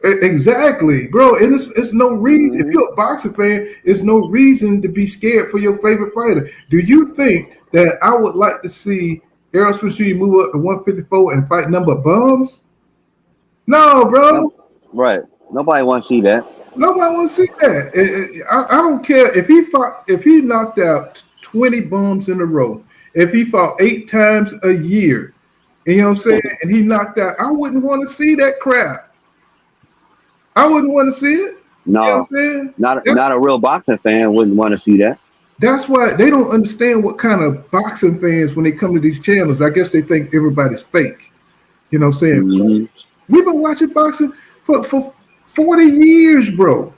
Exactly, bro. And it's no reason. If you're a boxing fan, it's no reason to be scared for your favorite fighter. Do you think that I would like to see Errol Spence Jr. move up to 154 and fight number bums? No, bro. Right. Nobody wants to see that. Nobody wants to see that. I don't care if he knocked out 20 bums in a row, if he fought 8 times a year, you know what I'm saying, and he knocked out, I wouldn't want to see that crap. I wouldn't want to see it. No, you know what I'm saying? Not a real boxing fan wouldn't want to see that. That's why they don't understand what kind of boxing fans, when they come to these channels, I guess they think everybody's fake. You know what I'm saying? We've been watching boxing for 40 years, bro.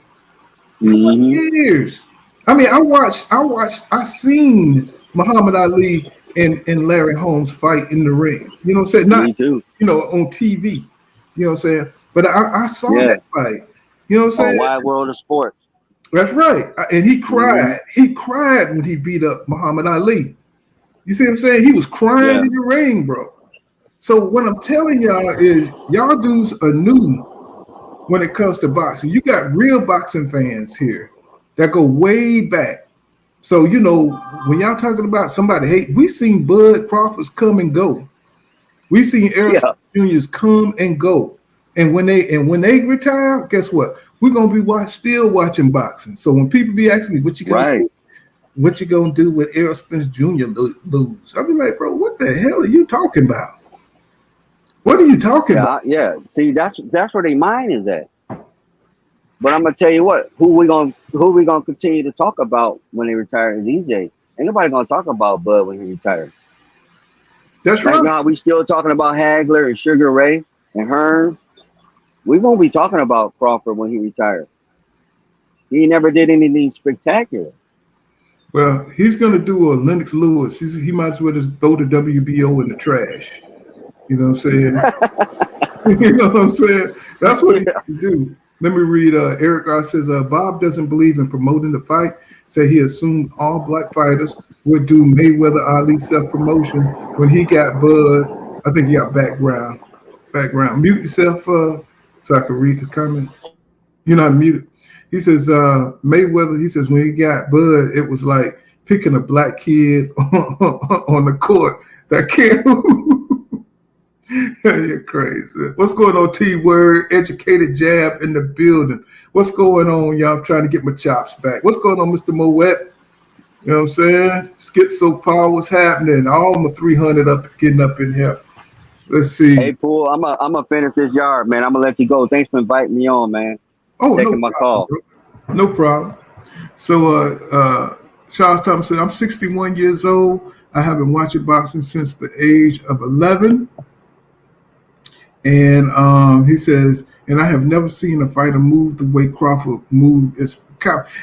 40 years. I mean, I seen Muhammad Ali and Larry Holmes fight in the ring. You know what I'm saying? Not, you know, on TV. You know what I'm saying? But I saw that fight. You know what I'm saying? Wide World of Sports. That's right. And he cried. He cried when he beat up Muhammad Ali. You see what I'm saying? He was crying in the ring, bro. So what I'm telling y'all is y'all dudes are new when it comes to boxing. You got real boxing fans here that go way back. So, you know, when y'all talking about somebody hate, we seen Bud Crawfords come and go. We seen Errol Juniors come and go. And when they retire, guess what? We're gonna be still watching boxing. So when people be asking me what you gonna do with Errol Spence Jr. lose, I'll be like, bro, what the hell are you talking about? What are you talking about? Yeah, see, that's where their mind is at. But I'm gonna tell you what, who we gonna continue to talk about when they retire is EJ. Ain't nobody gonna talk about Bud when he retires. That's right. Right now, we still talking about Hagler and Sugar Ray and Hearn. We won't be talking about Crawford when he retires. He never did anything spectacular. Well, he's gonna do a Lennox Lewis. He might as well just throw the WBO in the trash. You know what I'm saying? You know what I'm saying? That's what he can do. Let me read. Eric Ross says, Bob doesn't believe in promoting the fight. Say he assumed all black fighters would do Mayweather Ali self-promotion when he got Bud. I think he got background. Mute yourself so I can read the comment. You're not muted. He says, Mayweather, he says, when he got Bud, it was like picking a black kid on the court that can't. You're crazy. What's going on, T-Word? Educated Jab in the building. What's going on, y'all? I'm trying to get my chops back. What's going on, Mr. Moet? You know what I'm saying? Schizo power, what's happening? All my 300 up, getting up in here. Let's see. Hey, Pool, I'm gonna finish this yard, man. I'm gonna let you go. Thanks for inviting me on, man. Oh, taking my call. No problem. So, Charles Thompson, I'm 61 years old. I have been watching boxing since the age of 11. And he says, and I have never seen a fighter move the way Crawford moved.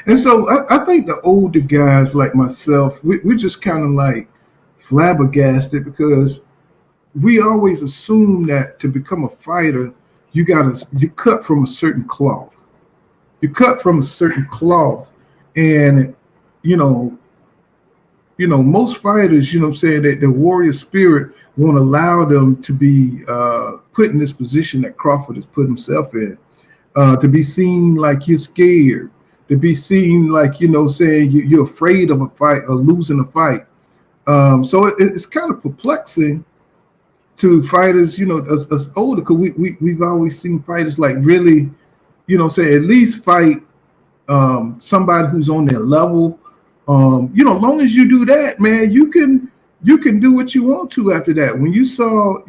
And so I think the older guys like myself, we're just kind of like flabbergasted because we always assume that to become a fighter, you cut from a certain cloth. You cut from a certain cloth. And, most fighters, you know what I'm saying, that the warrior spirit won't allow them to be put in this position that Crawford has put himself in, to be seen like you're scared, to be seen like, saying you're afraid of a fight or losing a fight. So it's kind of perplexing to fighters, us older, because we've always seen fighters like really, at least fight somebody who's on their level. Long as you do that, man, you can do what you want to after that. When you saw,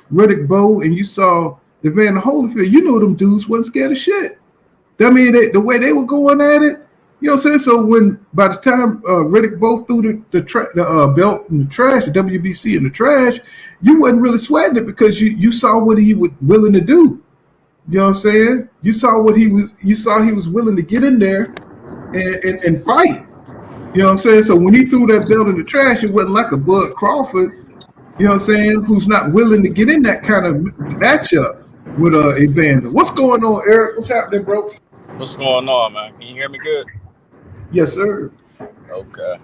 Riddick Bowe and you saw Evander Holyfield, them dudes wasn't scared of shit. I mean, the way they were going at it, So when by the time Riddick Bowe threw the belt in the trash, the WBC in the trash, you wasn't really sweating it because you saw what he was willing to do. You know what I'm saying? You saw he was willing to get in there and fight. You know what I'm saying? So when he threw that belt in the trash, it wasn't like a Bud Crawford, who's not willing to get in that kind of matchup with Evander. What's going on, Eric? What's happening, bro? What's going on, man? Can you hear me good? Yes, sir. Okay.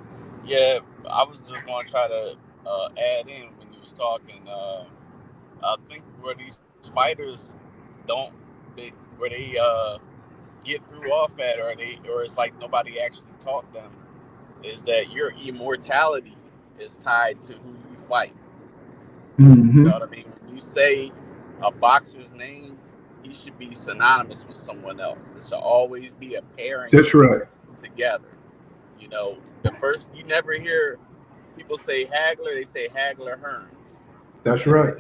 Yeah, I was just going to try to add in when you was talking. I think where these fighters get through off at, or it's like nobody actually taught them, is that your immortality is tied to who you fight. Mm-hmm. You know what I mean? When you say a boxer's name, he should be synonymous with someone else. It should always be a pairing. That's right. Together. You never hear people say Hagler, they say Hagler Hearns. That's right.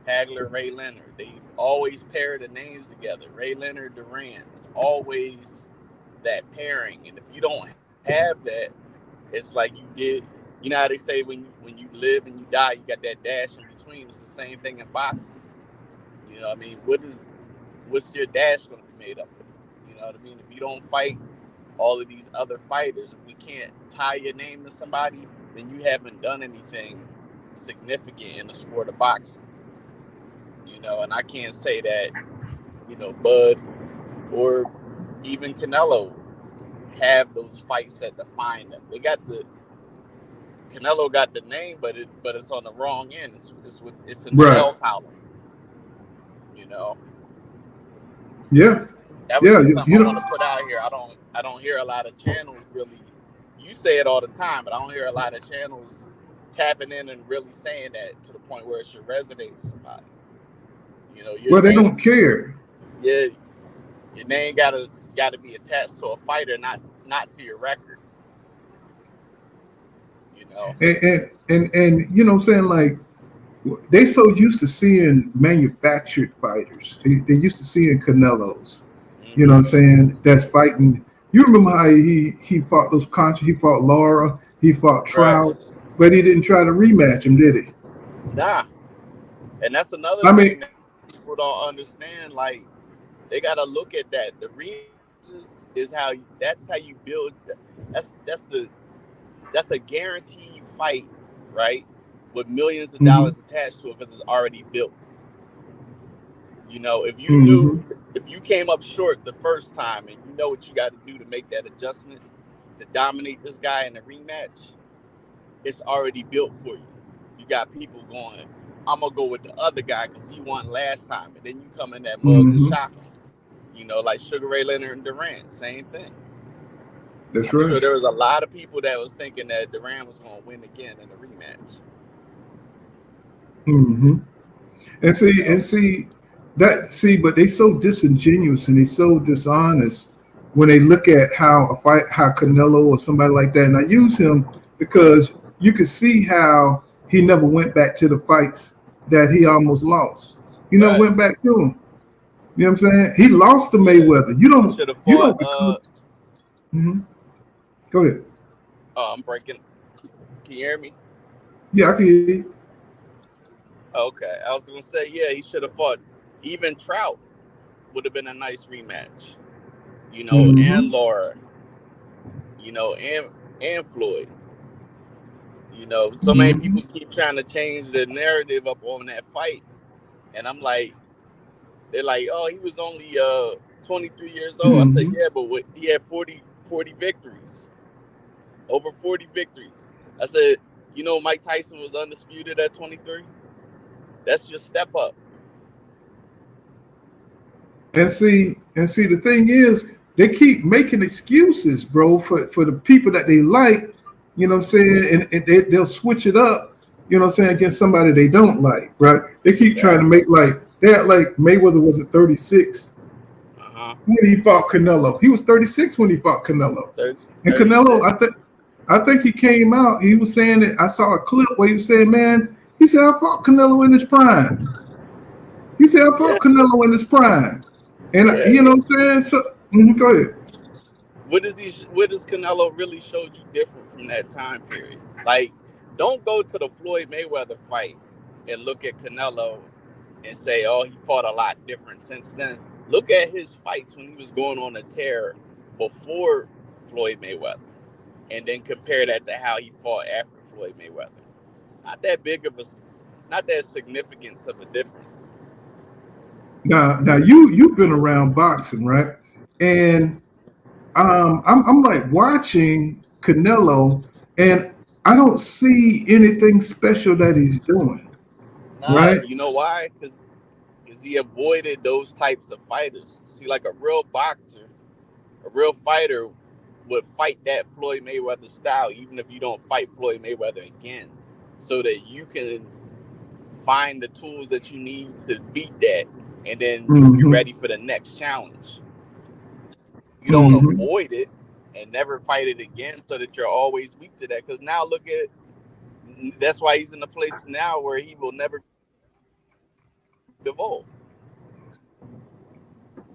Hagler Ray Leonard. They always pair the names together. Ray Leonard Duran. It's always that pairing. And if you don't have that, it's like you did. You know how they say when you live and you die, you got that dash in between. It's the same thing in boxing. You know what I mean? What's your dash going to be made up of? You know what I mean? If you don't fight all of these other fighters, if we can't tie your name to somebody, then you haven't done anything significant in the sport of boxing. And I can't say that, Bud or even Canelo have those fights that define them. Canelo got the name, but it's on the wrong end. It's in the L column. Yeah. That was something I want to put out here. I don't hear a lot of channels really. You say it all the time, but I don't hear a lot of channels tapping in and really saying that to the point where it should resonate with somebody. They don't care. Yeah, your name gotta be attached to a fighter, not to your record. And what I'm saying, like, they so used to seeing manufactured fighters. They used to seeing Canelos. Mm-hmm. You know what I'm saying? That's fighting. You remember how he fought those Concha? He fought Laura. He fought Trout, right. But he didn't try to rematch him, did he? Nah. And that's another thing that people don't understand. Like, they got to look at that. The rematches is that's how you build. That's a guaranteed fight, right? With millions of dollars attached to it because it's already built. If you knew if you came up short the first time and you know what you got to do to make that adjustment to dominate this guy in a rematch, it's already built for you. You got people going, I'm gonna go with the other guy because he won last time, and then you come in that mug and shock him. You know, like Sugar Ray Leonard and Durant, same thing. That's I'm right. sure there was a lot of people that was thinking that Durant was gonna win again in the rematch. But they so disingenuous and they so dishonest when they look at how Canelo or somebody like that, and I use him because you can see how he never went back to the fights that he almost lost. He never went back to them. You know what I'm saying? He lost to Mayweather. You don't become. Go ahead. Oh, I'm breaking. Can you hear me? Yeah, I can hear you. Okay, I was gonna say, yeah, he should have fought. Even Trout would have been a nice rematch, you know, and Laura, you know, and Floyd. You know, so many people keep trying to change the narrative up on that fight, and I'm like, they're like, oh, he was only 23 years old. I said, yeah, but he had 40 victories, over 40 victories. I said, you know, Mike Tyson was undisputed at 23. That's just step up. And see, the thing is, they keep making excuses, bro, for the people that they like, you know what I'm saying? And they'll switch it up, you know what I'm saying, against somebody they don't like, right? They keep trying to make they act like Mayweather was at 36 when he fought Canelo. He was 36 when he fought Canelo. And Canelo, I think he came out, he was saying that, I saw a clip where he was saying, man, he said, I fought Canelo in his prime. He said, I fought Canelo in his prime. And you know what I'm saying? So go ahead. What does Canelo really showed you different from that time period? Like, don't go to the Floyd Mayweather fight and look at Canelo and say, oh, he fought a lot different since then. Look at his fights when he was going on a tear before Floyd Mayweather, and then compare that to how he fought after Floyd Mayweather. Not that significant of a difference. Now you've been around boxing, right? And I'm like watching Canelo, and I don't see anything special that he's doing. Right? You know why? Because he avoided those types of fighters. See, like a real boxer, a real fighter would fight that Floyd Mayweather style, even if you don't fight Floyd Mayweather again, so that you can find the tools that you need to beat that, and then you're ready for the next challenge. You don't avoid it and never fight it again, so that you're always weak to that. Because now look at, that's why he's in a place now where he will never devolve.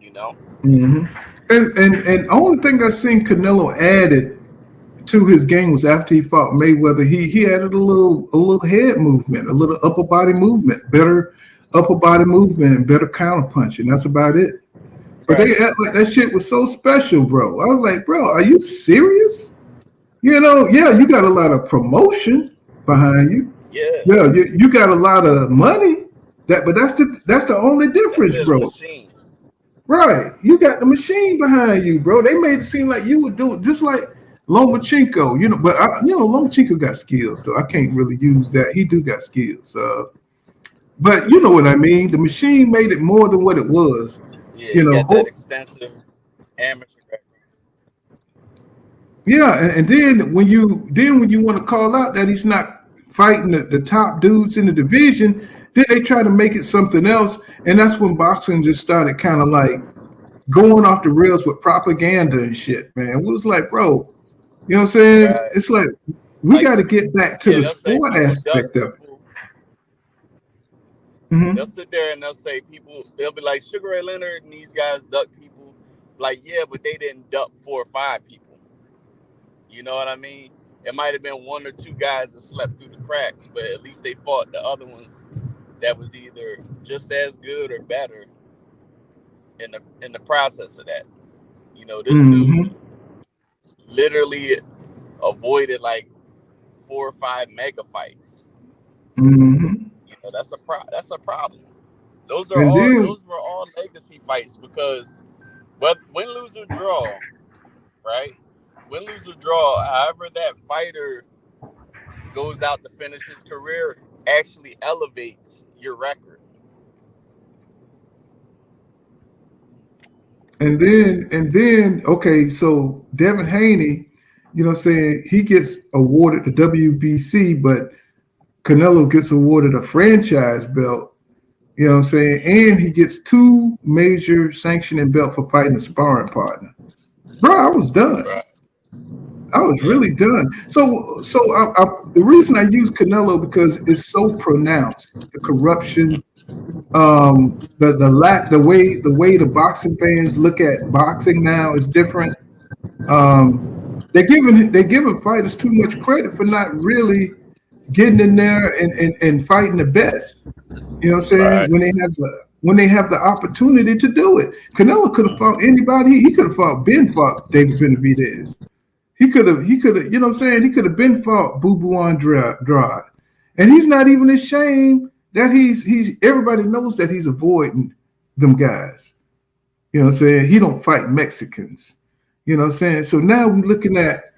You know. And only thing I seen Canelo added to his game was after he fought Mayweather, he added a little head movement, a little upper body movement, better upper body movement, and better counter punching. That's about it. But they act like that shit was so special, bro. I was like, bro, are you serious? You know, yeah, you got a lot of promotion behind you. Yeah, you got a lot of money. But that's the only difference, bro. Machine. Right, you got the machine behind you, bro. They made it seem like you would do it just like Lomachenko, you know. But Lomachenko got skills, though. I can't really use that. He do got skills. But you know what I mean. The machine made it more than what it was. Yeah, you know, that extensive amateur record. Yeah, and then when you want to call out that he's not fighting the top dudes in the division, then they try to make it something else, and that's when boxing just started kind of like going off the rails with propaganda and shit, man. It was like, bro, you know what I'm saying? Right. It's like we got to get back to the sport aspect of it. They'll sit there and they'll be like, Sugar Ray Leonard and these guys duck people. Like, yeah, but they didn't duck 4 or 5 people. You know what I mean? It might have been 1 or 2 guys that slept through the cracks, but at least they fought the other ones that was either just as good or better in the process of that. You know, this dude literally avoided like 4 or 5 mega fights. You know, that's a problem. Those were all legacy fights because, but win, lose or draw, right? Win, lose or draw. However, that fighter goes out to finish his career actually elevates your record. And then, okay, so Devin Haney, you know what I'm saying, he gets awarded the WBC, but Canelo gets awarded a franchise belt, you know what I'm saying, and he gets 2 major sanctioning belts for fighting a sparring partner. Bro, I was done. Right. I was really done. So the reason I use Canelo because it's so pronounced, the corruption, the way the boxing fans look at boxing now is different. They're giving fighters too much credit for not really getting in there and fighting the best. You know what I'm saying? Right. When they have the opportunity to do it. Canelo could have fought anybody. He could have fought David Benavidez. He could have, you know what I'm saying? He could have been fought Boo Andrade. And he's not even ashamed that he's everybody knows that he's avoiding them guys. You know what I'm saying? He don't fight Mexicans. You know what I'm saying? So now we're looking at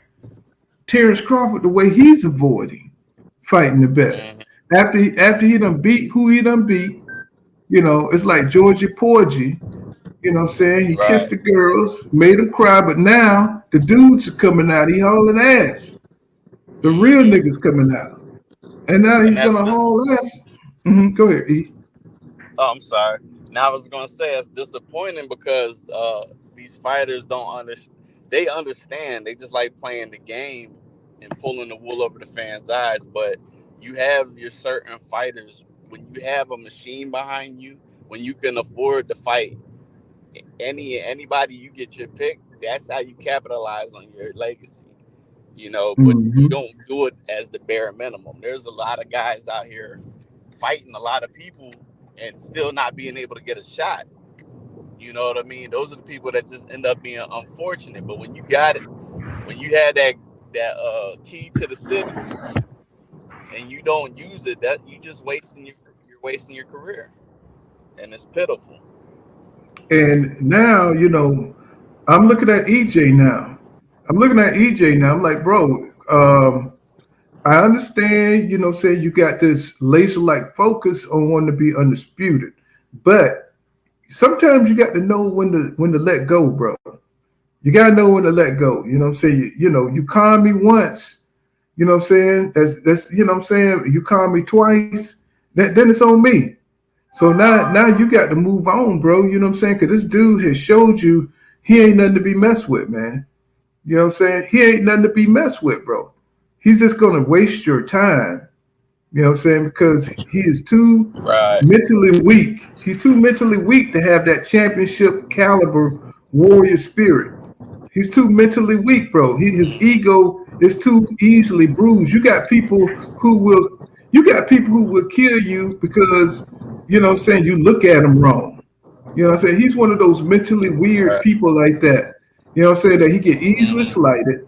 Terrence Crawford, the way he's avoiding fighting the best. After he done beat who he done beat, you know, it's like Georgie Porgy. You know what I'm saying? He kissed the girls, made them cry, but now the dudes are coming out. He hauling ass. The real niggas coming out. And now he's going to haul ass. Go ahead, E. Oh, I'm sorry. Now I was going to say it's disappointing because these fighters don't understand. They understand. They just like playing the game and pulling the wool over the fans' eyes. But you have your certain fighters, when you have a machine behind you, when you can afford to fight anybody you get your pick, that's how you capitalize on your legacy, you know. But you don't do it as the bare minimum. There's a lot of guys out here fighting a lot of people and still not being able to get a shot. You know what I mean? Those are the people that just end up being unfortunate. But when you got it, when you had that key to the city and you don't use it, that you just wasting your career, and it's pitiful. And now, you know, I'm looking at EJ now. I'm like, bro, I understand, you know, saying you got this laser-like focus on wanting to be undisputed, but sometimes you got to know when to let go, bro. You got to know when to let go. You know what I'm saying? You calm me once, you know what I'm saying? That's you know what I'm saying? You calm me twice, then it's on me. So now you got to move on, bro. You know what I'm saying? Because this dude has showed you he ain't nothing to be messed with, man. You know what I'm saying? He ain't nothing to be messed with, bro. He's just going to waste your time. You know what I'm saying? Because he is too mentally weak. He's too mentally weak to have that championship caliber warrior spirit. He's too mentally weak, bro. His ego is too easily bruised. You got people who will kill you because, you know what I'm saying, you look at him wrong. You know what I'm saying? He's one of those mentally weird people like that. You know what I'm saying? That he get easily slighted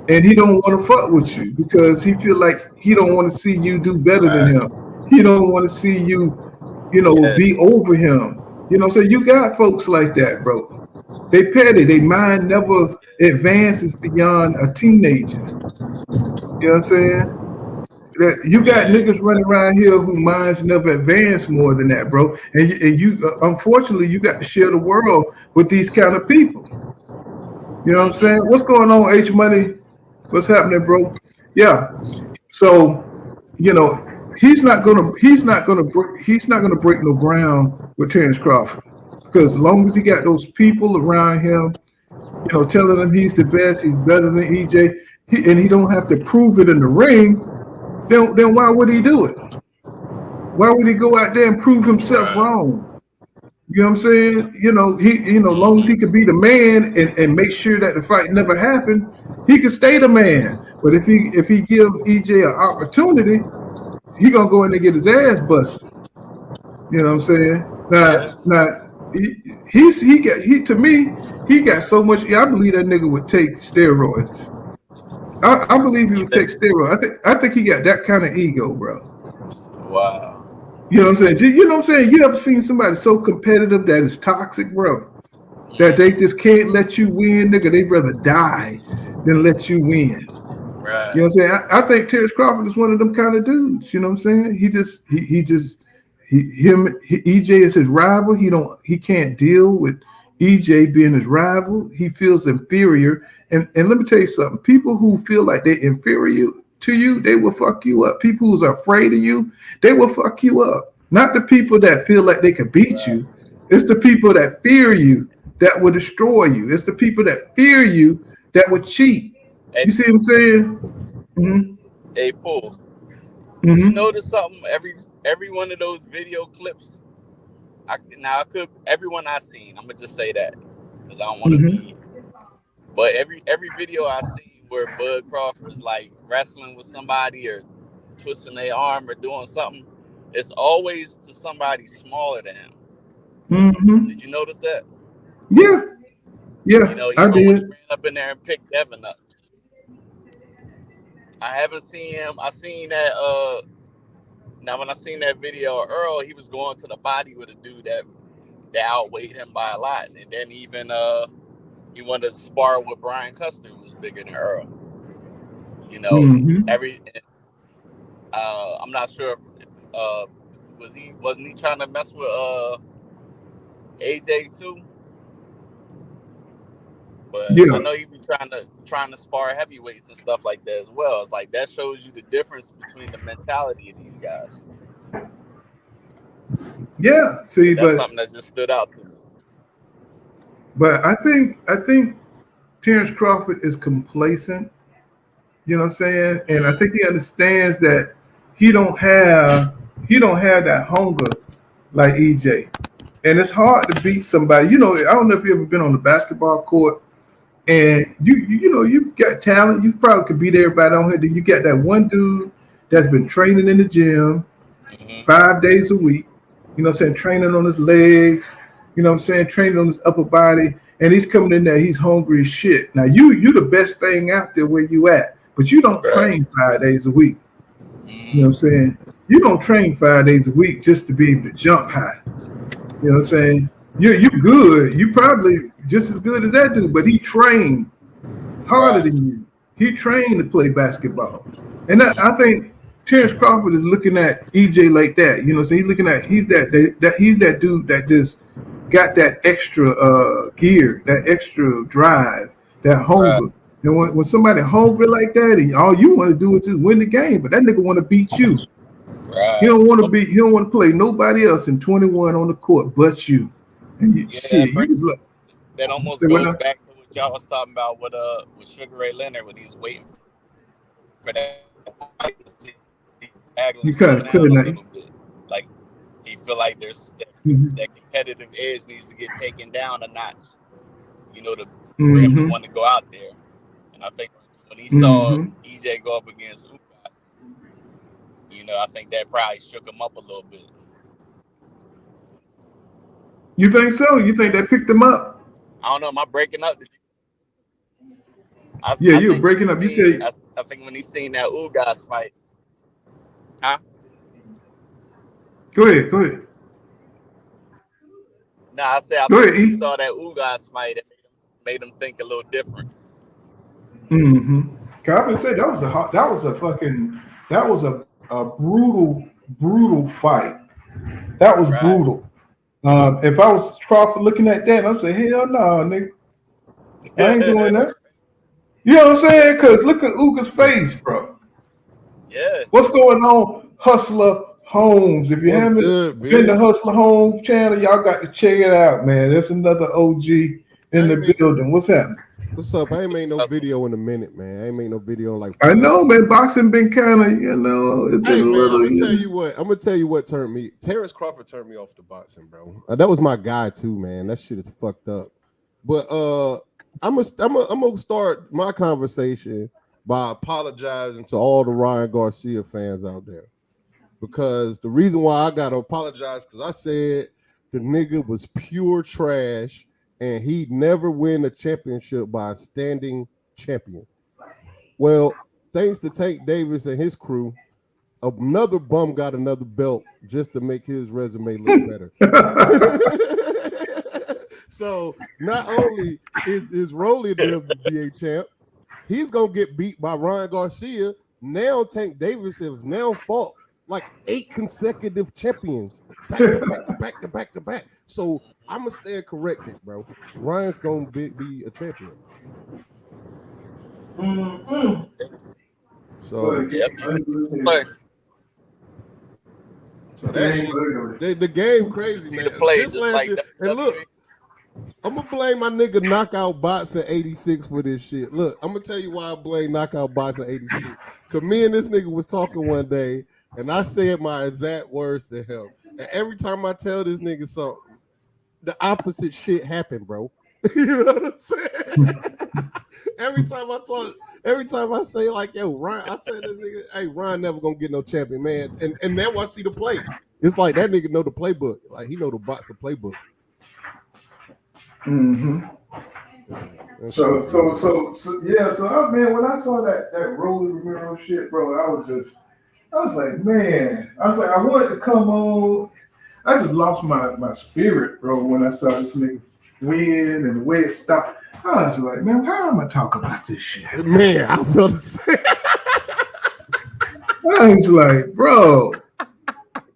and he don't want to fuck with you because he feel like he don't want to see you do better than him. He don't want to see you, you know, be over him. You know what I'm saying? You got folks like that, bro. They petty. Their mind never advances beyond a teenager. You know what I'm saying? That you got niggas running around here whose minds never advance more than that, bro. And you unfortunately, you got to share the world with these kind of people. You know what I'm saying? What's going on, H Money? What's happening, bro? Yeah. So, you know, he's not gonna break no ground with Terrence Crawford because as long as he got those people around him, you know, telling him he's the best, he's better than EJ, and he don't have to prove it in the ring. Then why would he do it? Why would he go out there and prove himself wrong? You know what I'm saying? You know, as long as he could be the man and make sure that the fight never happened, he could stay the man. But if he give EJ an opportunity, he gonna go in and get his ass busted. You know what I'm saying? Now he got so much. I believe that nigga would take steroids. I believe he would take steroids. I think he got that kind of ego, bro. Wow. You know what I'm saying? You know what I'm saying? You ever seen somebody so competitive that is toxic, bro? That they just can't let you win, nigga. They'd rather die than let you win. Right. You know what I'm saying? I think Terrence Crawford is one of them kind of dudes. You know what I'm saying? EJ is his rival. He can't deal with EJ being his rival. He feels inferior. And let me tell you something. People who feel like they're inferior to you, they will fuck you up. People who's afraid of you, they will fuck you up. Not the people that feel like they can beat you. It's the people that fear you that will destroy you. It's the people that fear you that will cheat. You see what I'm saying? Mm-hmm. Hey, Paul. Mm-hmm. You notice something? Every one of those video clips. Everyone I seen. I'm gonna just say that because I don't want to be. But every video I seen where Bud Crawford is like wrestling with somebody or twisting their arm or doing something, it's always to somebody smaller than him. Mm-hmm. Did you notice that? Yeah. Yeah, You know, I even when he did. ran up in there and picked Devin up. I haven't seen him. I seen that. Now when I seen that video of Earl, he was going to the body with a dude that outweighed him by a lot, and then even he wanted to spar with Brian Custer, who was bigger than Earl. You know, I'm not sure if wasn't he trying to mess with AJ too? But I know he be trying to spar heavyweights and stuff like that as well. It's like that shows you the difference between the mentality of these guys. Yeah, see, that's something that just stood out to me. But I think Terrence Crawford is complacent. You know what I'm saying? And I think he understands that he don't have that hunger like EJ. And it's hard to beat somebody. You know, I don't know if you've ever been on the basketball court and you know you got talent. You probably could beat everybody on here. Then you got that one dude that's been training in the gym 5 days a week. You know what I'm saying? Training on his legs. You know what I'm saying? Training on his upper body. And he's coming in there. He's hungry as shit. Now you the best thing out there where you at. But you don't train 5 days a week. You know what I'm saying? You don't train 5 days a week just to be able to jump high. You know what I'm saying? You good. You probably just as good as that dude, but he trained harder than you. He trained to play basketball. And I think Terrence Crawford is looking at EJ like that. You know what I'm saying? He's looking at he's that dude that just got that extra gear, that extra drive, that hunger. And when somebody hungry like that, and all you want to do is just win the game, but that nigga want to beat you. He don't want to play nobody else in 21 on the court but you. And you just look. That almost goes back to what y'all was talking about with Sugar Ray Leonard when he was waiting for that. You kind of couldn't. Like he feel like there's that competitive edge needs to get taken down a notch. You know, to for him to want to go out there. And I think when he saw EJ go up against Ugas, you know, I think that probably shook him up a little bit. You think so? You think that picked him up? I don't know. Am I breaking up? You were breaking up. You said. I think when he seen that Ugas fight. Huh? Go ahead. No, I said I think when he saw that Ugas fight, it made him think a little different. Calvin said that was a brutal fight. That was brutal. If I was Crawford looking at that, I'd say, hell no, nigga. I ain't doing that. You know what I'm saying? Because look at Uga's face, bro. Yeah. What's going on, Hustler Holmes? If you haven't been to Hustler Holmes channel, y'all got to check it out, man. There's another OG in the building. What's happening? What's up? I ain't made no video in a minute, man. I ain't made no video in like. I know, man. Boxing been kind of, you know, it's been a little. I'm gonna tell you what turned me. Terrence Crawford turned me off the boxing, bro. That was my guy too, man. That shit is fucked up. But I'm gonna start my conversation by apologizing to all the Ryan Garcia fans out there, because the reason why I gotta apologize because I said the nigga was pure trash. And he'd never win a championship by a standing champion. Well, thanks to Tank Davis and his crew, another bum got another belt just to make his resume look better. So not only is Rolly the WBA champ, he's gonna get beat by Ryan Garcia. Now Tank Davis has now fought like 8 consecutive champions back to back. So I'm gonna stand corrected, bro. Ryan's gonna be a champion. So, so that shit, the game crazy, man. And look, I'm gonna blame my nigga Knockout Bots at 86 for this shit. Look, I'm gonna tell you why I blame Knockout Bots at 86. Cause me and this nigga was talking one day, and I said my exact words to him. And every time I tell this nigga something, the opposite shit happened, bro. You know what I'm saying? Every time I say like, yo, Ryan, I tell this nigga, hey, Ryan never gonna get no champion, man. And now I see the play. It's like that nigga know the playbook. Like he know the boxing playbook. Mm-hmm. So yeah. So man, when I saw that Rolly Romero shit, bro, I was like, man, I wanted to come on. I just lost my spirit, bro, when I saw this nigga win and the way it stopped. I was like, man, how am I talking about this shit? Man, I felt the same. I was like, bro,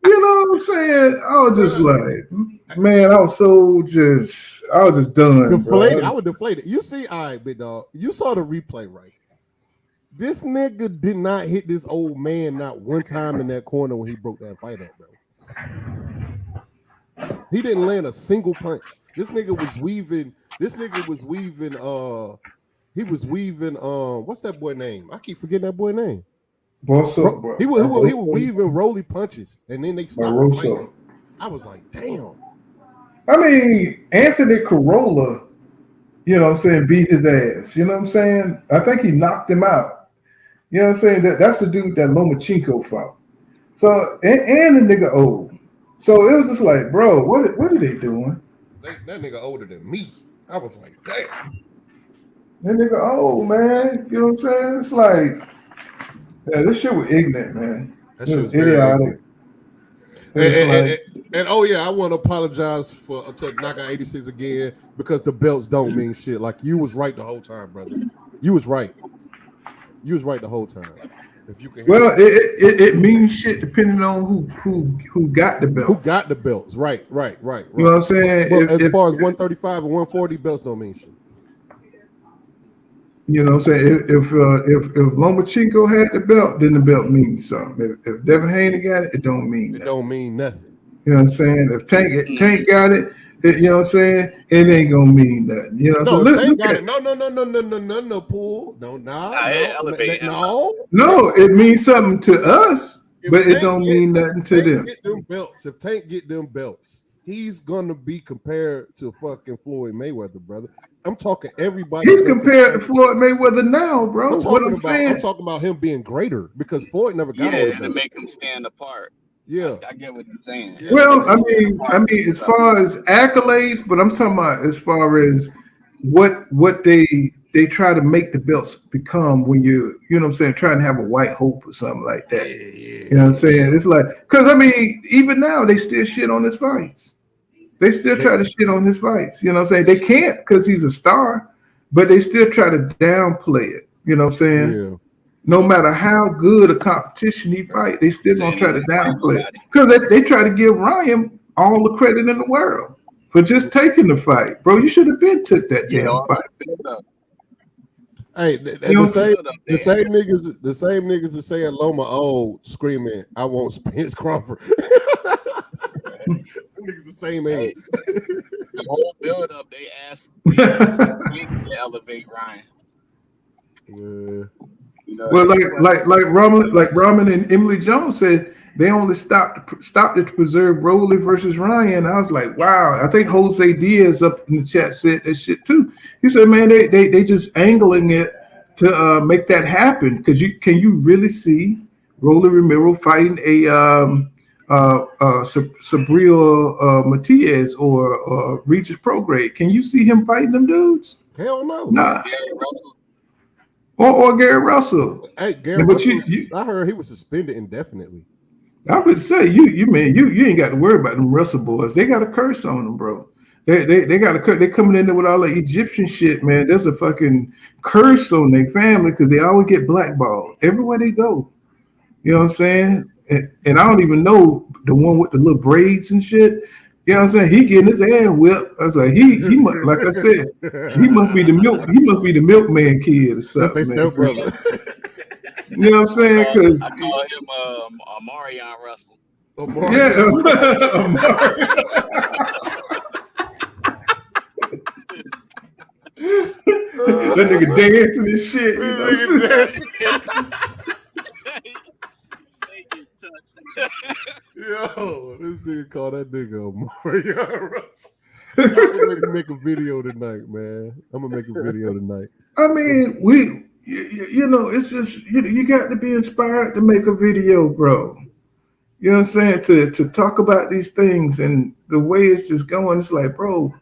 you know what I'm saying? I was just like, man, I was just done. Deflated. Bro. I was deflated. You see, all right, big dog. You saw the replay, right? This nigga did not hit this old man not one time in that corner when he broke that fight up, bro. He didn't land a single punch. This nigga was weaving. He was weaving. What's that boy name? I keep forgetting that boy name. He was weaving Rolly punches, and then they stopped fighting. I was like, damn. I mean, Anthony Corolla, you know what I'm saying, beat his ass. You know what I'm saying? I think he knocked him out. You know what I'm saying? That's the dude that Lomachenko fought. So, and the nigga old. So it was just like, bro, what are they doing? That nigga older than me. I was like, damn. That nigga old, man. You know what I'm saying? It's like, yeah, this shit was ignorant, man. That shit was idiotic. And oh yeah, I want to apologize to Knockout 86 again because the belts don't mean shit. Like you was right the whole time, brother. You was right. You was right the whole time. If you can. Well, it means shit depending on who got the belt. Who got the belts? Right. You know what I'm saying? Well, as far as 135 and 140 belts don't mean shit. You know what I'm saying? If Lomachenko had the belt, then the belt means something. If Devin Haney got it, it don't mean nothing. It don't mean nothing. You know what I'm saying? If Tank got it, you know what I'm saying? It ain't gonna mean nothing. You know what I'm saying? Tank got it. No, Pool. No, it means something to us, but it don't mean nothing to them. If Tank get them belts, he's gonna be compared to fucking Floyd Mayweather, brother. I'm talking everybody. He's compared to Floyd Mayweather now, bro. I'm talking about him being greater because Floyd never got it to make him stand apart. Yeah, I get what you're saying. Yeah. Well, I mean, as far as accolades, but I'm talking about as far as what they try to make the belts become when you know what I'm saying, trying to have a white hope or something like that. You know what I'm saying? It's like, because I mean, even now they still shit on his fights. They still try to shit on his fights. You know what I'm saying? They can't because he's a star, but they still try to downplay it. You know what I'm saying? Yeah. No matter how good a competition he fight, they still gonna try to downplay it because they try to give Ryan all the credit in the world for just taking the fight, bro. You should have been took that damn fight. Hey, the same niggas are saying Loma old, screaming, "I want Spence Crawford." Niggas the same age. The whole build up, they asked to elevate Ryan. Yeah. Well, like Ramen and Emily Jones said, they only stopped it to preserve Rolly versus Ryan. I was like, wow. I think Jose Diaz up in the chat said that shit too. He said, man, they just angling it to make that happen because can you really see Rolly Romero fighting a Sabriel Matias or Regis Prograde? Can you see him fighting them dudes? Hell no. Nah. or Gary Russell. Hey, Gary Russell, I heard he was suspended indefinitely. I would say you ain't got to worry about them Russell boys. They got a curse on them, bro. They got a curse. They coming in there with all the Egyptian shit, man. There's a fucking curse on their family because they always get blackballed everywhere they go. You know what I'm saying? And I don't even know the one with the little braids and shit. You know what I'm saying? He getting his ass whipped. I was like, he must, like I said, he must be the milkman kid or something. That's their brother. You know what I'm saying? Because I call him Marion Russell. Yeah. That nigga dancing and shit. You know Yo, this nigga call that nigga Marion Russell. I'm gonna make a video tonight, man. I'm gonna make a video tonight. I mean, you know, it's just you got to be inspired to make a video, bro. You know what I'm saying? To talk about these things and the way it's just going, it's like, bro,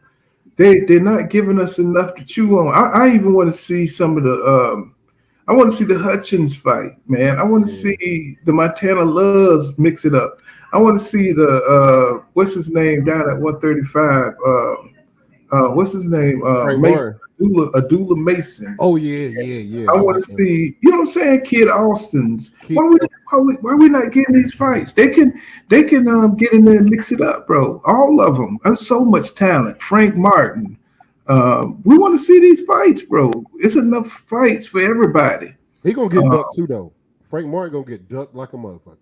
they're not giving us enough to chew on. I even want to see some of the I want to see the Hutchins fight, man. I want to see the Montana Loves mix it up. I want to see the what's his name down at 135. What's his name? Mason, Adula Mason. Oh yeah. I want to see, you know what I'm saying, Kid Austin's. Why we not getting these fights? They can get in there and mix it up, bro. All of them. There's so much talent. Frank Martin. We want to see these fights, bro. It's enough fights for everybody. He gonna get ducked too, though. Frank Martin gonna get ducked like a motherfucker.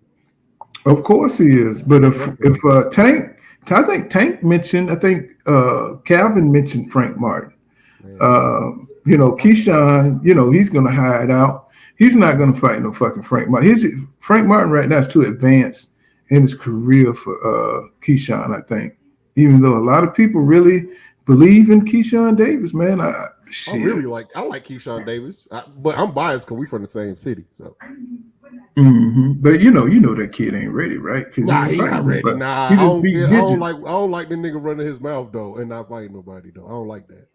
Of course he is. But if Tank, I think Tank mentioned, I think Calvin mentioned Frank Martin. You know, Keyshawn, you know, he's gonna hide out. He's not gonna fight no fucking Frank Martin. Frank Martin right now is too advanced in his career for Keyshawn, I think. Even though a lot of people really believe in Keyshawn Davis, man. I like Keyshawn Davis, but I'm biased because we from the same city. So, but you know that kid ain't ready, right? Nah, he not ready. Nah, I don't like the nigga running his mouth though and not fighting nobody though. I don't like that.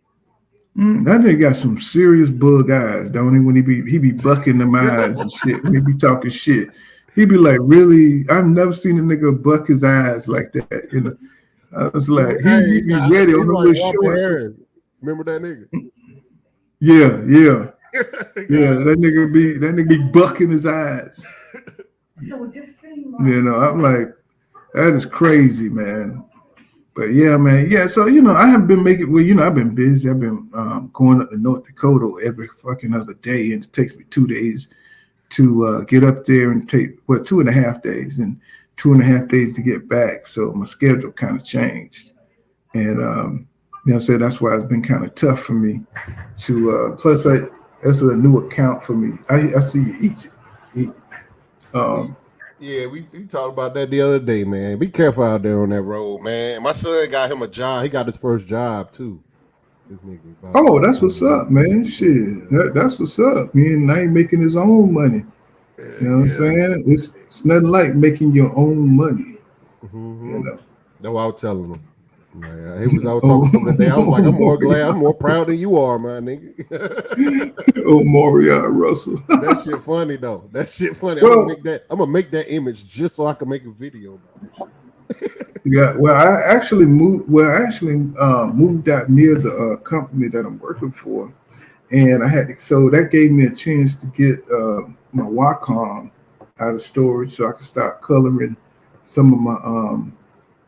That nigga got some serious bug eyes, don't he? When he be bucking them eyes and shit. When he be talking shit, he be like, really? I've never seen a nigga buck his eyes like that. You know, I was like, he be ready on the little shorts. Remember that nigga? Yeah. That nigga be bucking his eyes. So it just seemed like, you know, I'm like, that is crazy, man. But yeah, man. Yeah, so, you know, I have been I've been busy. I've been going up to North Dakota every fucking other day, and it takes me 2 days to get up there and take 2.5 days and 2.5 days to get back. So my schedule kind of changed. And, you know what I'm saying? That's why it's been kind of tough for me to, plus that's a new account for me. I see you eat. Yeah, we talked about that the other day, man. Be careful out there on that road, man. My son got him a job. He got his first job too. This nigga. Oh, that's what's up, man. Shit, that's what's up. Man, I ain't making his own money. You know what I'm saying? It's nothing like making your own money. You know. That's what I was telling him. I was talking to him today. I was like, I'm more proud than you are, my nigga. Oh, Marion Russell. That shit funny though. That shit funny. Well, I'm gonna make that image just so I can make a video about it. Yeah, well, I actually moved out near the company that I'm working for, and so that gave me a chance to get my Wacom out of storage, so I could start coloring some of my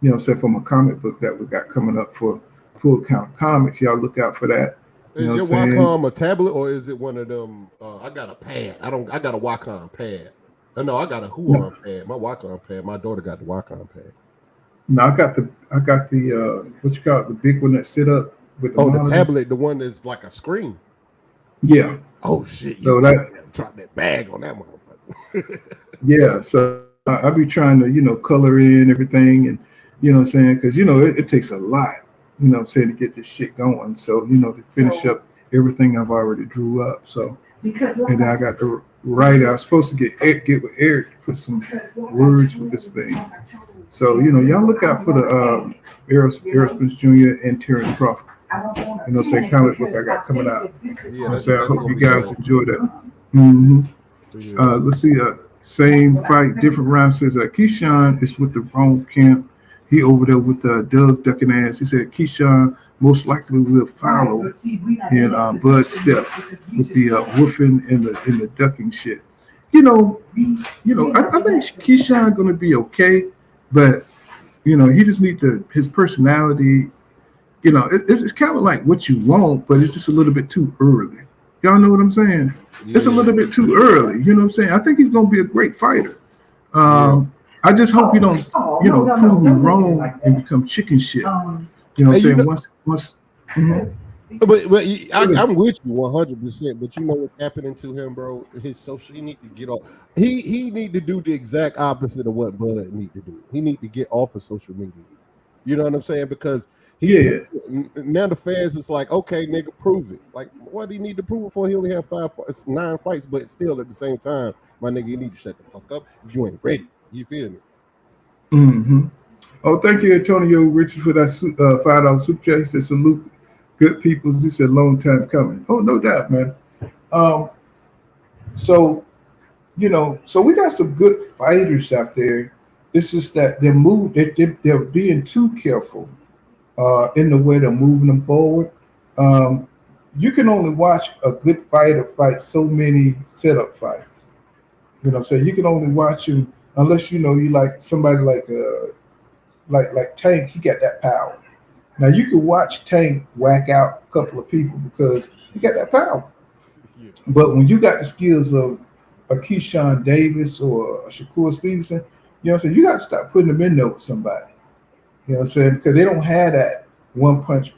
you know, say from a comic book that we got coming up for Full Count Comics. Y'all look out for that. Is your Wacom a tablet or is it one of them? I got a pad. I got a Wacom pad. No, I got a Huron pad. My Wacom pad. My daughter got the Wacom pad. No, I got the what you call it, the big one that sit up with the the tablet, the one that's like a screen. Yeah. Oh shit. So drop that bag on that motherfucker. Yeah. So I be trying to, you know, color in everything, and you know what I'm saying, because you know it takes a lot, you know what I'm saying, to get this shit going. So, you know, to finish up everything I've already drew up. So and then I got to write it. I was supposed to get with Eric to put some words with this thing. So, you know, y'all look out for the Errol Spence Jr. and Terrence Crawford. you know, say comic book I got coming out. Yeah, So I hope gonna you be guys dope. enjoy that. Mm-hmm. Yeah. Let's see. Same fight, different round. Says Keyshawn is with the wrong camp. He over there with Doug ducking ass. He said Keyshawn most likely will follow in Bud's step with the woofing and the ducking shit. You know, I think Keyshawn gonna be okay, but you know, he just need his personality. You know, it's kind of like what you want, but it's just a little bit too early. Y'all know what I'm saying? Yeah. It's a little bit too early. You know what I'm saying? I think he's gonna be a great fighter. I just hope you don't, you know, prove me wrong and become chicken shit. You know what I'm saying? Once. Mm-hmm. But I'm with you 100%. But you know what's happening to him, bro? His social, he need to get off. He need to do the exact opposite of what Bud need to do. He need to get off of social media. You know what I'm saying? Because now the fans is like, okay, nigga, prove it. Like, what do you need to prove it for? He only have 9 fights, but still at the same time, my nigga, you need to shut the fuck up if you ain't ready. You feel me? Mm-hmm. Oh, thank you, Antonio Richard, for that $5 super chat. He said, salute good people. He said, long time coming. Oh, no doubt, man. So, you know, so we got some good fighters out there. It's just that they're being too careful in the way they're moving them forward. You can only watch a good fighter fight so many setup fights. You know what I'm saying? You can only watch him unless you know you like somebody like Tank. He got that power. Now you can watch Tank whack out a couple of people because he got that power. But when you got the skills of a Keyshawn Davis or a Shakur Stevenson, you know what I'm saying? You got to start putting them in there with somebody. You know what I'm saying? Because they don't have that one punch.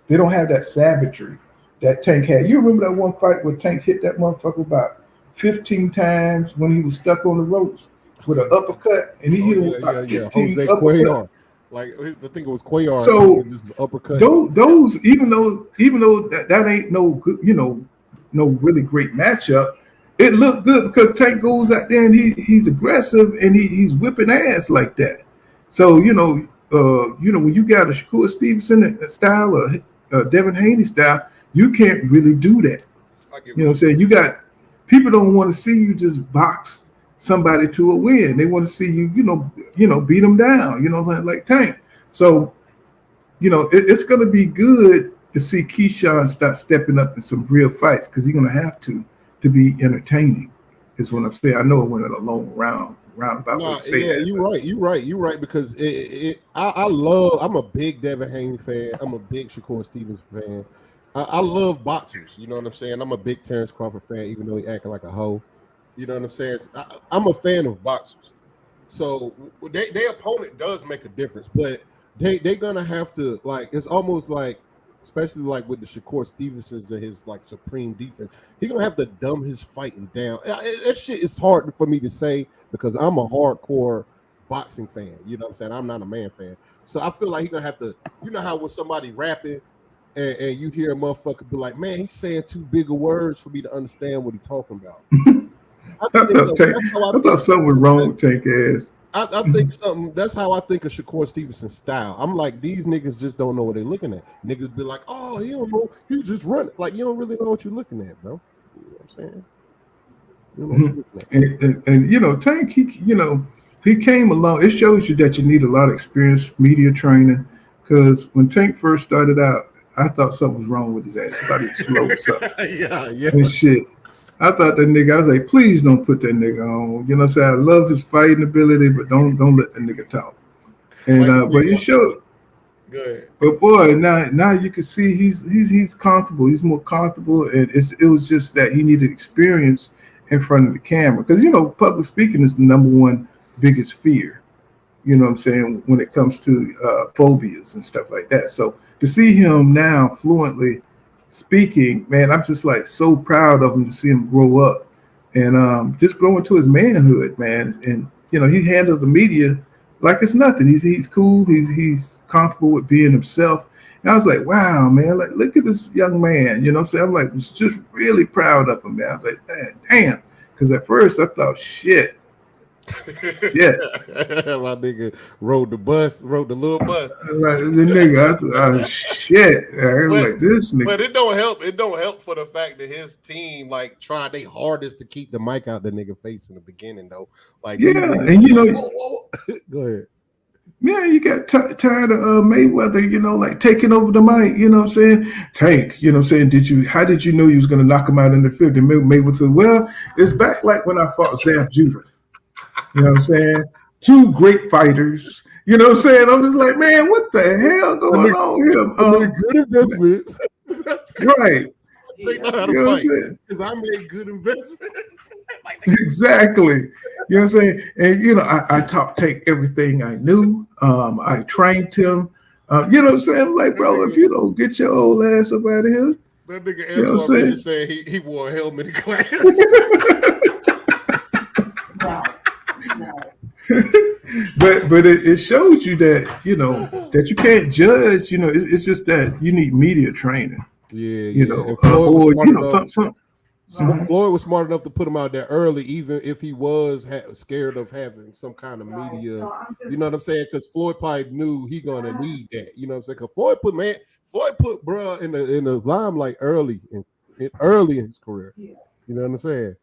They don't have that savagery that Tank had. You remember that one fight where Tank hit that motherfucker about 15 times when he was stuck on the ropes with an uppercut, and he hit him with about 15 Jose uppercuts. Cuellar. Like I think it was Cuellar. So just uppercut. Those even though that ain't no good, you know, no really great matchup, it looked good because Tank goes out there and he's aggressive and he's whipping ass like that. So you know when you got a Shakur Stevenson style or Devin Haney style, you can't really do that. You know what I'm saying? You got people don't want to see you just box somebody to a win. They want to see you, you know, beat them down, you know, like Tank. So, you know, it's going to be good to see Keyshawn start stepping up in some real fights because he's going to have to be entertaining. Is what I'm saying. I know it went a long roundabout. No, yeah, you're right. Because I'm a big Devin Haney fan. I'm a big Shakur Stevens fan. I love boxers. You know what I'm saying? I'm a big Terrence Crawford fan, even though he acting like a hoe. You know what I'm saying? I'm a fan of boxers. So their opponent does make a difference, but they're gonna have to, like, it's almost like, especially like with the Shakur Stevensons and his like supreme defense, he's gonna have to dumb his fighting down. That shit is hard for me to say because I'm a hardcore boxing fan. You know what I'm saying? I'm not a man fan. So I feel like he's gonna have to, you know how when somebody rapping and you hear a motherfucker be like, man, he's saying too big of words for me to understand what he's talking about. I thought something was wrong with Tank ass. I think something. That's how I think of Shakur Stevenson's style. I'm like, these niggas just don't know what they're looking at. Niggas be like, oh, he don't know. He just running. Like, you don't really know what you're looking at, bro. You know what I'm saying? You know what you're looking at. And you know, Tank, he came along. It shows you that you need a lot of experience, media training. Because when Tank first started out, I thought something was wrong with his ass. I thought he was slow or something. yeah. And shit. I thought that nigga, I was like, please don't put that nigga on. You know what I'm saying? I love his fighting ability, but don't let that nigga talk. And but he showed. Good. But boy, now you can see he's comfortable. He's more comfortable, and it was just that he needed experience in front of the camera. Because you know, public speaking is the number one biggest fear. You know what I'm saying, when it comes to phobias and stuff like that. So to see him now fluently speaking, man, I'm just like so proud of him to see him grow up and just grow into his manhood, man. And you know, he handles the media like it's nothing. He's cool. He's comfortable with being himself. And I was like, wow, man, like look at this young man. You know what I'm saying? I'm like, was just really proud of him, man. I was like, damn, because at first I thought, shit, Yeah. My nigga rode the little bus. Like, the nigga, shit. I was like, this nigga. But it don't help. It don't help for the fact that his team like tried their hardest to keep the mic out the nigga face in the beginning though. Like, yeah, and you know, whoa. Go ahead. Yeah, you got tired of Mayweather, you know, like taking over the mic, you know what I'm saying? Tank, you know what I'm saying? How did you know you was going to knock him out in the fifth? And Mayweather said, well, it's back like when I fought Zab Judah. You know what I'm saying? Two great fighters. You know what I'm saying? I'm just like, man, what the hell going on here? Good investments. Right. Take that out of fight. Because I made good investments. Exactly. You know what I'm saying? And, you know, I taught Tank everything I knew. I trained him. You know what I'm saying? Like, bro, if you don't get your old ass up out of here. That nigga Antoine saying he wore a helmet in class. But it shows you that, you know, that you can't judge. You know, it's just that you need media training. Yeah, you know, or you know, Floyd was smart enough to put him out there early, even if he was scared of having some kind of media. You know what I'm saying? Because Floyd probably knew he gonna need that. You know what I'm saying? Because Floyd put bruh in the limelight early in his career. You know what I'm saying?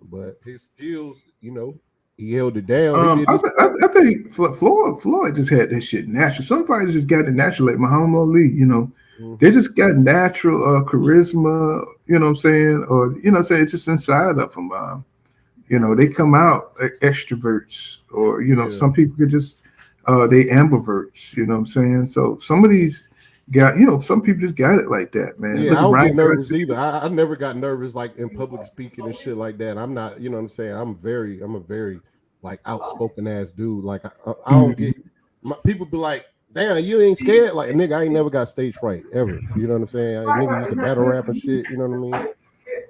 But his skills, you know, he held it down. I think Floyd just had that shit natural. Some fighters just got it natural, like Muhammad Ali. You know. They just got natural charisma, you know what I'm saying? Or, you know what I'm saying? It's just inside of them. You know, they come out like extroverts, or, you know, some people could just, they ambiverts, you know what I'm saying? So some of these got, you know, some people just got it like that, man. Yeah, I don't get nervous either. I never got nervous like in public speaking and shit like that. I'm not, you know what I'm saying? I'm a very like outspoken ass dude. Like I don't get, people be like, damn, you ain't scared? Like, nigga, I ain't never got stage fright ever. You know what I'm saying? Nigga used to battle rap and shit. You know what I mean?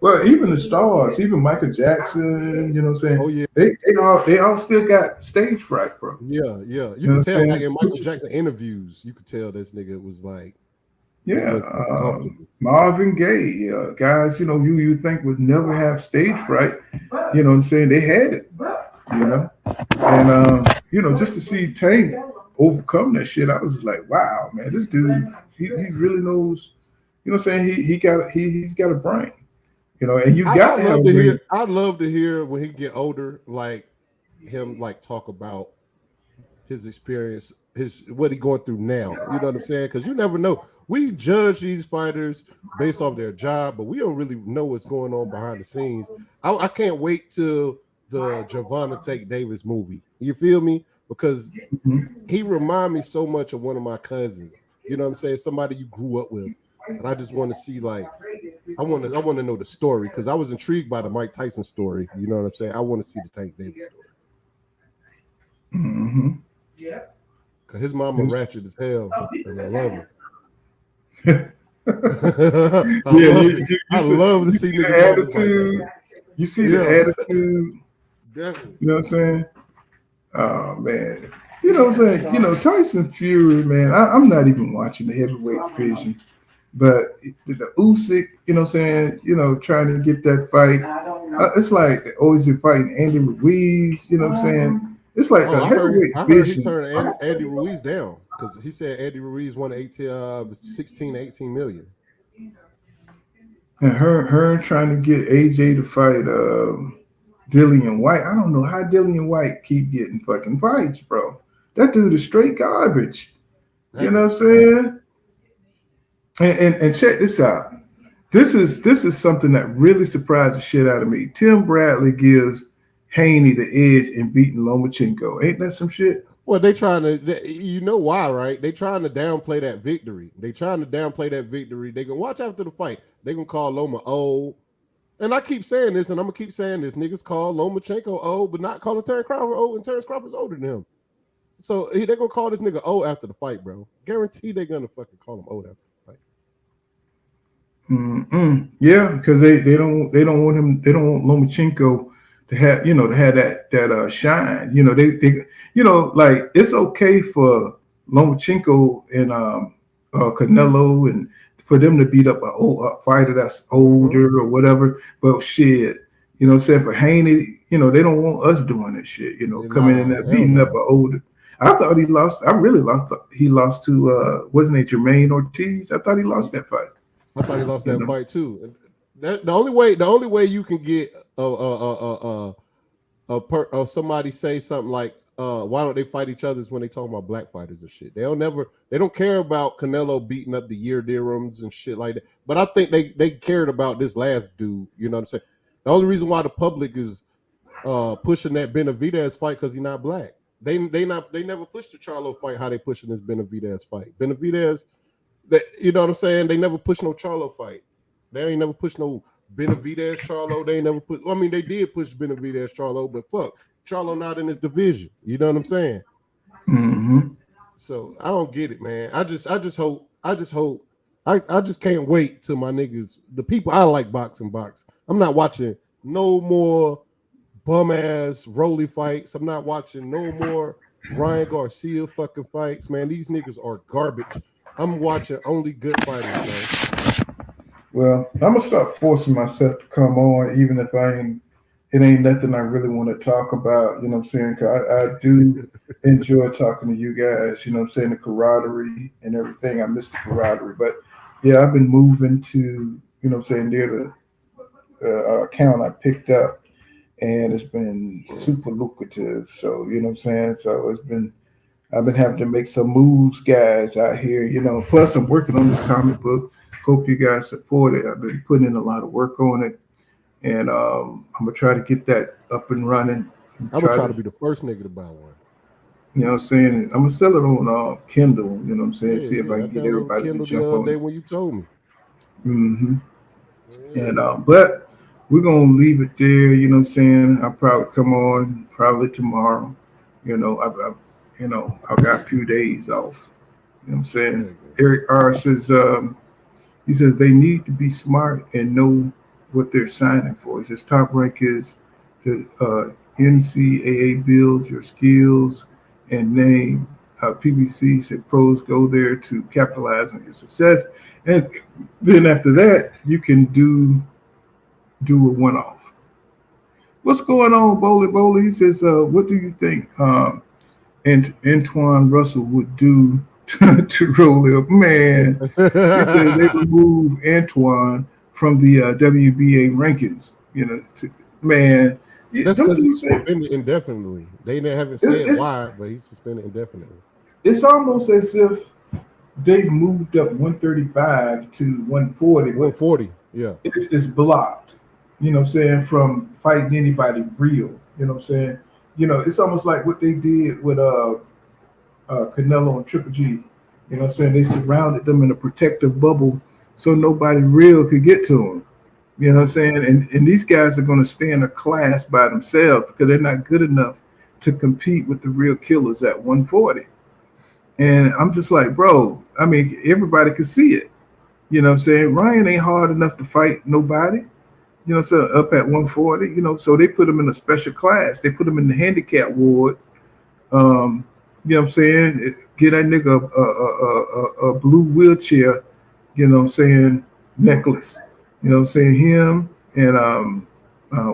Well, even the stars, even Michael Jackson, you know what I'm saying? Oh, yeah. They all still got stage fright, bro. Yeah. You can tell, like, in Michael Jackson interviews, you could tell this nigga was like, Marvin Gaye, guys, you know, you think would never have stage fright, you know what I'm saying? They had it, you know? And, you know, just to see Tank overcome that shit, I was like, wow, man, this dude, he really knows, you know what I'm saying? He's got a brain, you know, and I'd love to hear when he get older, like him like talk about his experience, what he going through now. You know what I'm saying? Because you never know. We judge these fighters based off their job, but we don't really know what's going on behind the scenes. I can't wait till the Gervonta Davis movie. You feel me? Because he remind me so much of one of my cousins. You know what I'm saying? Somebody you grew up with. And I just want to see, like, I want to know the story, because I was intrigued by the Mike Tyson story. You know what I'm saying? I want to see the Tank Davis story. Yeah. Because his mama ratchet as hell, and I love her. I love to see niggas attitude. Like you see the attitude. Definitely. You know what I'm saying? Oh man, you know what I'm saying? You know, Tyson Fury, man. I'm not even watching the heavyweight division, but the Usyk, you know what I'm saying? You know, trying to get that fight. It's like always you're fighting Andy Ruiz. You know what I'm saying? It's like I heard he turned Andy Ruiz down because he said Andy Ruiz won 16, 18 million. And her trying to get AJ to fight Dillian White. I don't know how Dillian White keep getting fucking fights, bro. That dude is straight garbage. You know what I'm saying? And check this out. This is something that really surprised the shit out of me. Tim Bradley gives Haney the edge in beating Lomachenko. Ain't that some shit? Well, they trying to, you know why, right? They trying to downplay that victory. They can watch after the fight. They gonna call Loma old. And I keep saying this, and I'm gonna keep saying this. Niggas call Lomachenko old, but not calling Terrence Crawford old, and Terrence Crawford's older than him. So they gonna call this nigga old after the fight, bro. Guarantee they gonna fucking call him old after the fight. Yeah, because they don't want him. They don't want Lomachenko to have that shine. You know, they you know, like it's okay for Lomachenko and Canelo and for them to beat up a fighter that's older or whatever. But shit, You know what I'm saying? For Haney, you know, they don't want us doing this shit, you know, coming in there beating up an older. I thought he lost. I really lost. He lost to, wasn't it Jermaine Ortiz? I thought he lost that fight. I thought he lost that fight too. The only way you can get somebody say something like, why don't they fight each other is when they talk about black fighters and shit. They don't care about Canelo beating up the Dirhams and shit like that. But I think they cared about this last dude. You know what I'm saying? The only reason why the public is pushing that Benavidez fight because he's not black. They never pushed the Charlo fight how they pushing this Benavidez fight. Benavidez, you know what I'm saying? They never pushed no Charlo fight. They ain't never pushed no Benavidez Charlo. They ain't never put. I mean, they did push Benavidez Charlo, but fuck, Charlo not in his division. You know what I'm saying? Mm-hmm. So I don't get it, man. I just hope. I just can't wait till my niggas, the people I like boxing. I'm not watching no more bum ass Rolly fights. I'm not watching no more Ryan Garcia fucking fights, man. These niggas are garbage. I'm watching only good fighters, man. Well, I'm gonna start forcing myself to come on, even if it ain't nothing I really want to talk about. You know what I'm saying? Cause I do enjoy talking to you guys. You know what I'm saying? The camaraderie and everything. I miss the camaraderie, but yeah, I've been moving to, you know what I'm saying, near the account I picked up, and it's been super lucrative. So, you know what I'm saying? So I've been having to make some moves, guys, out here, you know. Plus, I'm working on this comic book. Hope you guys support it. I've been putting in a lot of work on it, and I'm gonna try to get that up and running. I'm gonna try to be the first nigga to buy one. You know what I'm saying? I'm gonna sell it on Kindle. You know what I'm saying? See if I can get everybody to jump on it. When you told me. Mm-hmm. Yeah. And but we're gonna leave it there. You know what I'm saying? I'll probably come on probably tomorrow. You know, I've got a few days off. You know what I'm saying? Eric R says he says they need to be smart and know what they're signing for. He says top rank is the NCAA build your skills and name. PBC said pros go there to capitalize on your success, and then after that you can do a one-off. What's going on, Bowley? He says, what do you think Antoine Russell would do to roll up? Man, he said they remove Antoine from the WBA rankings. You know, man. That's because he's suspended indefinitely. They haven't said why, but he's suspended indefinitely. It's almost as if they've moved up 135 to 140. 140, yeah. It's blocked, you know what I'm saying, from fighting anybody real. You know what I'm saying? You know, it's almost like what they did with Canelo and Triple G. You know what I'm saying? They surrounded them in a protective bubble so nobody real could get to them. You know what I'm saying? And these guys are going to stay in a class by themselves because they're not good enough to compete with the real killers at 140. And I'm just like, bro, I mean, everybody can see it. You know what I'm saying? Ryan ain't hard enough to fight nobody. You know, so up at 140, you know, so they put him in a special class. They put him in the handicap ward. You know what I'm saying? Get that nigga a blue wheelchair, you know what I'm saying, necklace. You know what I'm saying? Him and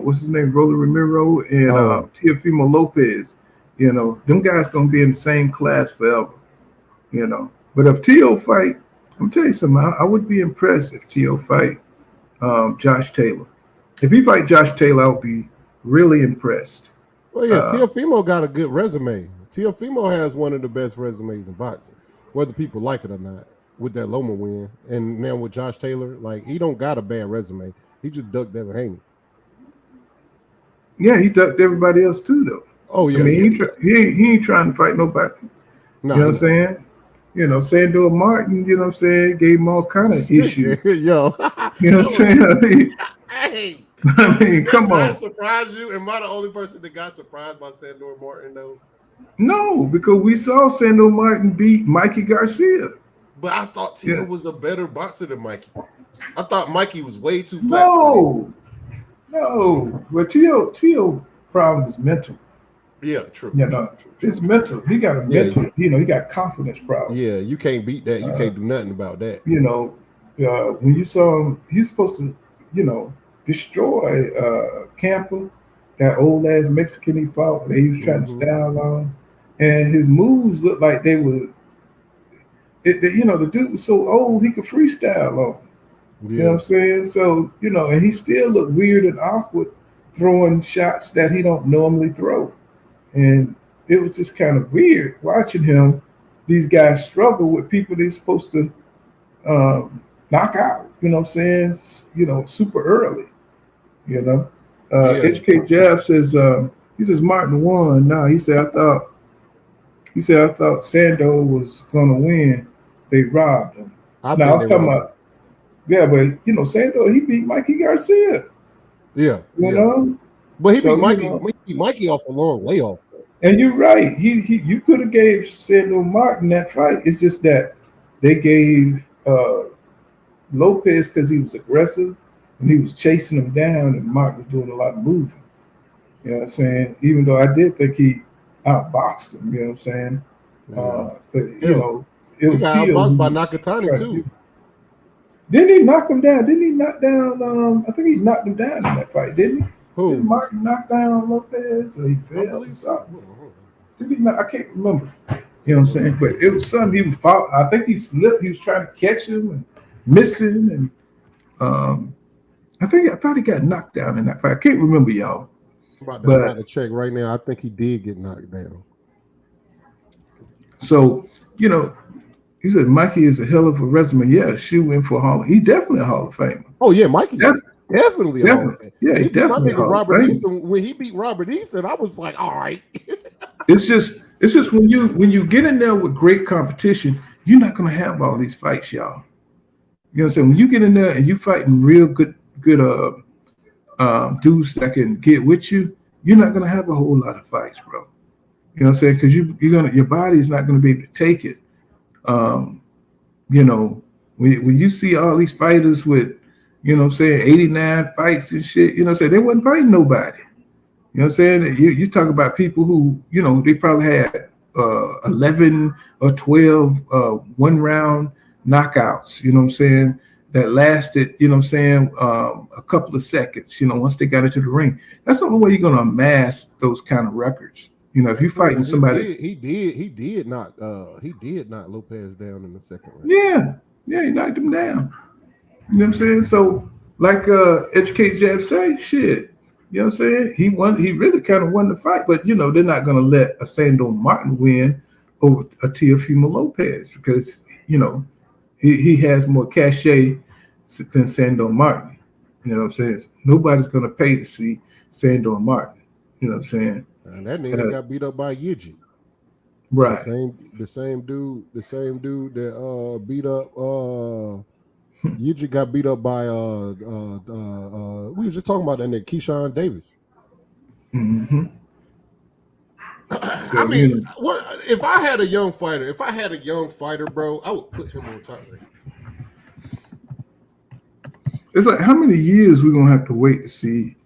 what's his name? Rolly Romero and Teofimo Lopez. You know, them guys gonna be in the same class forever. You know. But if Tio fight, I'm gonna tell you something, I would be impressed if Tio fight Josh Taylor. If he fight Josh Taylor, I would be really impressed. Well, yeah, Teofimo got a good resume. Teofimo has one of the best resumes in boxing, whether people like it or not. With that Loma win, and now with Josh Taylor, like he don't got a bad resume. He just ducked Devin Haney. Yeah, he ducked everybody else too, though. Oh yeah, I mean, he ain't trying to fight nobody. No, you know what I'm saying? You know, Sandor Martin, you know what I'm saying, gave him all kind of issues. Yo, you know what I'm saying? I mean, come on. Did I surprise you? Am I the only person that got surprised by Sandor Martin though? No, because we saw Sandor Martin beat Mikey Garcia. But I thought Tio was a better boxer than Mikey. I thought Mikey was way too flat. No. But Tio problem is mental. Yeah, true. You know, it's mental. He got a mental. You know, he got confidence problem. Yeah, you can't beat that. You can't do nothing about that. You know, when you saw him, he's supposed to, you know, destroy Camper, that old ass Mexican he fought. That he was trying to style on, and his moves looked like they were. The dude was so old he could freestyle on. You know what I'm saying? So and he still looked weird and awkward throwing shots that he don't normally throw, and it was just kind of weird watching him. These guys struggle with people they're supposed to knock out. You know what I'm saying? Super early. HK Jab says he says Martin won. No, he said I thought Sando was gonna win. They robbed him. I was talking about but Sando, he beat Mikey Garcia. Yeah. You know? But he beat Mikey off a long layoff. And you're right. You could have gave Sando Martin that fight. It's just that they gave Lopez because he was aggressive and he was chasing him down, and Martin was doing a lot of moving. You know what I'm saying? Even though I did think he outboxed him, you know what I'm saying? But it was outboxed by Nakatani too. Didn't he knock him down? Didn't he knock down? I think he knocked him down in that fight, didn't he? Who? Did Martin knock down Lopez, or he fell or something? Did he not? I can't remember. You know what I'm saying? But it was something he was fought. I think he slipped. He was trying to catch him and missing, and I thought he got knocked down in that fight. I can't remember, y'all. I'm about to check right now. I think he did get knocked down. So he said Mikey is a hell of a resume. Yeah, shoe in for Hall. He's definitely a Hall of Famer. Oh yeah, Mikey is definitely a Hall of Famer. Yeah, he's definitely Robert Easton. When he beat Robert Easton, I was like, all right. It's just when you get in there with great competition, you're not gonna have all these fights, y'all. You know what I'm saying? When you get in there and you fighting real good dudes that can get with you, you're not gonna have a whole lot of fights, bro. You know what I'm saying? Because your body is not gonna be able to take it. When you see all these fighters with, 89 fights and shit, they wasn't fighting nobody. You know what I'm saying? You talk about people who, they probably had 11 or 12 one-round knockouts, you know what I'm saying, that lasted, a couple of seconds, once they got into the ring. That's the only way you're going to amass those kind of records. If you're fighting somebody. He did knock Lopez down in the second round. Yeah, he knocked him down. You know what I'm saying? So, like HK Jab say, shit. You know what I'm saying? He really kind of won the fight, but they're not gonna let a Sando Martin win over a Teofimo Lopez because he has more cachet than Sando Martin. You know what I'm saying? Nobody's gonna pay to see Sando Martin. You know what I'm saying? And that nigga got beat up by Yuji. Right. The same dude that beat up Yuji got beat up by we were just talking about that nigga Keyshawn Davis. Mm-hmm. I mean, what if I had a young fighter, bro, I would put him on top right now. It's like how many years we're gonna have to wait to see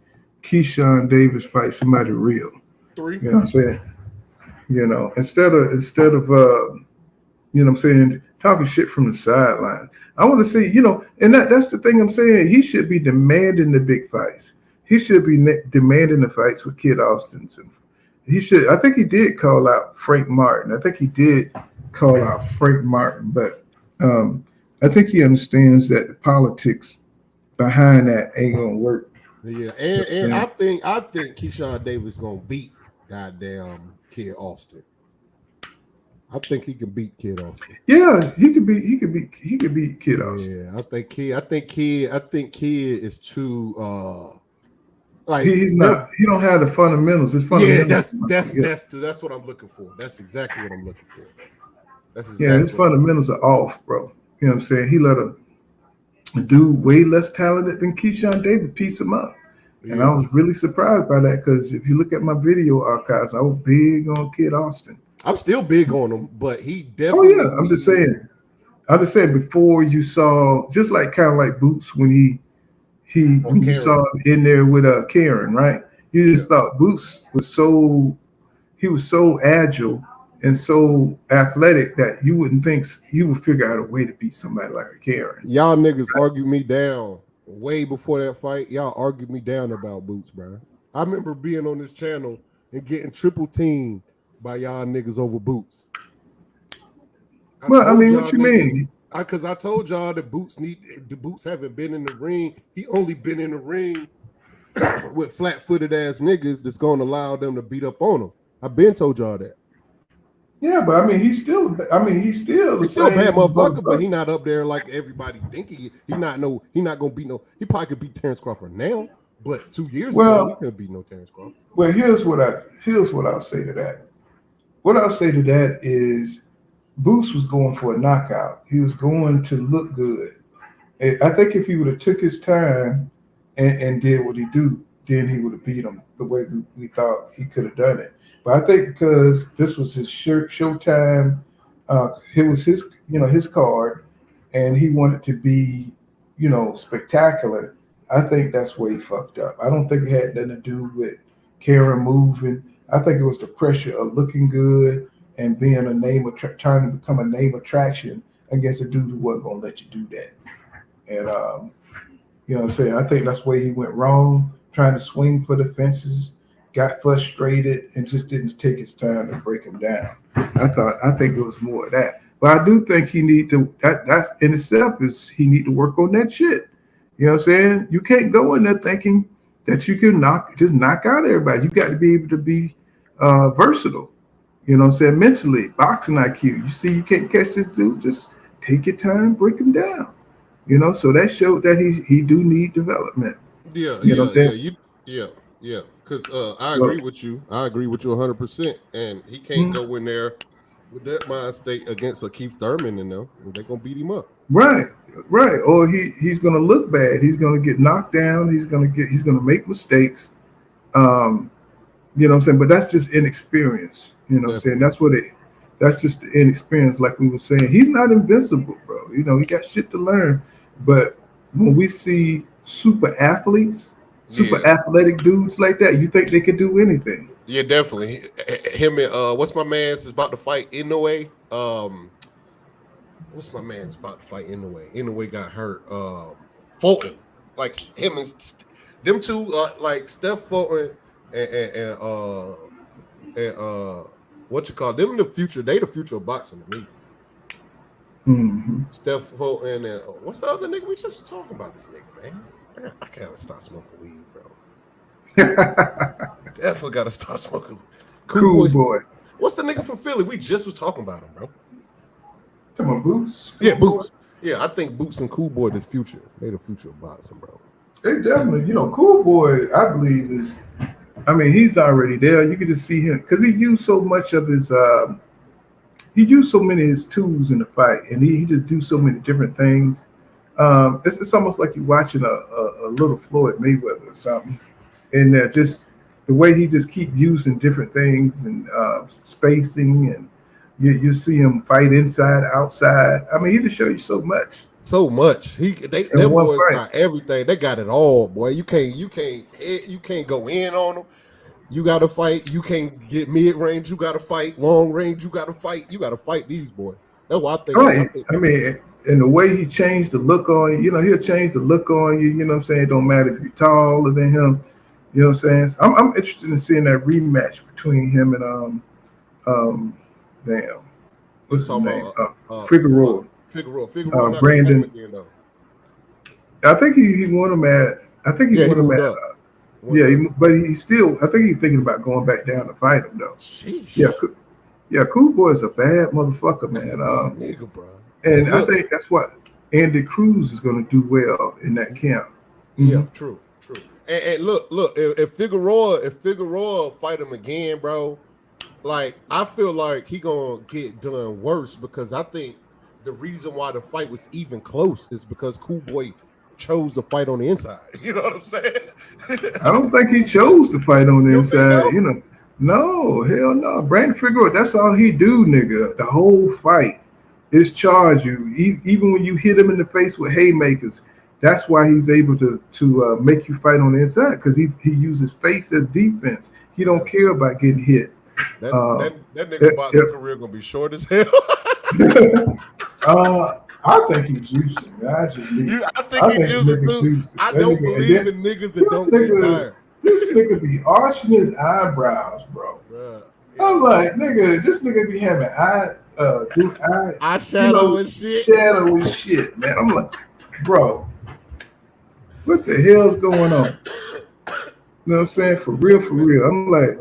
Keyshawn Davis fight somebody real? 3. You know what I'm saying? Instead of I'm saying, talking shit from the sidelines. I want to see, and that's the thing I'm saying. He should be demanding the big fights. He should be demanding the fights with Kid Austin. He should. I think he did call out Frank Martin. But I think he understands that the politics behind that ain't gonna work. Yeah, and I think Keyshawn Davis gonna beat goddamn Kid Austin. I think he can beat Kid Austin. Yeah, he could beat Kid Austin. Yeah, I think Kid is too like he's not. He don't have the fundamentals. His fundamentals. Yeah, that's what I'm looking for. That's exactly what I'm looking for. His fundamentals are off, bro. You know what I'm saying? He let a dude way less talented than Keyshawn Davis piece him up. And I was really surprised by that because if you look at my video archives, I was big on Kid Austin. I'm still big on him, but he definitely. Oh yeah, I'm just saying before you saw, just like kind of like Boots when you saw him in there with Karen, right? You just thought Boots was so agile and so athletic that you wouldn't think he would figure out a way to beat somebody like a Karen. Y'all niggas argue me down way before that fight, y'all argued me down about Boots, bro. I remember being on this channel and getting triple teamed by y'all niggas over Boots. Well, I mean, what you mean? Because I told y'all that Boots haven't been in the ring. He only been in the ring with flat-footed ass niggas that's going to allow them to beat up on him. I've been told y'all that. Yeah, but I mean, he's still a bad motherfucker, but he not up there like everybody think he not gonna beat no. He probably could beat Terrence Crawford now, but 2 years ago he couldn't beat no Terrence Crawford. Well, here's what I'll say to that. What I'll say to that is, Boots was going for a knockout. He was going to look good. And I think if he would have took his time and did what he do, then he would have beat him the way we thought he could have done it. But I think because this was his showtime, it was his card, and he wanted to be, spectacular. I think that's where he fucked up. I don't think it had nothing to do with Karen moving. I think it was the pressure of looking good and being trying to become a name attraction against a dude who wasn't gonna let you do that. And you know what I'm saying? I think that's where he went wrong, trying to swing for the fences. Got frustrated and just didn't take his time to break him down. I think it was more of that. But I do think he need to, that's in itself is he need to work on that shit. You know what I'm saying? You can't go in there thinking that you can knock out everybody. You got to be able to be versatile. You know what I'm saying? Mentally, boxing IQ. You see you can't catch this dude, just take your time, break him down. So that showed that he do need development. Yeah, you know what I'm saying? Yeah. Because I agree with you. I agree with you 100%. And he can't go in there with that mind state against a Keith Thurman and them. They're going to beat him up. Right. Or he's going to look bad. He's going to get knocked down. He's going to make mistakes. You know what I'm saying? But that's just inexperience. You know what I'm saying? That's just the inexperience, like we were saying. He's not invincible, bro. He got shit to learn. But when we see super athletes, athletic dudes like that, you think they could do anything? Yeah, definitely. Him and what's my man's is about to fight Inoue. What's my man's about to fight Inoue? Inoue got hurt. Fulton, like him and them two, like Steph Fulton and what you call them? The future. They the future of boxing to me. Mm-hmm. Steph Fulton and what's the other nigga? We just talking about this nigga, man. I gotta stop smoking weed, bro. Definitely gotta stop smoking. Cool boy. What's the nigga from Philly? We just was talking about him, bro. Talking about Boots? Yeah, Boots. Yeah, I think Boots and Cool Boy the future. They the future of boxing, bro. They definitely, Cool Boy, I believe he's already there. You can just see him because he used so much of his he used so many of his tools in the fight, and he just do so many different things. It's almost like you're watching a little Floyd Mayweather or something, and just the way he just keep using different things and spacing, and you see him fight inside, outside. I mean, he just show you so much. So much. Them boys got everything. They got it all, boy. You can't go in on them. You got to fight. You can't get mid range. You got to fight long range. You got to fight. You got to fight these boys. That's what I think. Right. I mean. And the way he changed the look on you, he'll change the look on you. You know what I'm saying? It don't matter if you're taller than him. You know what I'm saying? I'm interested in seeing that rematch between him and what's his name? Figueroa. Figueroa. Brandon. I think he won him at. I think he won him at. But he's still. I think he's thinking about going back down to fight him though. Sheesh. Yeah. Cool Boy is a bad motherfucker, man. Nigga, bro. And I think that's what Andy Cruz is going to do well in that camp. Mm-hmm. Yeah, true. And look, if Figueroa fight him again, bro, like I feel like he gonna get done worse because I think the reason why the fight was even close is because Cool Boy chose to fight on the inside. You know what I'm saying? I don't think he chose to fight on the inside. So? No, hell no. Brandon Figueroa, that's all he do, nigga. The whole fight. Is charge you, even when you hit him in the face with haymakers. That's why he's able to make you fight on the inside because he uses face as defense. He don't care about getting hit. That nigga boxing career gonna be short as hell. I think he's juicing, man. I think he's juicing too. Juicing. I don't believe in niggas that don't get tired. This nigga be arching his eyebrows, bro. I'm like, nigga, this nigga be having eyeshadow and shit. Shadow and shit, man. I'm like, bro, what the hell's going on? You know what I'm saying? For real. I'm like,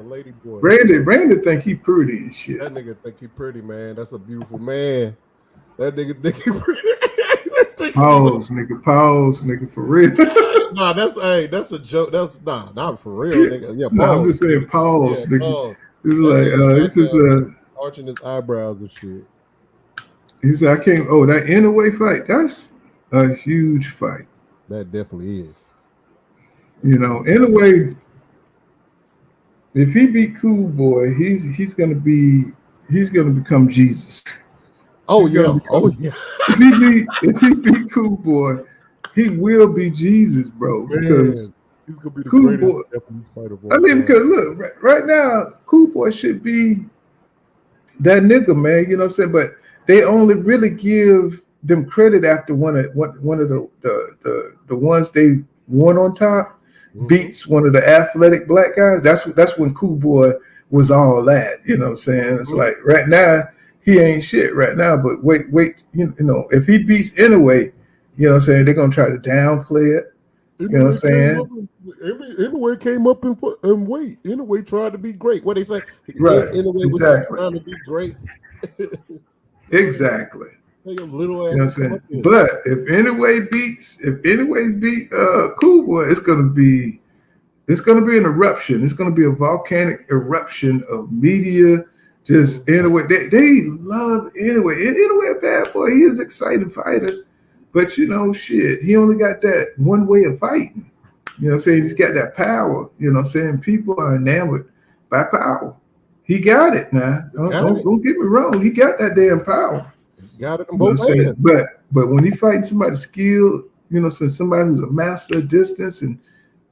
Brandon think he pretty and shit. That nigga think he pretty, man. That's a beautiful man. That nigga think he pretty. Pause, nigga, for real. Nah, that's a joke. That's not for real, nigga. Yeah, pause. No, I'm just saying pause, yeah, nigga. Pause. It's like this is arching his eyebrows and shit. He said, I can't. Oh, that Inouye fight. That's a huge fight. That definitely is. You know, Inouye, if he beat Cool Boy, he's gonna become Jesus. Oh yeah. If he beat Cool Boy, he will be Jesus, bro. Because he's gonna be the Cool greatest Boy. Japanese fighter of all I mean, time. because look, right now, Cool Boy should be that nigga, man. You know what I'm saying? But they only really give them credit after one of the ones they won on top beats one of the athletic black guys. That's when Cool Boy was all that. You know what I'm saying? It's like right now he ain't shit right now. But wait, you know, if he beats Inouye, you know what I'm saying, they're gonna try to downplay it. You know what I'm saying? Inouye came up in weight. Inouye tried to be great. What they say? Right. Inouye was trying to be great. Exactly. Little ass. You know what I'm saying? But if Inouye beat Cool Boy, it's gonna be an eruption. It's gonna be a volcanic eruption of media. Just Inouye, they love Inouye. Inouye a bad boy. He is an exciting fighter, but you know, shit, he only got that one way of fighting. You know what I'm saying? He's got that power. You know what I'm saying? People are enamored by power. He got it now. Don't get me wrong. He got that damn power. Got it in both hands. But when he fighting somebody skilled, you know, somebody who's a master of distance and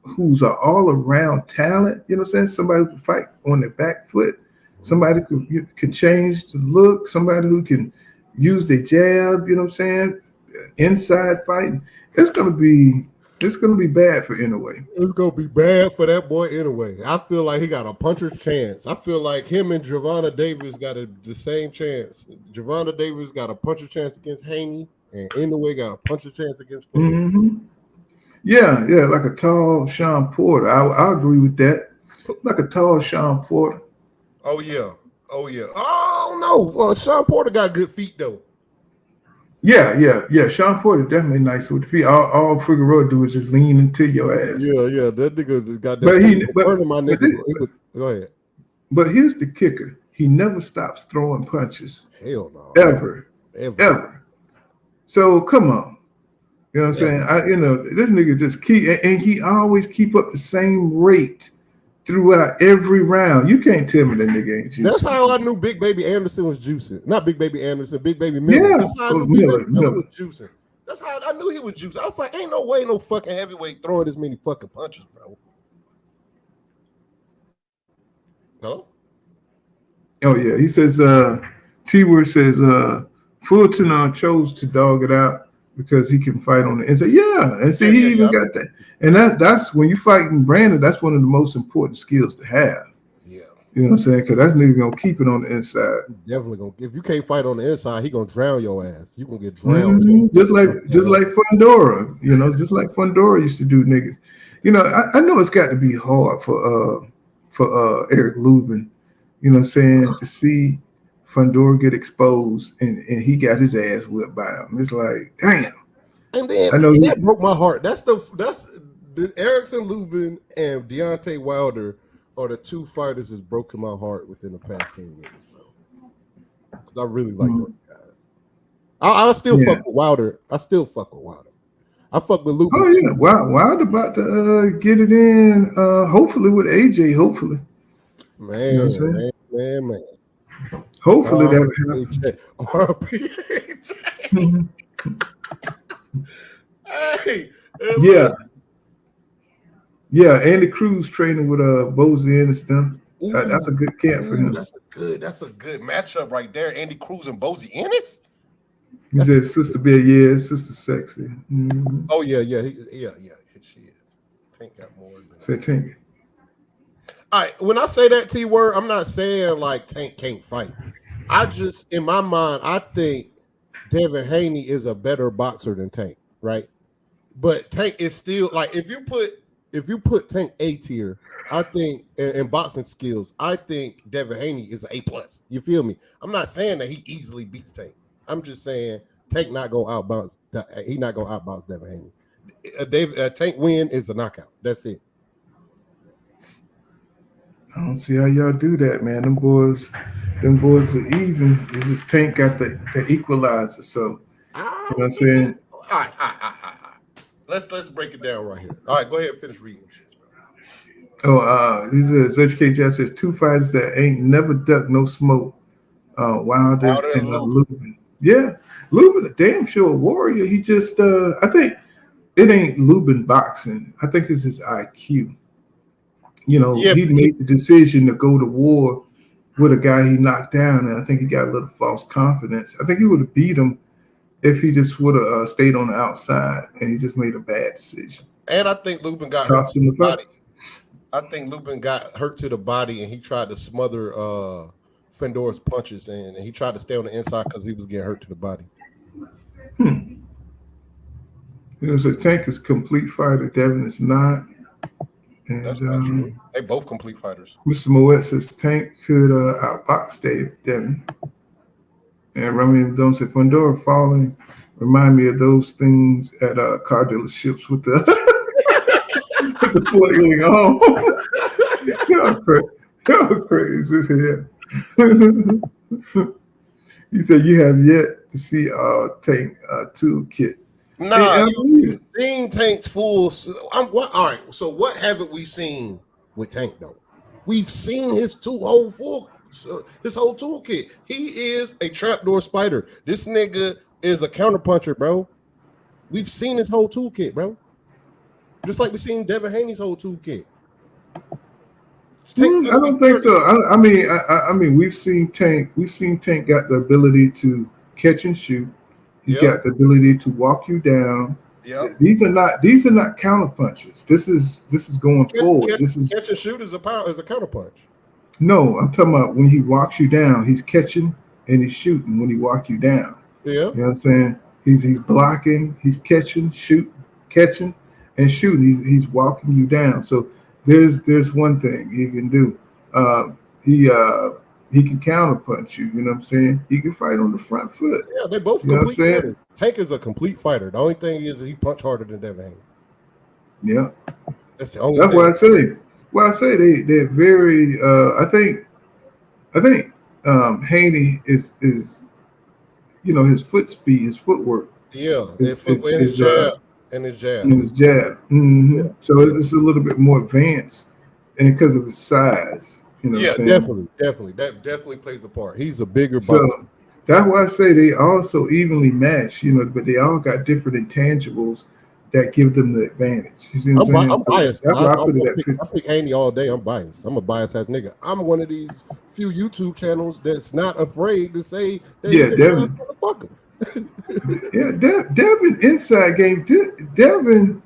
who's an all-around talent, you know what I'm saying? Somebody who can fight on their back foot, somebody who can change the look, somebody who can use their jab, you know what I'm saying? Inside fighting. It's gonna be bad for Inouye. It's gonna be bad for that boy Inouye. I feel like he got a puncher's chance. I feel like him and Gervonta Davis got the same chance. Gervonta Davis got a puncher's chance against Haney, and Inouye got a puncher's chance against Fuller. Mm-hmm. Yeah, like a tall Sean Porter. I agree with that. Like a tall Sean Porter. Oh yeah. Oh no, Sean Porter got good feet though. Yeah. Sean Porter definitely nice with the feet. All Figueroa do is just lean into your ass. Yeah. That nigga got that. Go ahead. But here's the kicker: he never stops throwing punches. Hell no. Ever. So come on, you know what I'm saying? This nigga just he always keep up the same rate throughout every round. You can't tell me that nigga ain't juicing. That's how I knew Big Baby Anderson was juicing. Not Big Baby Anderson, Big Baby Miller. Yeah. That's how I knew Big Baby Miller was juicing. That's how I knew he was juicing. I was like, ain't no way no fucking heavyweight throwing this many fucking punches, bro. Hello? Oh yeah. He says T-Word says Fulton chose to dog it out because he can fight on the inside. Yeah, and see, he even got that. And that's when you fighting Brandon, that's one of the most important skills to have. Yeah. You know what I'm saying? Because that nigga gonna keep it on the inside. Definitely gonna. If you can't fight on the inside, he gonna drown your ass. You gonna get drowned. Mm-hmm. Just like Fundora. You know, just like Fundora used to do niggas. You know, I know it's got to be hard for Eric Lubin. You know what I'm saying? To see Fundora get exposed and he got his ass whipped by him. It's like, damn. And then that broke my heart. That's the Erickson Lubin and Deontay Wilder are the two fighters that's broken my heart within the past 10 years, bro. Because I really like those guys. I still fuck with Wilder. I fuck with Lubin. Oh yeah, Wilder about to get it in. Hopefully with AJ. Hopefully, man, you know man. Hopefully that will happen. RPA. Hey, yeah. Andy Cruz training with Bozier and stuff. That's a good camp for him. That's a good matchup right there. Andy Cruz and Bozier Ennis. You said Sister Bill, yeah, Sister Sexy. Mm-hmm. Oh yeah. She is. Tank got more than Say Tank. All right, when I say that T word, I'm not saying like Tank can't fight. I just, in my mind, I think Devin Haney is a better boxer than Tank, right? But Tank is still like if you put Tank A tier, I think in boxing skills, I think Devin Haney is an A+. You feel me? I'm not saying that he easily beats Tank. I'm just saying Tank not gonna outbounce. He not gonna outbounce Devin Haney. Tank win is a knockout. That's it. I don't see how y'all do that, man. Them boys are even. It's just Tank got the equalizer. So you know what I'm saying? All right. Let's break it down right here. All right, go ahead and finish reading shit, bro. Oh, he says HK says 2 fighters that ain't never ducked no smoke. Wilder and Lubin. Yeah, Lubin, a damn sure warrior. He just I think it ain't Lubin boxing. I think it's his IQ. You know, he made the decision to go to war with a guy he knocked down, and I think he got a little false confidence. I think he would have beat him if he just would have stayed on the outside, and he just made a bad decision. And I think Lubin got hurt to the body. I think Lubin got hurt to the body, and he tried to smother Fendora's punches, and he tried to stay on the inside because he was getting hurt to the body. You know, so Tank is a complete fighter. Devin is not. And, that's not true. They both complete fighters. Mr. Moet says Tank could outbox Devin. And Rami don't say Fondora falling remind me of those things at car dealerships with the with the flailing on. Y'all crazy as hell. He said you have yet to see Tank toolkit. Nah, you've seen Tank's full. All right, so what haven't we seen with Tank though? We've seen his whole toolkit. He is a trapdoor spider. This nigga is a counterpuncher, bro. We've seen his whole toolkit, bro. Just like we've seen Devin Haney's whole toolkit. I don't think so. I mean, we've seen Tank. We've seen Tank got the ability to catch and shoot. He's got the ability to walk you down. Yep. These are not counter punches. This is going forward. This is catch and shoot is a counter punch. No, I'm talking about when he walks you down, he's catching and he's shooting when he walks you down. Yeah. You know what I'm saying? He's blocking, he's catching and shooting. He's walking you down. So there's one thing he can do. He can counter punch you, you know what I'm saying? He can fight on the front foot. Yeah, they both complete fighters. Tank is a complete fighter. The only thing is that he punch harder than Devin Haney. Yeah. That's the only That's thing. why I say. Well, I say they're very I think Haney is you know his foot speed, his footwork. Yeah, his jab. Mm-hmm. Yeah. So it's a little bit more advanced, and because of his size. You know what I'm saying? Definitely. That definitely plays a part. He's a bigger boxer. So that's why I say they also evenly match, you know, but they all got different intangibles that give them the advantage. You see what I'm biased. I pick Haney all day. I'm biased. I'm a biased ass nigga. I'm one of these few YouTube channels that's not afraid to say that he's a Devin. motherfucker. Devin inside game. Devin,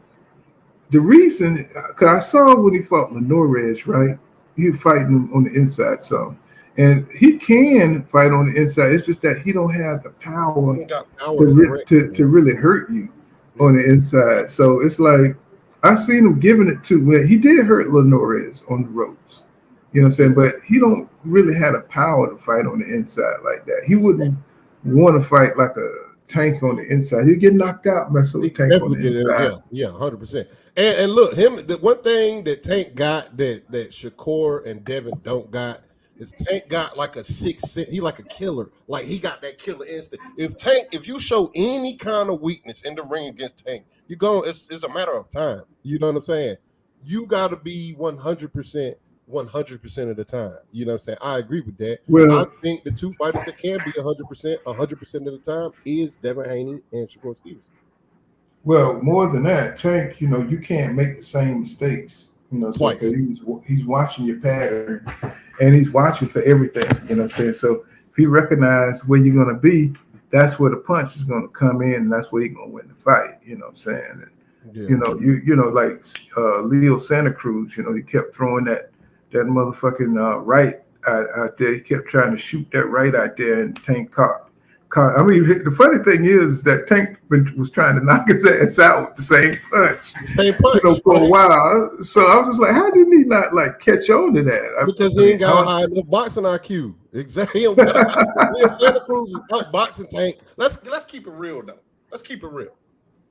the reason, because I saw when he fought Leonard, right? He was fighting on the inside some. And he can fight on the inside. It's just that he don't have the power to really hurt you on the inside. So it's like I seen him giving it to he did hurt Leonard on the ropes. You know what I'm saying? But he don't really have the power to fight on the inside like that. He wouldn't want to fight like a Tank on the inside. He'd get knocked out messing with Tank on the inside. Yeah, 100%. And look, the one thing that Tank got that Shakur and Devin don't got is Tank got like a 6 cent. He like a killer. Like he got that killer instinct. If you show any kind of weakness in the ring against Tank, it's a matter of time. You know what I'm saying? You got to be 100% of the time. You know what I'm saying? I agree with that. Well, I think the two fighters that can be 100% of the time is Devin Haney and Shakur Stevenson. Well, more than that, Tank, you know, you can't make the same mistakes. You know, twice. He's watching your pattern, and he's watching for everything. You know what I'm saying? So if he recognizes where you're going to be, that's where the punch is going to come in, and that's where he's going to win the fight. You know what I'm saying? And, you know, like Leo Santa Cruz. You know, he kept throwing that motherfucking right out there. He kept trying to shoot that right out there, and Tank caught. I mean, the funny thing is that Tank was trying to knock his ass out with the same punch. You know, for a while. So I was just like, how did he not like catch on to that? Because he ain't got high enough boxing IQ. Exactly. He don't got Leo Santa Cruz is outboxing Tank. Let's keep it real though. Let's keep it real.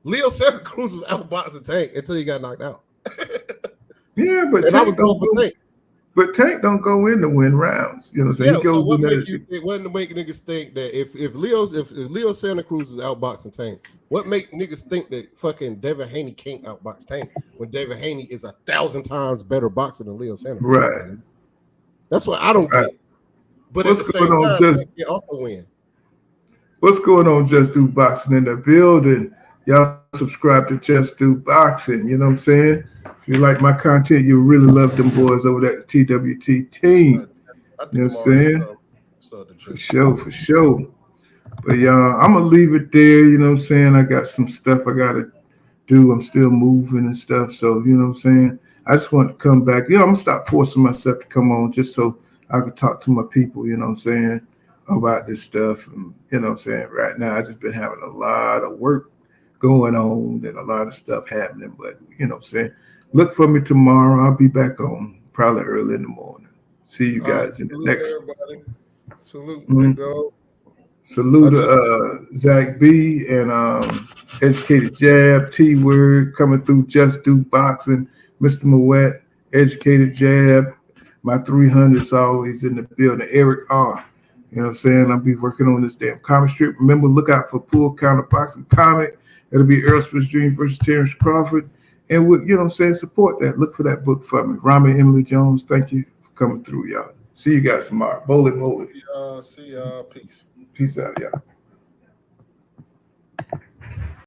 Leo Santa Cruz is outboxing Tank until he got knocked out. Yeah, but I was going for Tank. But Tank don't go in to win rounds. You know what I'm saying? Yeah, he goes so what in make niggas think that if Leo Santa Cruz is outboxing Tank, what make niggas think that fucking Devin Haney can't outbox Tank when Devin Haney is 1,000 times better boxer than Leo Santa Cruz? Right. Man. That's what I don't get. But What's at the same going on, time, Tank can also win. What's going on, Just Do Boxing in the building? Y'all subscribe to Just Do Boxing. You know what I'm saying? If you like my content, you really love them boys over at the TWT team. You know what I'm saying? For sure. But y'all, I'm gonna leave it there. You know what I'm saying? I got some stuff I gotta do. I'm still moving and stuff. So you know what I'm saying? I just want to come back. I'm gonna stop forcing myself to come on just so I could talk to my people. You know what I'm saying? About this stuff. And, you know what I'm saying? Right now, I just been having a lot of work going on and a lot of stuff happening. But you know what I'm saying? Look for me tomorrow. I'll be back on probably early in the morning. See you guys in the next one. Salute, dog. Salute to Zach B and Educated Jab, T-Word coming through Just Do Boxing, Mr. Moet, Educated Jab, my 300's always in the building, Eric R. You know what I'm saying? I'll be working on this damn comic strip. Remember, look out for Pool Counter Boxing comic. It'll be Errol Spence Jr. versus Terrence Crawford. And, you know what I'm saying? Support that. Look for that book for me. Rami Emily Jones, thank you for coming through, y'all. See you guys tomorrow. Bowling. See y'all. Peace. Peace out, y'all.